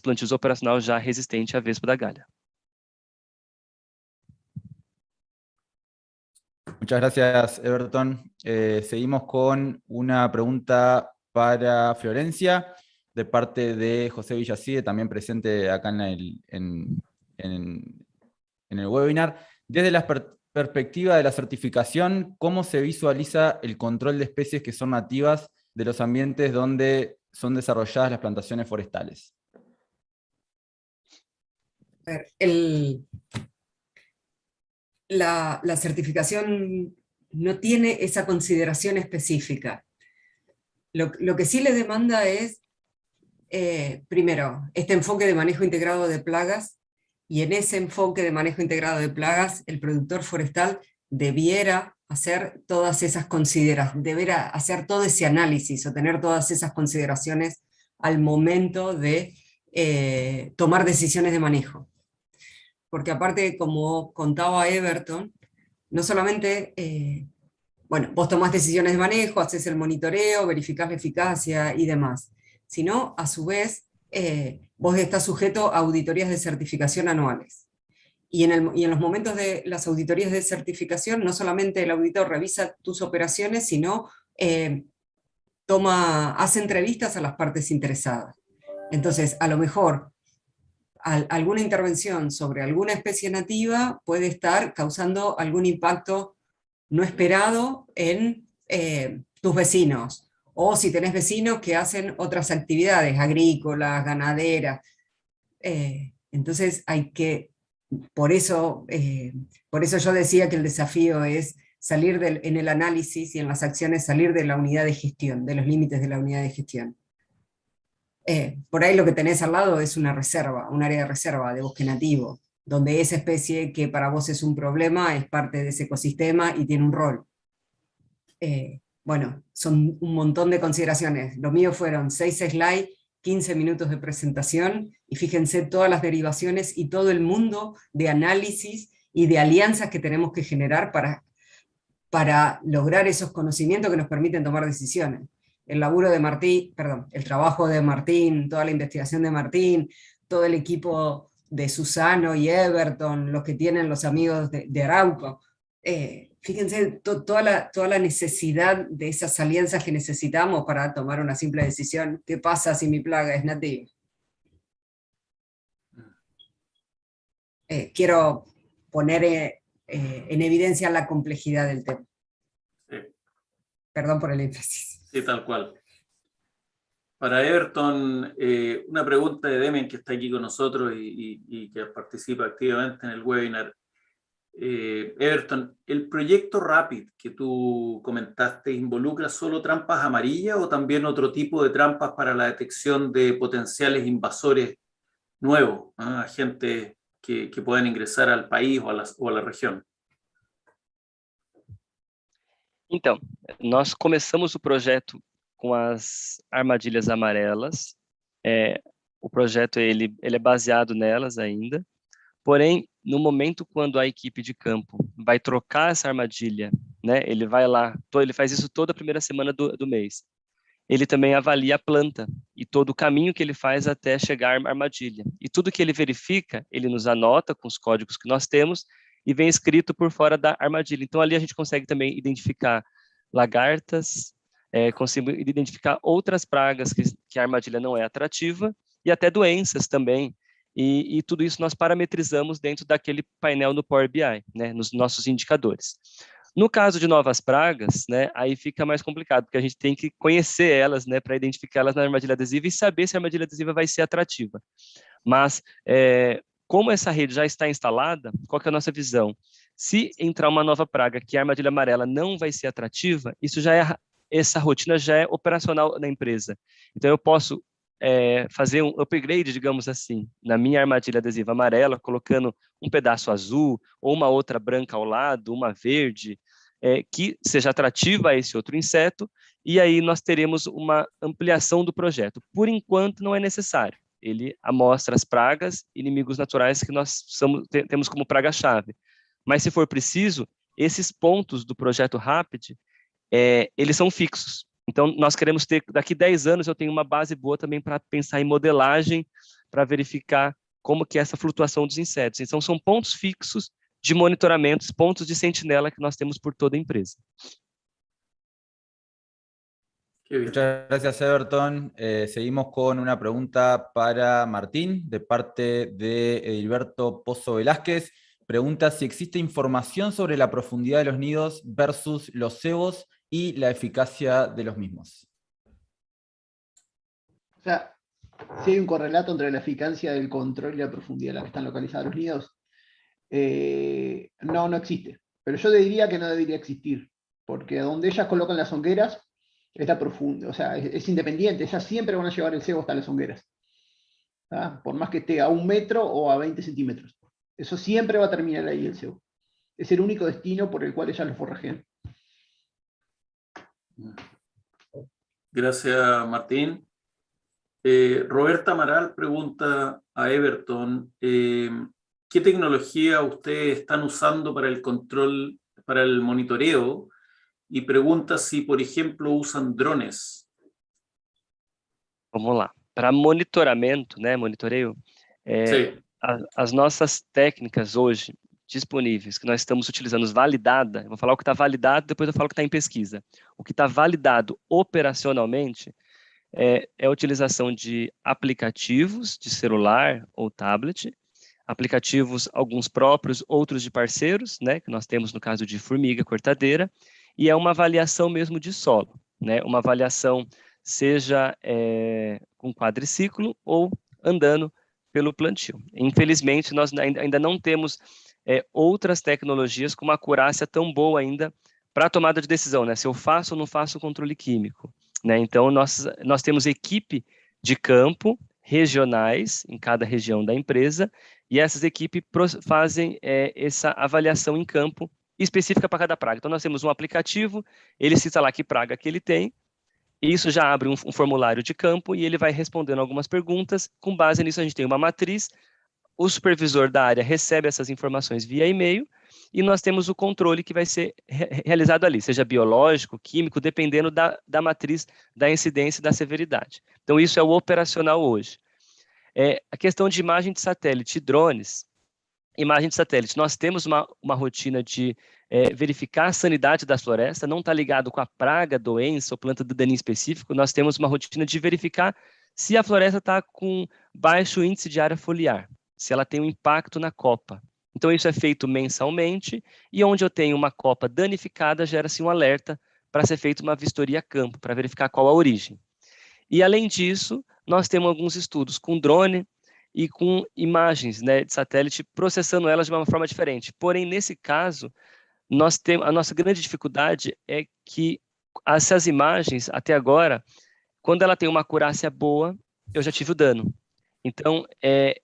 E: plantios operacionais já resistentes à vespa da galha.
A: Muchas gracias, Everton. Seguimos con una pregunta para Florencia, de parte de José Villacide, también presente acá en el webinar. Desde la perspectiva de la certificación, ¿cómo se visualiza el control de especies que son nativas de los ambientes donde son desarrolladas las plantaciones forestales?
C: La certificación no tiene esa consideración específica. Lo que sí le demanda es, primero, este enfoque de manejo integrado de plagas, y en ese enfoque de manejo integrado de plagas, el productor forestal debiera hacer todas esas consideraciones, debiera hacer todo ese análisis o tener todas esas consideraciones al momento de tomar decisiones de manejo. Porque aparte, como contaba Everton, no solamente, bueno, vos tomás decisiones de manejo, haces el monitoreo, verificás la eficacia y demás, sino a su vez vos estás sujeto a auditorías de certificación anuales. Y en los momentos de las auditorías de certificación, no solamente el auditor revisa tus operaciones, sino hace entrevistas a las partes interesadas. Entonces, a lo mejor, alguna intervención sobre alguna especie nativa puede estar causando algún impacto no esperado en tus vecinos, o si tenés vecinos que hacen otras actividades agrícolas, ganaderas. Entonces hay que por eso yo decía que el desafío es salir en el análisis y en las acciones, salir de la unidad de gestión, de los límites de la unidad de gestión. Por ahí lo que tenés al lado es una reserva, un área de reserva de bosque nativo, donde esa especie que para vos es un problema es parte de ese ecosistema y tiene un rol. Bueno, son un montón de consideraciones. Lo mío fueron 6 slides, 15 minutos de presentación, y fíjense todas las derivaciones y todo el mundo de análisis y de alianzas que tenemos que generar para lograr esos conocimientos que nos permiten tomar decisiones. El laburo de Martín, perdón, el trabajo de Martín, toda la investigación de Martín, todo el equipo de Susano y Everton, los que tienen los amigos de Arauco. Fíjense toda la necesidad de esas alianzas que necesitamos para tomar una simple decisión. ¿Qué pasa si mi plaga es nativa? Quiero poner en evidencia la complejidad del tema.
B: Sí.
C: Perdón por el énfasis.
B: Sí, tal cual. Para Everton, una pregunta de Demian, que está aquí con nosotros y que participa activamente en el webinar. Everton, ¿el proyecto RAPID que tú comentaste involucra solo trampas amarillas o también otro tipo de trampas para la detección de potenciales invasores nuevos, agentes que puedan ingresar al país o a la região?
E: Então, nós começamos o projeto com as armadilhas amarelas. O projeto ele é baseado nelas ainda. Porém, no momento quando a equipe de campo vai trocar essa armadilha, né, ele vai lá, ele faz isso toda a primeira semana do mês. Ele também avalia a planta e todo o caminho que ele faz até chegar à armadilha. E tudo que ele verifica, ele nos anota com os códigos que nós temos e vem escrito por fora da armadilha. Então, ali a gente consegue também identificar lagartas, consegue identificar outras pragas que a armadilha não é atrativa e até doenças também. E tudo isso nós parametrizamos dentro daquele painel no Power BI, né, nos nossos indicadores. No caso de novas pragas, né, aí fica mais complicado, porque a gente tem que conhecer elas, né, para identificar elas na armadilha adesiva e saber se a armadilha adesiva vai ser atrativa. Mas, como essa rede já está instalada, qual que é a nossa visão? Se entrar uma nova praga que a armadilha amarela não vai ser atrativa, essa rotina já é operacional na empresa. Então, eu posso fazer um upgrade, digamos assim, na minha armadilha adesiva amarela, colocando um pedaço azul, ou uma outra branca ao lado, uma verde, que seja atrativa a esse outro inseto, e aí nós teremos uma ampliação do projeto. Por enquanto, não é necessário. Ele amostra as pragas, inimigos naturais que nós temos como praga-chave. Mas, se for preciso, esses pontos do projeto RAPID, eles são fixos. Então, nós queremos ter, daqui 10 anos, eu tenho uma base boa também para pensar em modelagem, para verificar como que é essa flutuação dos insetos. Então, são pontos fixos de monitoramentos, pontos de sentinela que nós temos por toda a empresa.
A: Muchas gracias, Everton. Seguimos con una pregunta para Martín, de parte de Edilberto Pozo Velázquez. Pregunta si existe información sobre la profundidad de los nidos versus los cebos y la eficacia de los mismos.
D: O sea, si hay un correlato entre la eficacia del control y la profundidad en la que están localizados los nidos, no existe. Pero yo diría que no debería existir, porque donde ellas colocan las hongueras está profundo, o sea, es independiente, ellas siempre van a llevar el cebo hasta las hongueras, ¿tá? Por más que esté a 1 metro o a 20 centímetros. Eso siempre va a terminar ahí el cebo. Es el único destino por el cual ellas lo forrajean.
B: Gracias, Martín. Roberta Amaral pregunta a Everton, ¿qué tecnología ustedes están usando para el control, para el monitoreo? Y pregunta si, por ejemplo, usan drones.
E: Vamos lá. Para monitoramento, né, monitoreio, as nossas técnicas hoje disponíveis, que nós estamos utilizando validada, eu vou falar o que está validado, depois eu falo o que está em pesquisa. O que está validado operacionalmente é a utilização de aplicativos de celular ou tablet, aplicativos, alguns próprios, outros de parceiros, né, que nós temos no caso de formiga cortadeira, e é uma avaliação mesmo de solo, né, uma avaliação seja com quadriciclo ou andando pelo plantio. Infelizmente, nós ainda não temos outras tecnologias com uma acurácia tão boa ainda para a tomada de decisão, né? Se eu faço ou não faço o controle químico, né? Então, nós temos equipe de campo regionais em cada região da empresa, e essas equipes fazem essa avaliação em campo específica para cada praga. Então, nós temos um aplicativo, ele cita lá que praga que ele tem, e isso já abre um formulário de campo, e ele vai respondendo algumas perguntas. Com base nisso, a gente tem uma matriz, o supervisor da área recebe essas informações via e-mail, e nós temos o controle que vai ser realizado ali, seja biológico, químico, dependendo da matriz, da incidência e da severidade. Então, isso é o operacional hoje. A questão de imagem de satélite e drones, imagem de satélite, nós temos uma rotina de verificar a sanidade da floresta, não está ligado com a praga, doença ou planta de dano específico, nós temos uma rotina de verificar se a floresta está com baixo índice de área foliar, se ela tem um impacto na copa. Então, isso é feito mensalmente, e onde eu tenho uma copa danificada, gera-se um alerta para ser feita uma vistoria a campo, para verificar qual a origem. E, além disso, nós temos alguns estudos com drone e com imagens, né, de satélite, processando elas de uma forma diferente. Porém, nesse caso, a nossa grande dificuldade é que essas imagens, até agora, quando ela tem uma acurácia boa, eu já tive o dano. Então,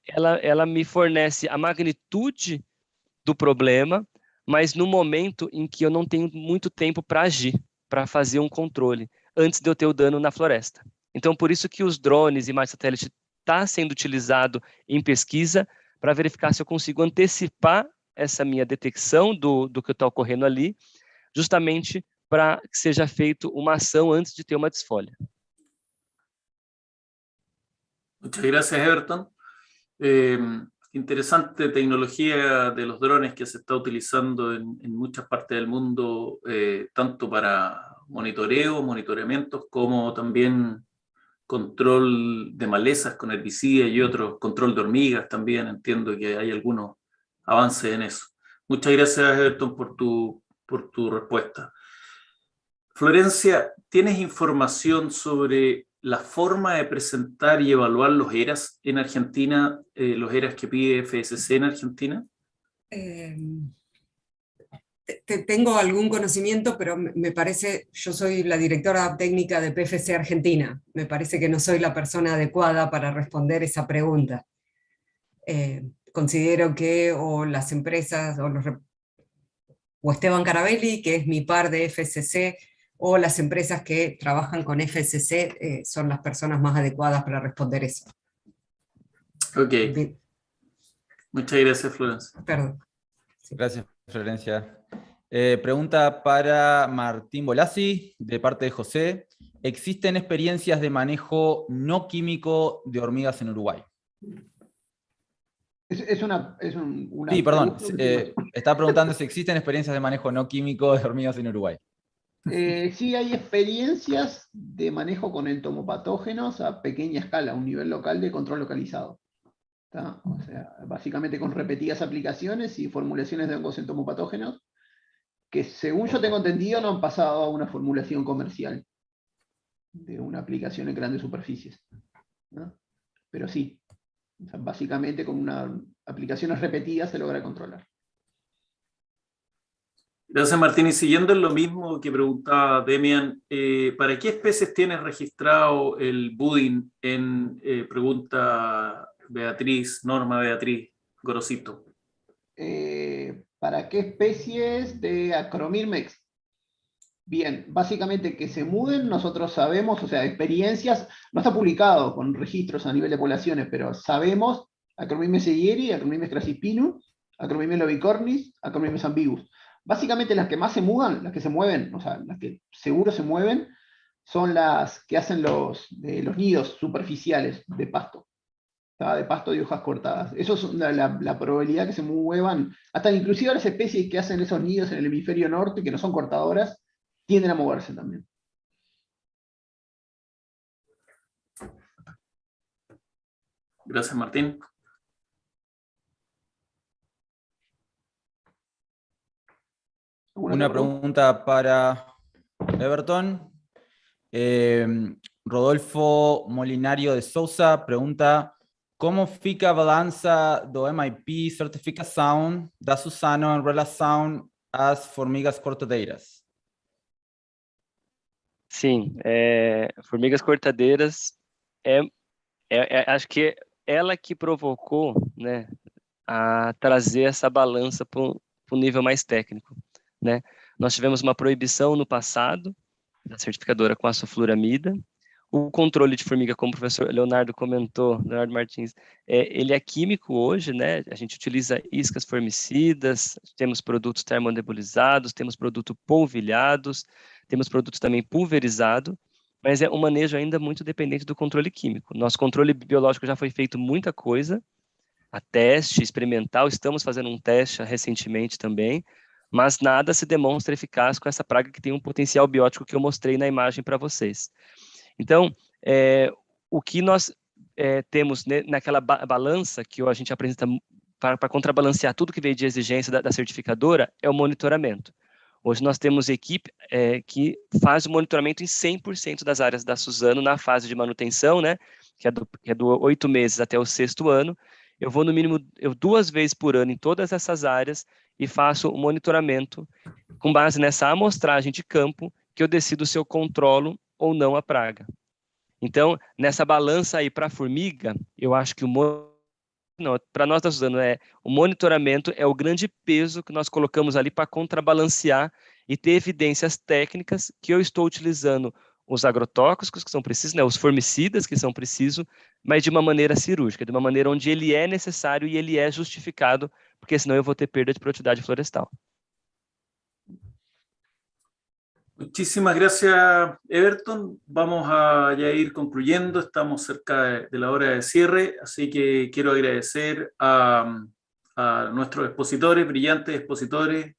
E: ela me fornece a magnitude do problema, mas no momento em que eu não tenho muito tempo para agir, para fazer um controle, antes de eu ter o dano na floresta. Então, por isso que os drones e mais satélite está sendo utilizado em pesquisa para verificar se eu consigo antecipar essa minha detecção do que está ocorrendo ali, justamente para que seja feita uma ação antes de ter uma desfolha.
B: Muchas gracias, Everton. Interesante tecnología de los drones que se está utilizando en muchas partes del mundo, tanto para monitoreamientos, como también control de malezas con herbicidas y otros, control de hormigas también. Entiendo que hay algunos avances en eso. Muchas gracias, Everton, por tu respuesta. Florencia, ¿tienes información sobre la forma de presentar y evaluar los ERAs en Argentina, los ERAs que pide FSC en Argentina?
C: Tengo algún conocimiento, pero me parece, yo soy la directora técnica de PFC Argentina, me parece que no soy la persona adecuada para responder esa pregunta. Considero que o las empresas, o Esteban Carabelli, que es mi par de FSC, o las empresas que trabajan con FSC son las personas más adecuadas para responder eso.
B: Ok.
C: Bien.
B: Muchas gracias, Florencia.
C: Perdón.
A: Sí. Gracias, Florencia. Pregunta para Martín Bolasi, de parte de José. ¿Existen experiencias de manejo no químico de hormigas en Uruguay?
D: Una
A: sí, perdón. Está preguntando si existen experiencias de manejo no químico de hormigas en Uruguay.
D: Sí, hay experiencias de manejo con entomopatógenos a pequeña escala, a un nivel local de control localizado. ¿Tá? O sea, básicamente con repetidas aplicaciones y formulaciones de hongos entomopatógenos que, según yo tengo entendido, no han pasado a una formulación comercial de una aplicación en grandes superficies, ¿no? Pero sí, o sea, básicamente con aplicaciones repetidas se logra controlar.
B: Gracias, Martín. Y siguiendo en lo mismo que preguntaba Demian, ¿para qué especies tienes registrado el budding en pregunta Norma Beatriz Gorosito?
D: ¿Para qué especies de Acromyrmex? Bien, básicamente que se muden, nosotros sabemos, o sea, experiencias, no está publicado con registros a nivel de poblaciones, pero sabemos Acromyrmex seyeri, Acromyrmex crassispinus, Acromyrmex lobicornis, Acromyrmex ambiguus. Básicamente las que más se mudan, las que se mueven, o sea, las que seguro se mueven, son las que hacen los nidos superficiales de pasto. De pasto de hojas cortadas. Eso es la probabilidad que se muevan. Hasta inclusive las especies que hacen esos nidos en el hemisferio norte, que no son cortadoras, tienden a moverse también.
B: Gracias, Martín.
A: Una pregunta para Everton. Rodolfo Molinario de Sousa pregunta: como fica a balança do MIP certificação da Suzano em relação às formigas cortadeiras?
E: Sim, formigas cortadeiras acho que ela que provocou, né, a trazer essa balança para um nível mais técnico, né? Nós tivemos uma proibição no passado da certificadora com açofluramida. O controle de formiga, como o professor Leonardo comentou, Leonardo Martins, ele é químico hoje, né? A gente utiliza iscas formicidas, temos produtos termonebulizados, temos produtos polvilhados, temos produtos também pulverizados, mas é um manejo ainda muito dependente do controle químico. Nosso controle biológico já foi feito muita coisa, a teste experimental, estamos fazendo um teste recentemente também, mas nada se demonstra eficaz com essa praga que tem um potencial biótico que eu mostrei na imagem para vocês. Então, o que nós temos naquela balança que a gente apresenta para contrabalancear tudo que veio de exigência da certificadora é o monitoramento. Hoje nós temos equipe que faz o monitoramento em 100% das áreas da Suzano na fase de manutenção, né, que é do 8 meses até o 6º ano. Eu vou no mínimo 2 vezes por ano em todas essas áreas e faço o monitoramento com base nessa amostragem de campo que eu decido se eu controlo ou não a praga. Então, nessa balança aí para a formiga, eu acho que para nós da Suzano, o monitoramento é o grande peso que nós colocamos ali para contrabalancear e ter evidências técnicas que eu estou utilizando os agrotóxicos que são precisos, né, os formicidas que são precisos, mas de uma maneira cirúrgica, de uma maneira onde ele é necessário e ele é justificado, porque senão eu vou ter perda de produtividade florestal.
B: Muchísimas gracias, Everton. Vamos a ya ir concluyendo, estamos cerca de la hora de cierre, así que quiero agradecer a nuestros expositores, brillantes expositores,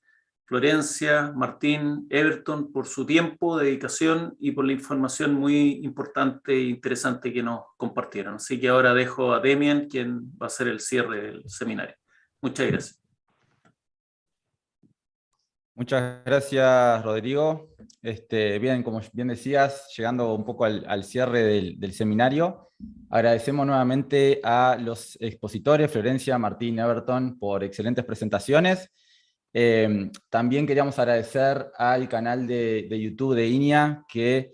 B: Florencia, Martín, Everton, por su tiempo, dedicación y por la información muy importante e interesante que nos compartieron. Así que ahora dejo a Demian, quien va a hacer el cierre del seminario. Muchas gracias.
A: Muchas gracias, Rodrigo. Bien, como bien decías, llegando un poco al cierre del seminario, agradecemos nuevamente a los expositores, Florencia, Martín, Everton, por excelentes presentaciones. También queríamos agradecer al canal de YouTube de INTA, que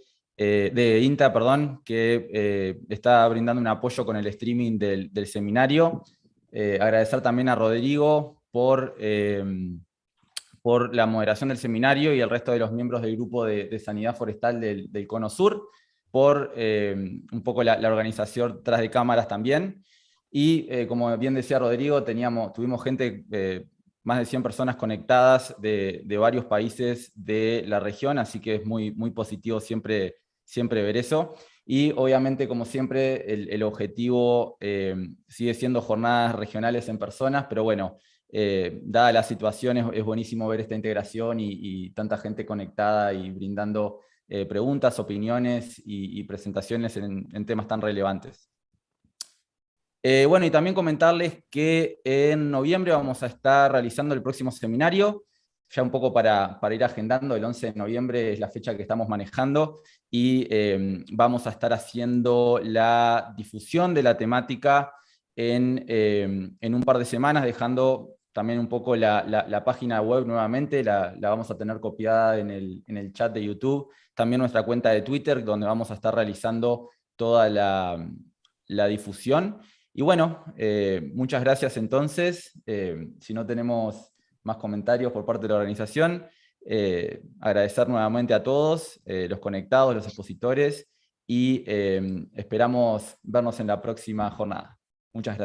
A: está brindando un apoyo con el streaming del seminario. Agradecer también a Rodrigo por la moderación del seminario y el resto de los miembros del grupo de Sanidad Forestal del Cono Sur, por un poco la organización tras de cámaras también. Y como bien decía Rodrigo, tuvimos gente, más de 100 personas conectadas de varios países de la región, así que es muy, muy positivo siempre ver eso. Y obviamente, como siempre, el objetivo sigue siendo jornadas regionales en personas, pero bueno, dada la situación es buenísimo ver esta integración y tanta gente conectada y brindando preguntas, opiniones y presentaciones en temas tan relevantes. Bueno, y también comentarles que en noviembre vamos a estar realizando el próximo seminario, ya un poco para ir agendando. El 11 de noviembre es la fecha que estamos manejando y vamos a estar haciendo la difusión de la temática en un par de semanas, dejando también un poco la página web nuevamente, la vamos a tener copiada en el chat de YouTube, también nuestra cuenta de Twitter, donde vamos a estar realizando toda la difusión. Y bueno, muchas gracias entonces. Si no tenemos más comentarios por parte de la organización, agradecer nuevamente a todos, los conectados, los expositores, y esperamos vernos en la próxima jornada. Muchas gracias.